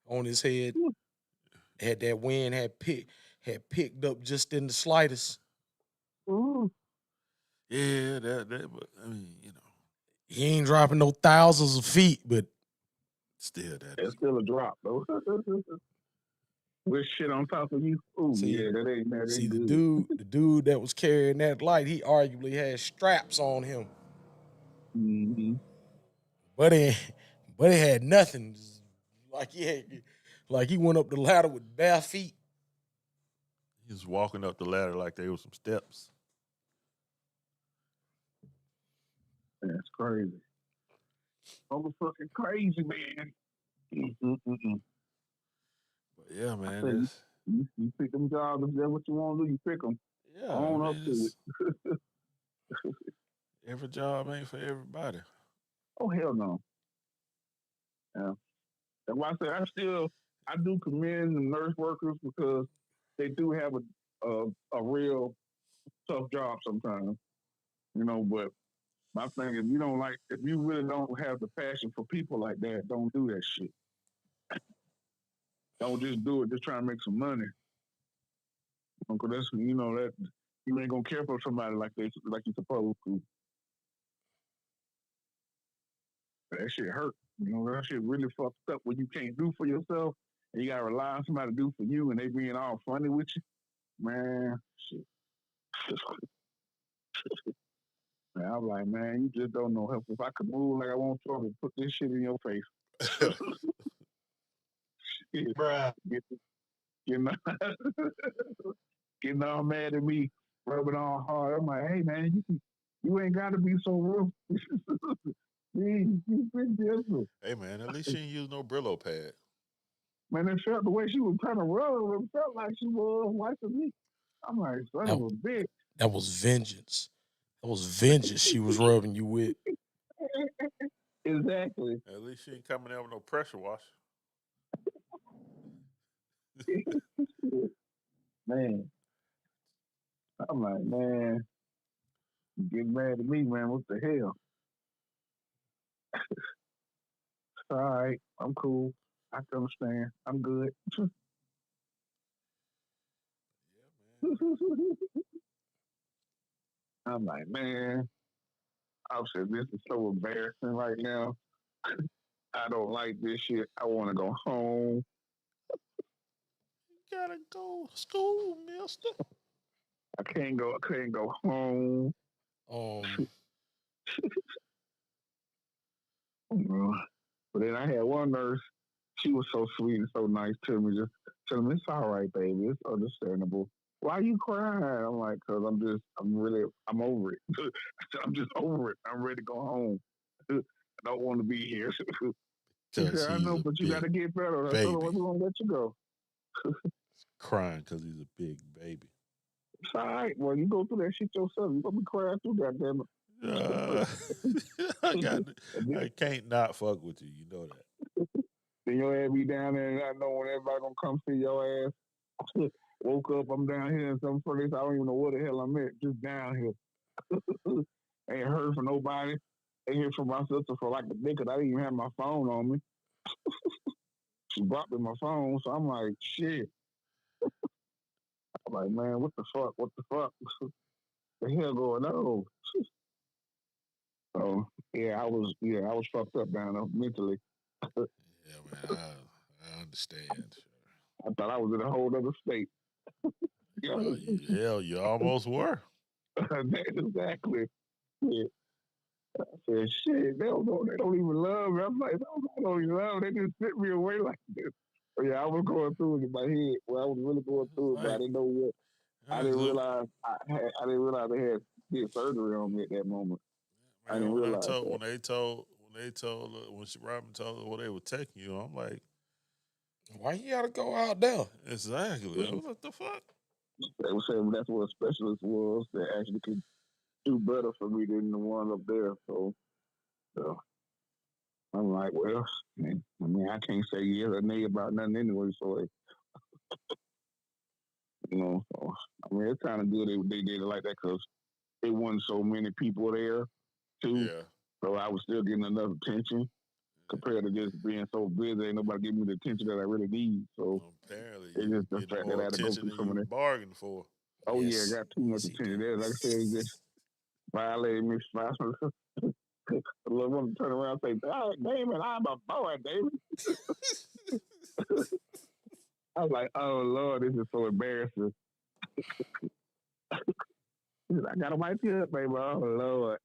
on his head. Had that wind had picked up just in the slightest. Yeah, that. But I mean, He ain't dropping no thousands of feet, but still It's still a drop though. With shit on top of you. Ooh, yeah, that ain't good. the dude that was carrying that light, he arguably had straps on him. Mm-hmm. But he had nothing. Like he went up the ladder with bare feet. He was walking up the ladder like there were some steps. That's crazy. Motherfucking crazy, man. Mm-mm-mm. But yeah, man. You pick them jobs. If that's what you want to do, you pick them. Yeah, Own up to it. Every job ain't for everybody. Oh, hell no. Yeah. That's why I say I do commend the nurse workers because they do have a real tough job sometimes. But my thing is, if you really don't have the passion for people like that, don't do that shit. Don't just do it just trying to make some money. Because that's, that you ain't gonna care for somebody like you're supposed to. That shit hurt. That shit really fucked up when you can't do for yourself and you gotta rely on somebody to do for you and they being all funny with you. Man, shit. Man, I'm like, man, you just don't know help. If I could move like I want to, I would put this shit in your face. Shit. Bruh. Getting all mad at me, rubbing all hard. I'm like, hey man, you ain't gotta be so rough. You been gentle. Hey man, at least she didn't use no Brillo pad. Man, it felt the way she was trying to rub. It felt like she was wiping me. I'm like, son of a bitch. That was vengeance. That was vengeance she was rubbing you with. Exactly. At least she ain't coming out with no pressure wash. Man. I'm like, man, you get mad at me, man. What the hell? All right, I'm cool. I can understand. I'm good. I'm like, man, I said, this is so embarrassing right now. I don't like this shit. I want to go home. You gotta go to school, mister. I can't go home. But then I had one nurse. She was so sweet and so nice to me. Just telling me, it's all right, baby. It's understandable. Why are you crying? I'm like, cause I'm over it. I'm just over it. I'm ready to go home. I don't want to be here. She said, I know, but you got to get better. I told her, we're going to let you go. Crying because he's a big baby. It's all right. Well, you go through that shit yourself. You're going to be crying through, goddammit. I can't not fuck with you. You know that. Then your ass be down there and not knowing everybody going to come see your ass. Woke up, I'm down here in some place. I don't even know where the hell I'm at. Just down here. Ain't heard from nobody. Ain't heard from my sister for like a day because I didn't even have my phone on me. She brought me my phone, so I'm like, shit. I'm like, man, what the fuck? What the fuck? The hell going on? So I was fucked up down there mentally. Yeah, man, I understand. I thought I was in a whole other state. You almost were. Exactly. Yeah. I said, shit, they don't even love me. I'm like, they don't even love me. They just sent me away like this. But yeah, I was going through it in my head. Well, I was really going through it, but I didn't know what. I didn't realize they had did surgery on me at that moment. Man, I didn't realize that. When Robin told her what they were taking you, I'm like, why you gotta go out there? Exactly. What the fuck? They were saying that's what a specialist was that actually could do better for me than the one up there. So I'm like, well, I mean, I can't say yes or nay about nothing anyway. So, so I mean, it's kind of good they did it like that because it wasn't so many people there too. Yeah. So I was still getting enough attention compared to just being so busy. Ain't nobody giving me the attention that I really need. So Apparently, it's you just the getting fact that more I had to go attention through than some you of that. bargained for. Oh yeah, I Yes. got too much Yes, he attention do. there. Like I said, it just violated me. The little woman turn around and say, "Oh, Damon, I'm a boy, David." I was like, "Oh Lord, this is so embarrassing." I got to wipe you up, baby. Oh Lord.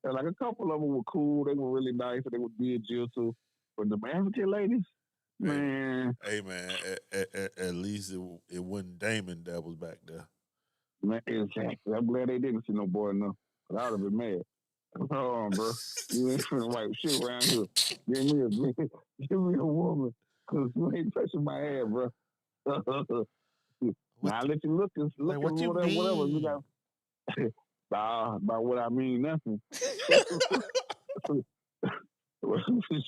And like a couple of them were cool. They were really nice, and they would be a jiu-jitsu. But the African ladies, man, Hey man, at least it wasn't Damon that was back there. man, exactly. I'm glad they didn't see no boy enough. I would have been mad. Hold on, bro. You ain't finna wipe shit around here. Give me a woman, cause you ain't touching my ass, bro. Now I let you look and Like, what you whatever. You mean? got by what I mean, nothing.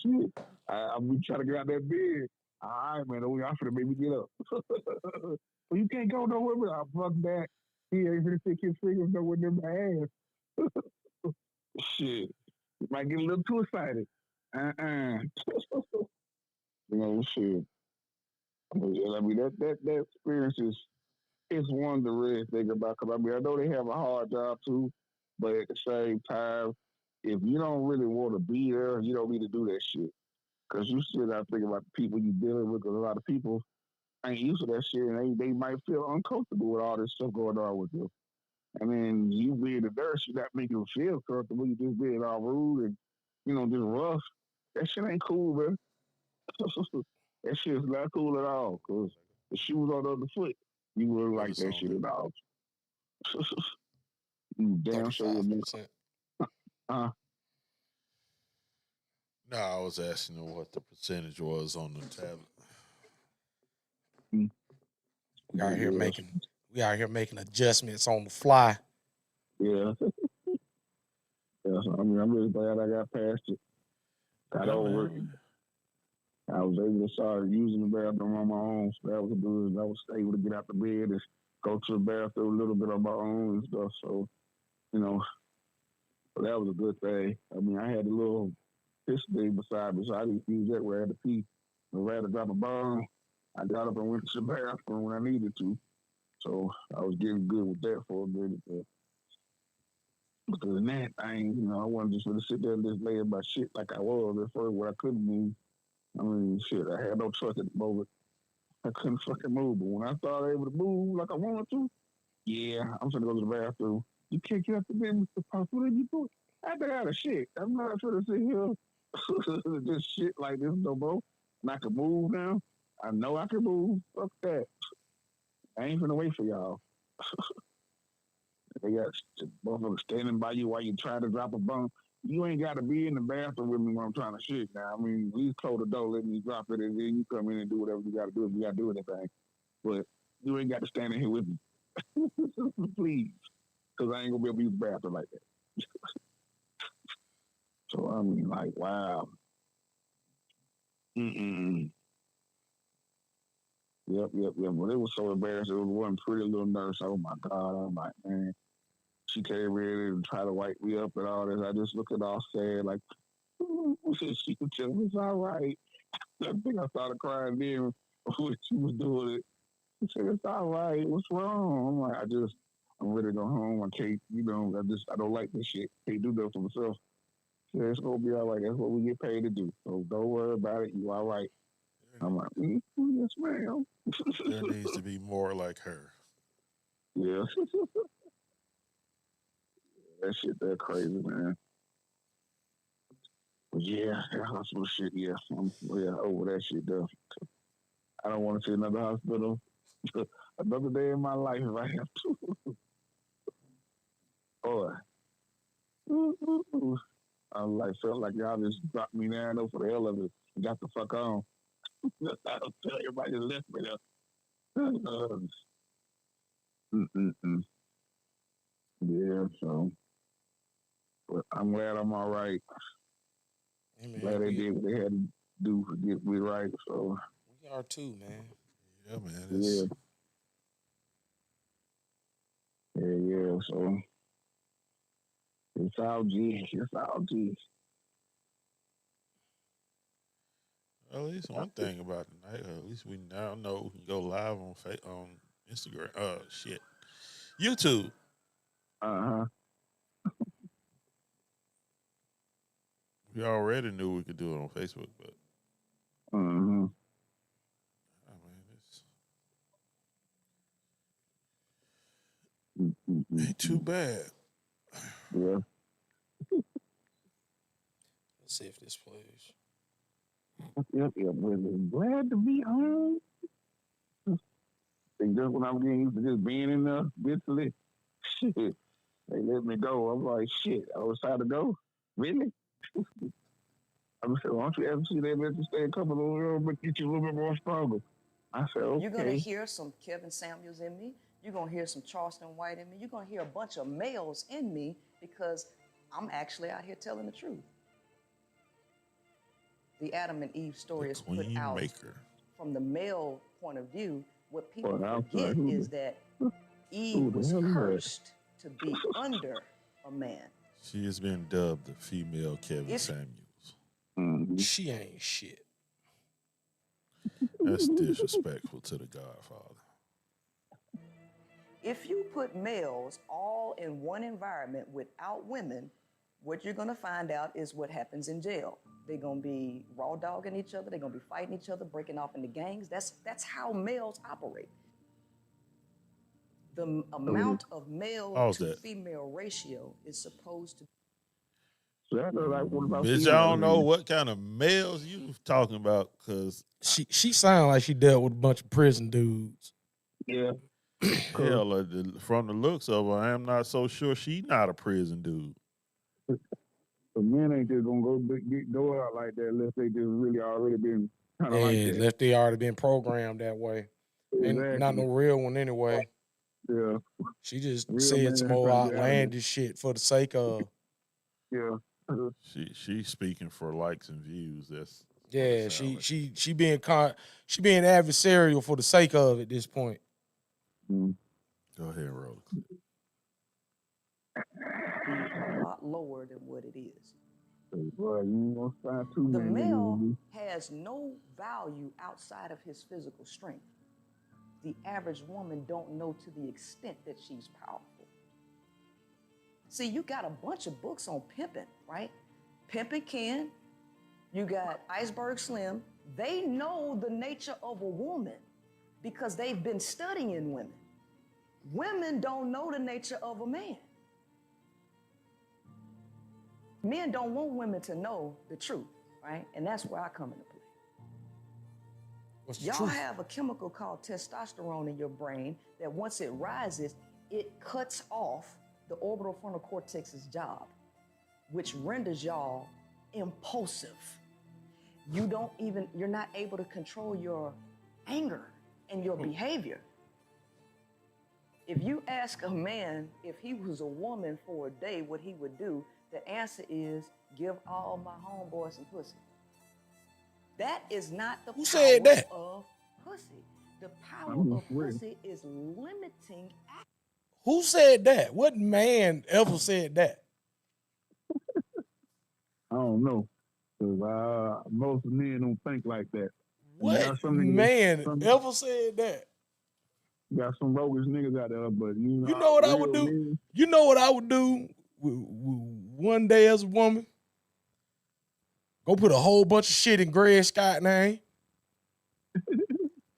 Shit. I be trying to get out that bed. All right, man. Oh, y'all finna make me get up. Well, you can't go nowhere without fuck that. He ain't finna stick his fingers nowhere near my ass. Shit. You might get a little too excited. You know, shit. I mean, that experience is one of the red thing about, because I mean, I know they have a hard job too, but at the same time, if you don't really want to be there, you don't need to do that shit. Because you still got to think about the people you're dealing with, because a lot of people ain't used to that shit, and they might feel uncomfortable with all this stuff going on with you. And then you being a nurse, you're not making them feel comfortable. You just being all rude and, just rough. That shit ain't cool, man. That shit is not cool at all, because the shoes on the other foot, you wouldn't like Notice that on shit it. at all. You damn sure wouldn't. 35%. Uh, No, I was asking her what the percentage was on the tablet. We out here yeah. making adjustments on the fly. Yeah. Yeah, so, I mean, I'm really glad I got past it. Got Yeah, over it. man. I was able to start using the bathroom on my own. So that was good. I was able to get out the bed and go to the bathroom a little bit on my own and stuff. So, so that was a good thing. I mean, I had a little piss thing beside me, so I didn't use that where I had to pee. If I had to drop a bomb, I got up and went to the bathroom when I needed to. So I was getting good with that for a minute. Because in that thing, I wasn't just going to sit there and just lay in my shit like I was at first where I couldn't move. I mean, shit, I had no choice at the moment. I couldn't fucking move. But when I started able to move like I wanted to, yeah, I'm gonna go to the bathroom. You can't get up the bed, Mr. Puff. What are you doing? I got out of shit. I'm not trying to sit here just shit like this no more. And I can move now. I know I can move. Fuck that. I ain't gonna wait for y'all. They got motherfuckers standing by you while you trying to drop a bomb. You ain't got to be in the bathroom with me when I'm trying to shit now. I mean, please close the door, let me drop it, and then you come in and do whatever you got to do if you got to do anything. But you ain't got to stand in here with me. Please. Because I ain't going to be able to use the bathroom like that. So, I mean, like, wow. Mm-mm. Yep. But it was so embarrassing. It was one pretty little nurse. Oh, my God. I'm like, man. She came in and tried to wipe me up and all this. I just looked at all sad, like, she could tell me it's all right. I think I started crying then when she was doing it. She said, it's all right. What's wrong? I'm like, I'm ready to go home. I can't, I don't like this shit. Can't do that for myself. She said, it's going to be all right. That's what we get paid to do. So don't worry about it. You all right. I'm like, yes, ma'am. There needs to be more like her. Yeah. That shit, that crazy, man. But yeah, that hospital shit, yeah. I'm over that shit, though. I don't want to see another hospital. Another day in my life if I have to. Boy. I felt like y'all just dropped me down though for the hell of it. Got the fuck on. I don't tell everybody just left me there. Yeah, so but I'm glad I'm all right. Hey, man, Glad they did what they had to do to get me right. So we are too, man. Yeah, man. yeah. So It's all G. It's all G. Well, at least one thing about tonight, at least we now know we can go live on Instagram. Shit, YouTube. Uh-huh. We already knew we could do it on Facebook, but Mm-hmm. I mean, it's ain't too bad. Yeah. Let's see if this plays. Yep. Really glad to be home. And just when I'm getting used to just being in there mentally, shit, they let me go. I'm like, shit, I was trying to go. Really? I said, why don't you ever see they let you stay a couple of years, but get you a little bit more stronger? I said, okay. You're going to hear some Kevin Samuels in me. You're going to hear some Charleston White in me. You're going to hear a bunch of males in me because I'm actually out here telling the truth. The Adam and Eve story is put out from the male point of view. What people forget is that Eve was cursed to be under a man. She has been dubbed the female Kevin Samuels. Mm-hmm. She ain't shit. That's disrespectful to the Godfather. If you put males all in one environment without women, what you're going to find out is what happens in jail. They're going to be raw dogging each other. They're going to be fighting each other, breaking off into gangs. That's how males operate. The amount of male to female ratio is supposed to be. Bitch, I don't know what kind of males you talking about, because she sound like she dealt with a bunch of prison dudes. Yeah. Hell, from the looks of her, I am not so sure she not a prison dude. The men ain't just gonna go out like that unless they just really already been kind of like that. Unless they already been programmed that way. Exactly. Ain't not no real one anyway. Yeah. She just Real said some more outlandish shit for the sake of. Yeah. She's speaking for likes and views. That's she being adversarial for the sake of at this point. Mm. Go ahead and roll the clip. Be a lot lower than what it is. Boy, you gonna find too The many male niggas. has no value outside of his physical strength. The average woman don't know to the extent that she's powerful. See, you got a bunch of books on pimping, right? Pimpin' Ken, you got Iceberg Slim. They know the nature of a woman because they've been studying women. Women don't know the nature of a man. Men don't want women to know the truth, right? And that's where I come into play. What's the Y'all truth? have a chemical called testosterone in your brain that once it rises, it cuts off the orbital frontal cortex's job, which renders y'all impulsive. You're not able to control your anger and your behavior. If you ask a man if he was a woman for a day, what he would do, the answer is give all my homeboys some pussy. That is not the power of pussy. The power of pussy is limiting action. Who said that? What man ever said that? I don't know. Cause most men don't think like that. What man ever said that? You got some roguish niggas out there, but you know what I would do? Men. You know what I would do one day as a woman? Go put a whole bunch of shit in Greg Scott's name.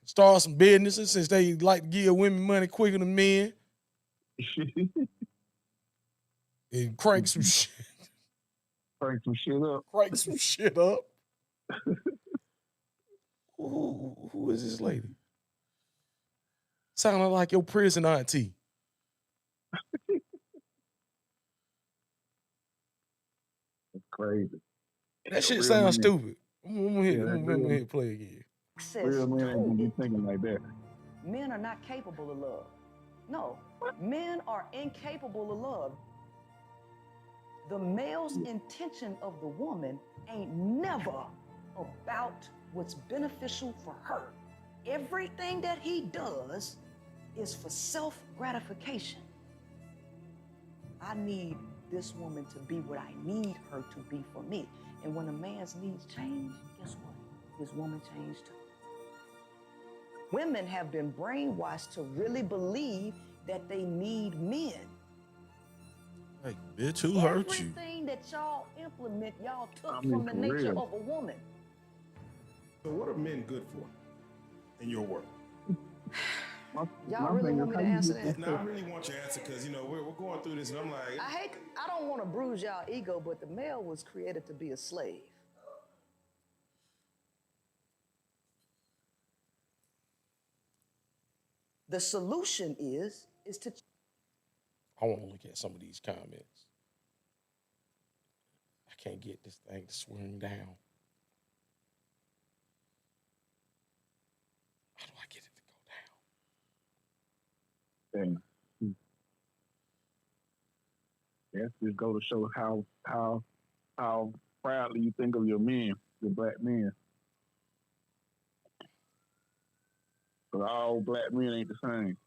Start some businesses since they like to give women money quicker than men. And crank some shit. Crank some shit up. Crank some shit up. Who is this lady? Sounding like your prison auntie. That's crazy. That shit sounds stupid. I'm gonna hit play again. Real men ain't be thinking like that. Men are not capable of love. No, men are incapable of love. The male's intention of the woman ain't never about what's beneficial for her. Everything that he does is for self-gratification. I need this woman to be what I need her to be for me. And when a man's needs change, guess what? His woman changed too. Women have been brainwashed to really believe that they need men. Like, bitch, who hurt you? Everything that y'all implement, y'all took I mean, from the for nature real. of a woman. So what are men good for in your world? Y'all really want me to answer that? No, I really want your answer because, you know, we're going through this and I'm like... I don't want to bruise y'all ego, but the male was created to be a slave. The solution is to... I want to look at some of these comments. I can't get this thing to swing down. How do I get it to go down? Damn. Yes, just go to show how proudly you think of your men, your black men. But all black men ain't the same.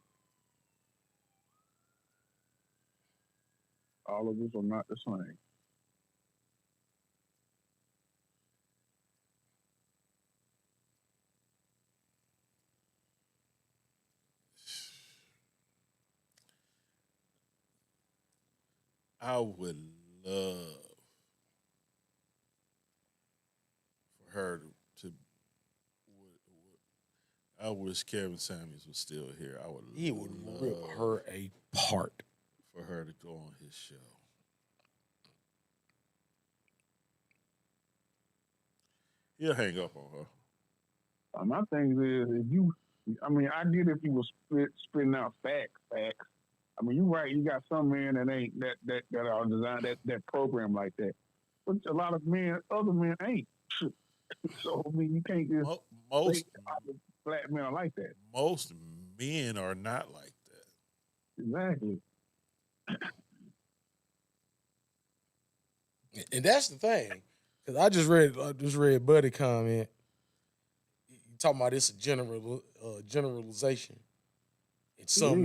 All of us are not the same. I would love for her to. I wish Kevin Samuels was still here. I would. He would rip her apart. For her to go on his show. He'll hang up on her. My thing is, I get if you was spitting out facts. I mean, you're right. You got some men that ain't that are designed that program like that, but a lot of other men ain't. So I mean, you can't just most black men are like that. Most men are not like that. Exactly. And that's the thing, because I just read Buddy comment. You talking about this generalization. It's some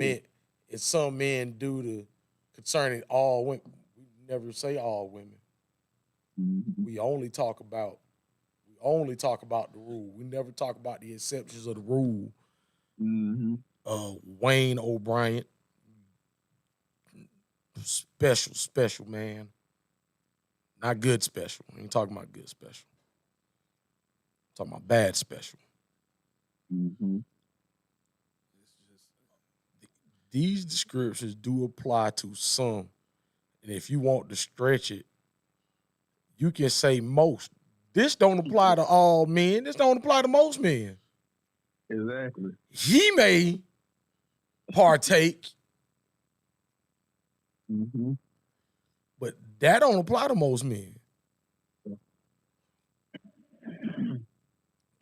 men due to concerning all women. We never say all women. Mm-hmm. We only talk about the rule. We never talk about the exceptions of the rule. Mm-hmm. Wayne O'Brien, special man. Not good special. I ain't talking about good special. I'm talking about bad special. Mm-hmm. These descriptions do apply to some. And if you want to stretch it, you can say most. This don't apply to all men. This don't apply to most men. Exactly. He may partake, mm-hmm. but that don't apply to most men.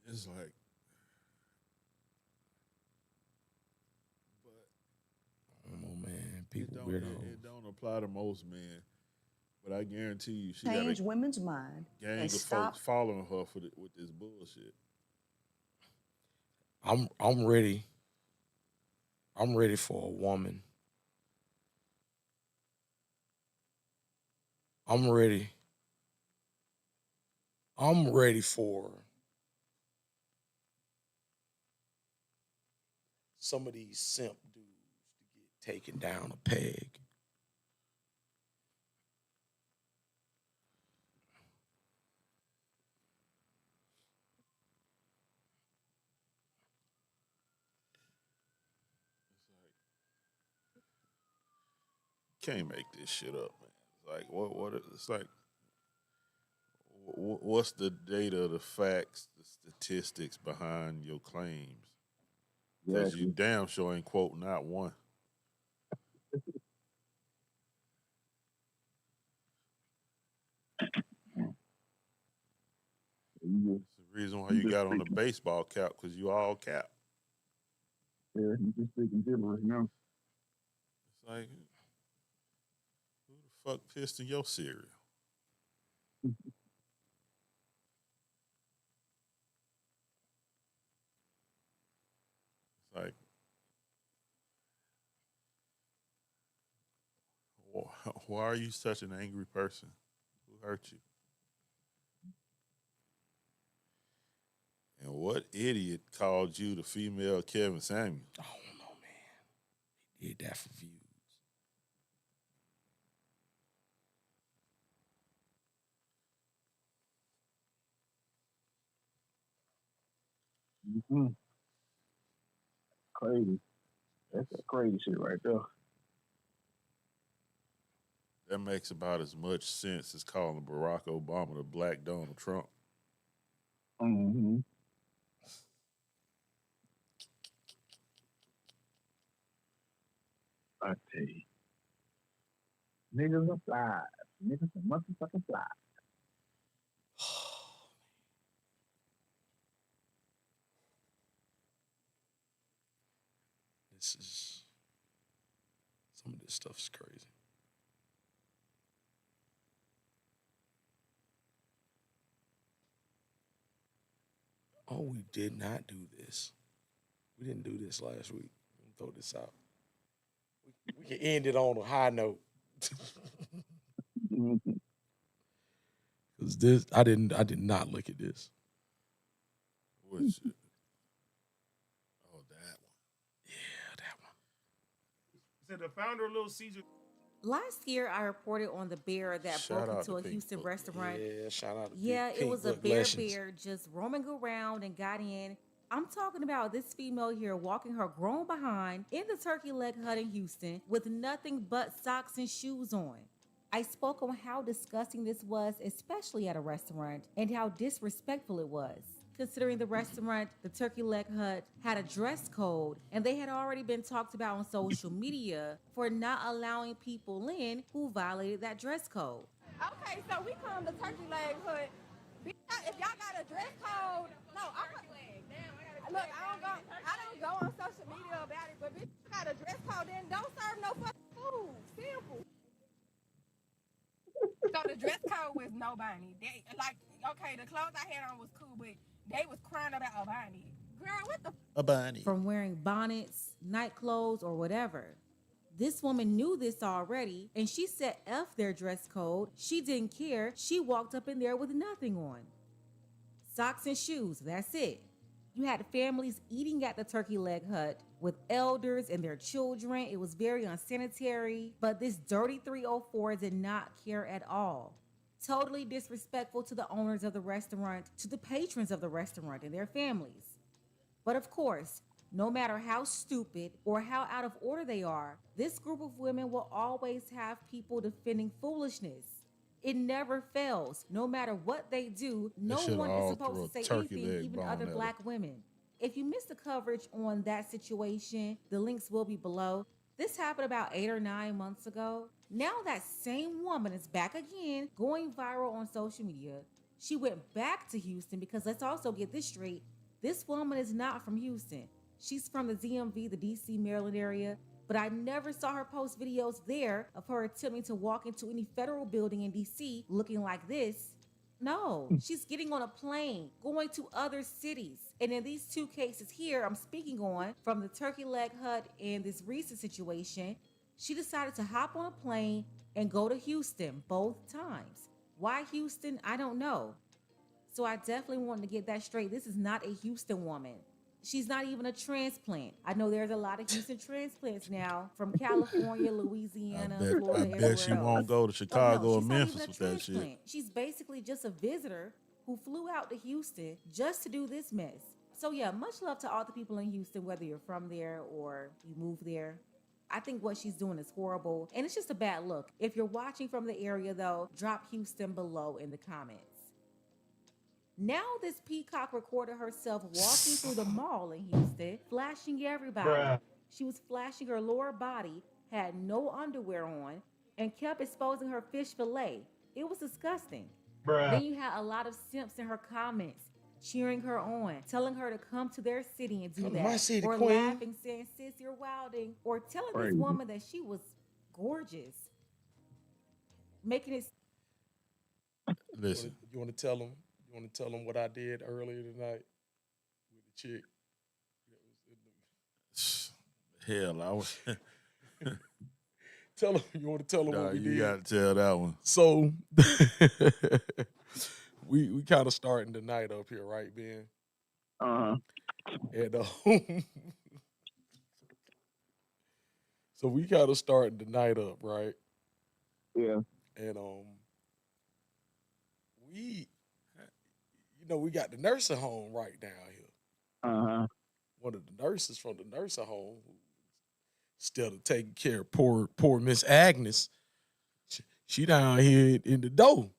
It's like, I don't know, man. People it weirdos. It don't apply to most men, but I guarantee you, she Change got a women's mind gang and of stop. folks following her with this bullshit. I'm ready. I'm ready for a woman. I'm ready for some of these simp dudes to get taken down a peg. Can't make this shit up, man. It's like what? It's like what's the data, the facts, the statistics behind your claims? Because you damn sure ain't quoting not one. It's the reason why you got on the baseball cap, because you all cap. Yeah, you just speaking gibberish now. It's like, who the fuck pissed in your cereal? It's like, Why are you such an angry person? Who hurt you? And what idiot called you the female Kevin Samuels? I don't know, man. He did that for views. Mm-hmm. Crazy. That's that crazy shit right there. That makes about as much sense as calling Barack Obama the Black Donald Trump. Mm-hmm. I tell you. Niggas are fly. Niggas are motherfucking fly. Some of this stuff is crazy. Oh, we did not do this. We didn't do this last week. Let me throw this out. We can end it on a high note. Cause this, I did not look at this. Which, oh, that one. Yeah, that one. Said the founder of Little Caesars. Last year, I reported on the bear that Shout broke out into to a Houston Pinkbook. restaurant. Yeah, shout out to Yeah, it Pink was a Book bear Legends. just roaming around and got in. I'm talking about this female here walking her grown behind in the turkey leg hut in Houston with nothing but socks and shoes on. I spoke on how disgusting this was, especially at a restaurant, and how disrespectful it was. Considering the restaurant, the Turkey Leg Hut, had a dress code, and they had already been talked about on social media for not allowing people in who violated that dress code. Okay, so we come to Turkey Leg Hut. If y'all got a dress code, no, look, I don't go on social media about it, but bitch, you got a dress code, then don't serve no fucking food. Simple. So the dress code was no bunny. They okay, the clothes I had on was cool, but they was crying about a bunny. Girl, what the A bunny. From wearing bonnets, night clothes, or whatever. This woman knew this already, and she said F their dress code. She didn't care. She walked up in there with nothing on. Socks and shoes, that's it. You had families eating at the Turkey Leg Hut with elders and their children. It was very unsanitary, but this dirty 304 did not care at all. Totally disrespectful to the owners of the restaurant, to the patrons of the restaurant and their families. But of course, no matter how stupid or how out of order they are, this group of women will always have people defending foolishness. It never fails. No matter what they do, no should one is all supposed throw to a say turkey anything, leg even bone other at her. black women. If you missed the coverage on that situation, the links will be below. This happened about 8 or 9 months ago. Now that same woman is back again, going viral on social media. She went back to Houston because let's also get this straight. This woman is not from Houston. She's from the DMV, the DC, Maryland area, but I never saw her post videos there of her attempting to walk into any federal building in DC looking like this. No, she's getting on a plane, going to other cities. And in these two cases here I'm speaking on, from the Turkey Leg Hut and this recent situation, she decided to hop on a plane and go to Houston both times. Why Houston? I don't know. So I definitely wanted to get that straight. This is not a Houston woman. She's not even a transplant. I know there's a lot of Houston transplants now from California, Louisiana, Florida, I bet everywhere she else. won't go to Oh, no, Chicago or she's not Memphis even a with that shit. transplant. She's basically just a visitor who flew out to Houston just to do this mess. So yeah, much love to all the people in Houston, whether you're from there or you moved there. I think what she's doing is horrible, and it's just a bad look. If you're watching from the area, though, drop Houston below in the comments. Now this peacock recorded herself walking through the mall in Houston, flashing everybody. Bruh. She was flashing her lower body, had no underwear on, and kept exposing her fish fillet. It was disgusting. Bruh. Then you had a lot of simps in her comments, cheering her on, telling her to come to their city and do Come to that. my city, or queen. laughing, saying, sis, you're wilding. Or telling this Crazy. woman that she was gorgeous. Making it Listen, You want to tell them? You want to tell them what I did earlier tonight with the chick? hell, I was. Tell them. You want to tell them Nah, what we you did? got to tell that one. So we kind of starting the night up here, right, Ben? And so we kind of starting the night up, right? Yeah. And we, we got the nursing home right down here. One of the nurses from the nursing home, instead of taking care of poor Miss Agnes, she down here in the door,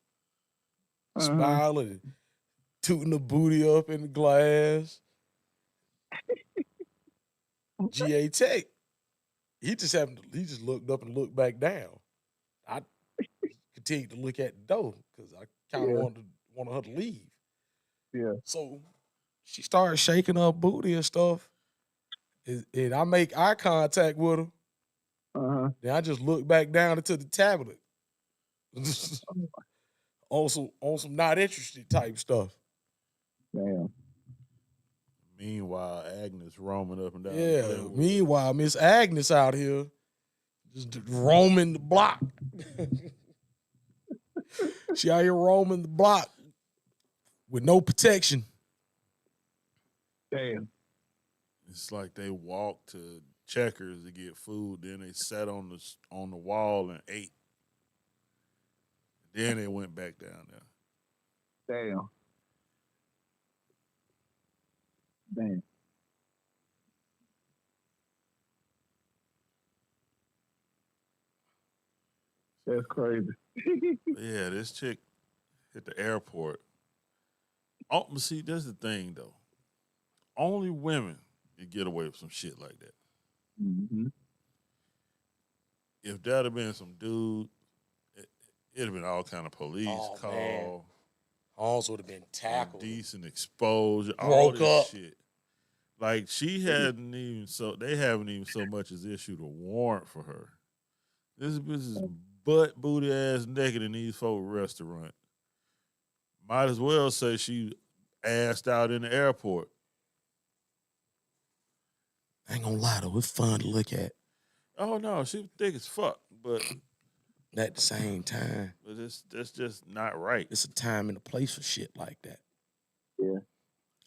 smiling and tooting the booty up in the glass. GA Tech. He just looked up and looked back down. I continued to look at the door because I kind of wanted her to leave. Yeah. So she started shaking her booty and stuff. And I make eye contact with her. Then I just look back down into the tablet. on some not interested type stuff. Damn. Meanwhile, Agnes roaming up and down. Yeah. Meanwhile, Miss Agnes out here just roaming the block. She out here roaming the block with no protection. Damn. It's like they walked to Checkers to get food, then they sat on the wall and ate. Then they went back down there. Damn. Damn. That's crazy. Yeah, this chick at the airport. Oh, but see, that's the thing though. Only women can get away with some shit like that. Mm-hmm. If that had been some dude, it'd have been all kind of police call. Man. Halls would have been tackled. Decent exposure. Broke all this up. shit. Like they haven't even so much as issued a warrant for her. This bitch is butt booty ass naked in these folk restaurant. Might as well say she assed out in the airport. I ain't gonna lie though, it's fun to look at. Oh no, she was thick as fuck, but at the same time, but that's just not right. It's a time and a place for shit like that. Yeah.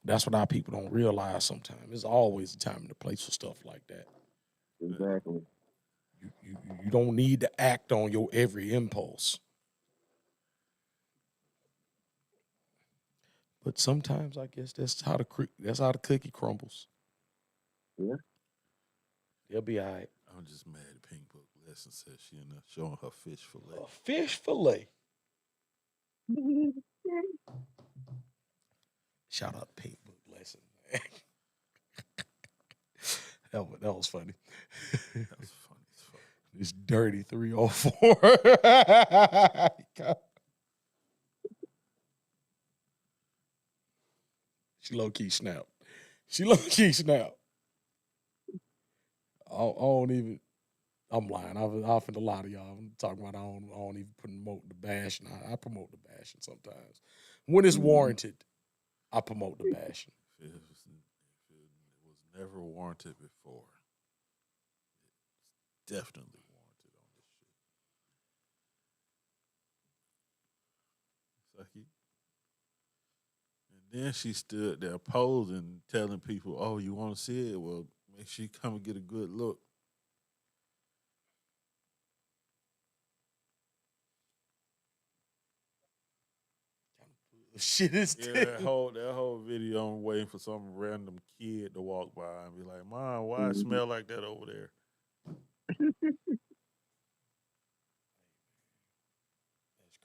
That's what our people don't realize sometimes. There's always a time and a place for stuff like that. Exactly. You don't need to act on your every impulse. But sometimes I guess that's how the cookie crumbles. Yeah. They'll be all right. I'm just mad at Pink Book Lesson says she in there showing her fish fillet. A fish fillet. Shout out Pink Book Lesson. that was funny. That was funny as fuck. It's dirty 304. She low-key snapped. I don't even. I'm lying. I offend a lot of y'all. I'm talking about I don't even promote the bashing. I promote the bashing sometimes. When it's warranted, I promote the bashing. If it was never warranted before, it's definitely warranted on this shit. It's like and then she stood there posing, telling people, "Oh, you want to see it? Well, make sure you come and get a good look." Shit is that whole video. I'm waiting for some random kid to walk by and be like, "Mom, why it smell like that over there?" That's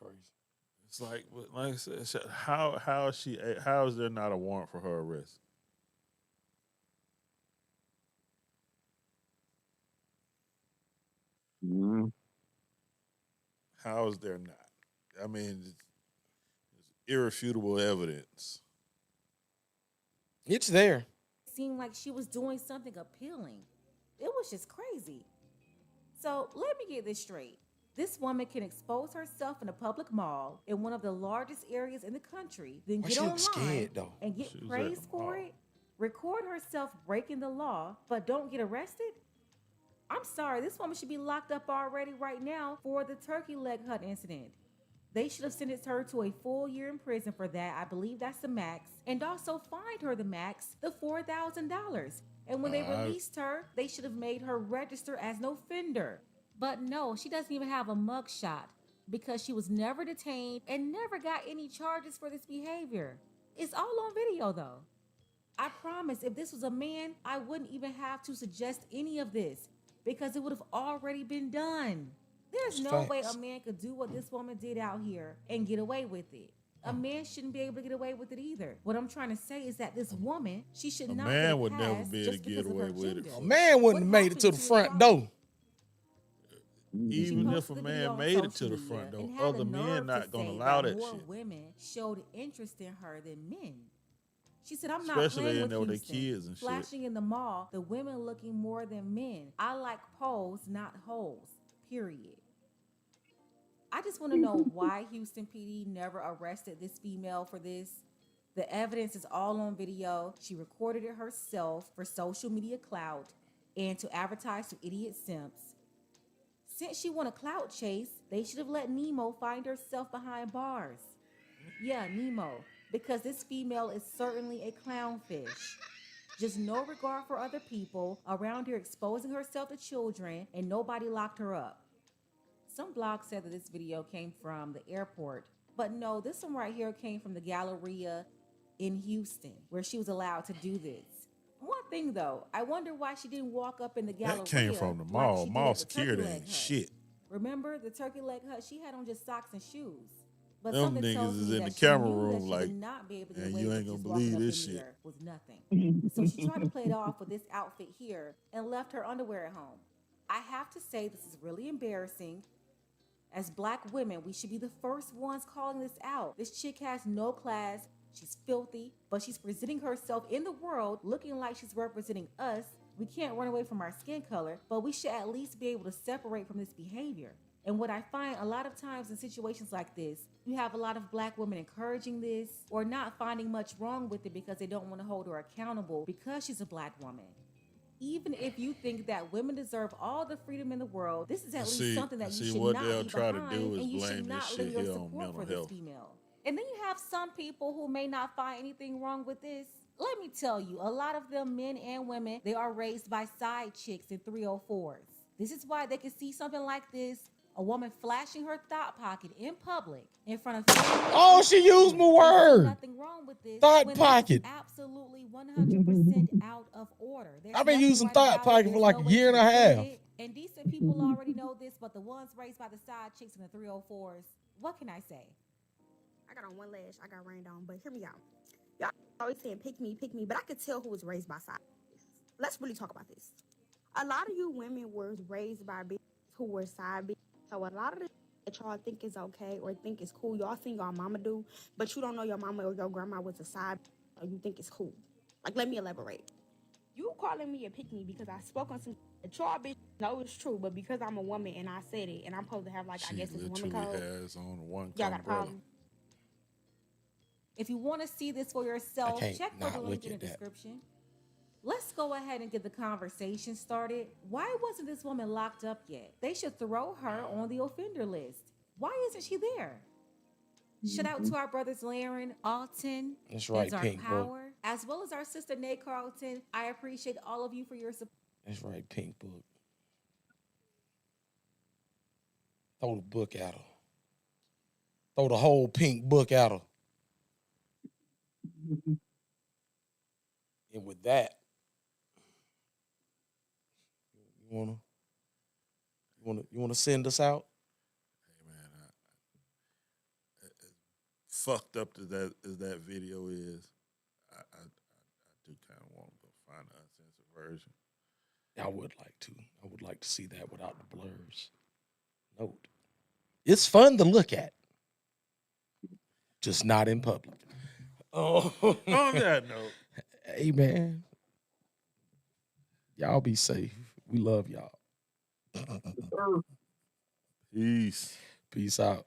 crazy. It's like I said, how is there not a warrant for her arrest? Mm-hmm. How is there not? I mean, it's irrefutable evidence. It's there. It seemed like she was doing something appealing. It was just crazy. So let me get this straight. This woman can expose herself in a public mall in one of the largest areas in the country, then Why get she look online scared, though? and get She was at praised the for mall. it, record herself breaking the law, but don't get arrested? I'm sorry, this woman should be locked up already right now for the turkey leg hut incident. They should have sentenced her to a full year in prison for that. I believe that's the max. And also fined her the max, the $4,000. And when they released her, they should have made her register as an offender. But no, she doesn't even have a mugshot because she was never detained and never got any charges for this behavior. It's all on video though. I promise if this was a man, I wouldn't even have to suggest any of this because it would have already been done. There's no way a man could do what this woman did out here and get away with it. A man shouldn't be able to get away with it either. What I'm trying to say is that this woman, she should not get a would never pass be able to just get because of her away with it. gender. A man wouldn't have made it to the front door. Even if a posted the video man on made it to social the media front door, and had other the men nerve not to gonna say allow that more shit. women showed interest in her than men. She said, I'm not Especially playing they in with there with their Houston. kids and shit. Flashing in the mall, the women looking more than men. I like poles, not holes, period. I just want to know why Houston PD never arrested this female for this. The evidence is all on video. She recorded it herself for social media clout and to advertise to idiot simps. Since she won a clout chase, they should have let Nemo find herself behind bars. Yeah, Nemo, because this female is certainly a clownfish. Just no regard for other people, around here exposing herself to children, and nobody locked her up. Some blogs said that this video came from the airport, but no, this one right here came from the Galleria in Houston, where she was allowed to do this. One thing though, I wonder why she didn't walk up in the Galleria. That came from the like mall. she did Mall at the Turkey security Leg ain't Hut. shit. Remember the turkey leg hut? She had on just socks and shoes. But Them something niggas tells is me in that the she camera knew that room she like, would not be able to get and away you with ain't gonna just walking believe up this in shit. there with nothing. So she tried to play it off with this outfit here and left her underwear at home. I have to say this is really embarrassing. As black women, we should be the first ones calling this out. This chick has no class. She's filthy, but she's presenting herself in the world looking like she's representing us. We can't run away from our skin color, but we should at least be able to separate from this behavior. And what I find a lot of times in situations like this, you have a lot of black women encouraging this or not finding much wrong with it because they don't want to hold her accountable because she's a black woman. Even if you think that women deserve all the freedom in the world, this is at least something that you should what not they'll be try to behind, do is and you blame should this not shit lend your here on support mental for this health. female. And then you have some people who may not find anything wrong with this. Let me tell you, a lot of them, men and women, they are raised by side chicks in 304s. This is why they can see something like this, a woman flashing her thought pocket in public in front of family. Oh, she used my word. Nothing wrong with this. Thought when pocket. This is absolutely 100% out of order. There's I've been nothing using right thought about pocket it. for There's like no a way year and to a defend half. it. And decent people already know this, but the ones raised by the side chicks in the 304s, what can I say? I got on one lash, I got rained on, but hear me out. Y'all always saying pick me, but I could tell who was raised by side. Let's really talk about this. A lot of you women were raised by bitches who were side bitches. So a lot of the that y'all think is okay or think is cool, y'all seen y'all mama do, but you don't know your mama or your grandma was a side bitch, or you think it's cool. Like, let me elaborate. You calling me a pick me because I spoke on some that y'all bitch know it's true, but because I'm a woman and I said it and I'm supposed to have like, I guess it's woman code. Has on one Y'all got a umbrella. problem? If you want to see this for yourself, can't check for the not link look in the at that. description. Let's go ahead and get the conversation started. Why wasn't this woman locked up yet? They should throw her on the offender list. Why isn't she there? Shout out to our brothers Laren, Alton, That's right, and Dark Pink Book. Power, as well as our sister Nate Carlton. I appreciate all of you for your support. That's right, Pink Book. Throw the book at her. Throw the whole pink book at her. And with that, you wanna send us out? Fucked up as that video is, I do kind of want to go find the uncensored version. I would like to. I would like to see that without the blurs. Note. It's fun to look at. Just not in public. Oh. On that note. Hey, man. Y'all be safe. We love y'all. Peace. Peace out.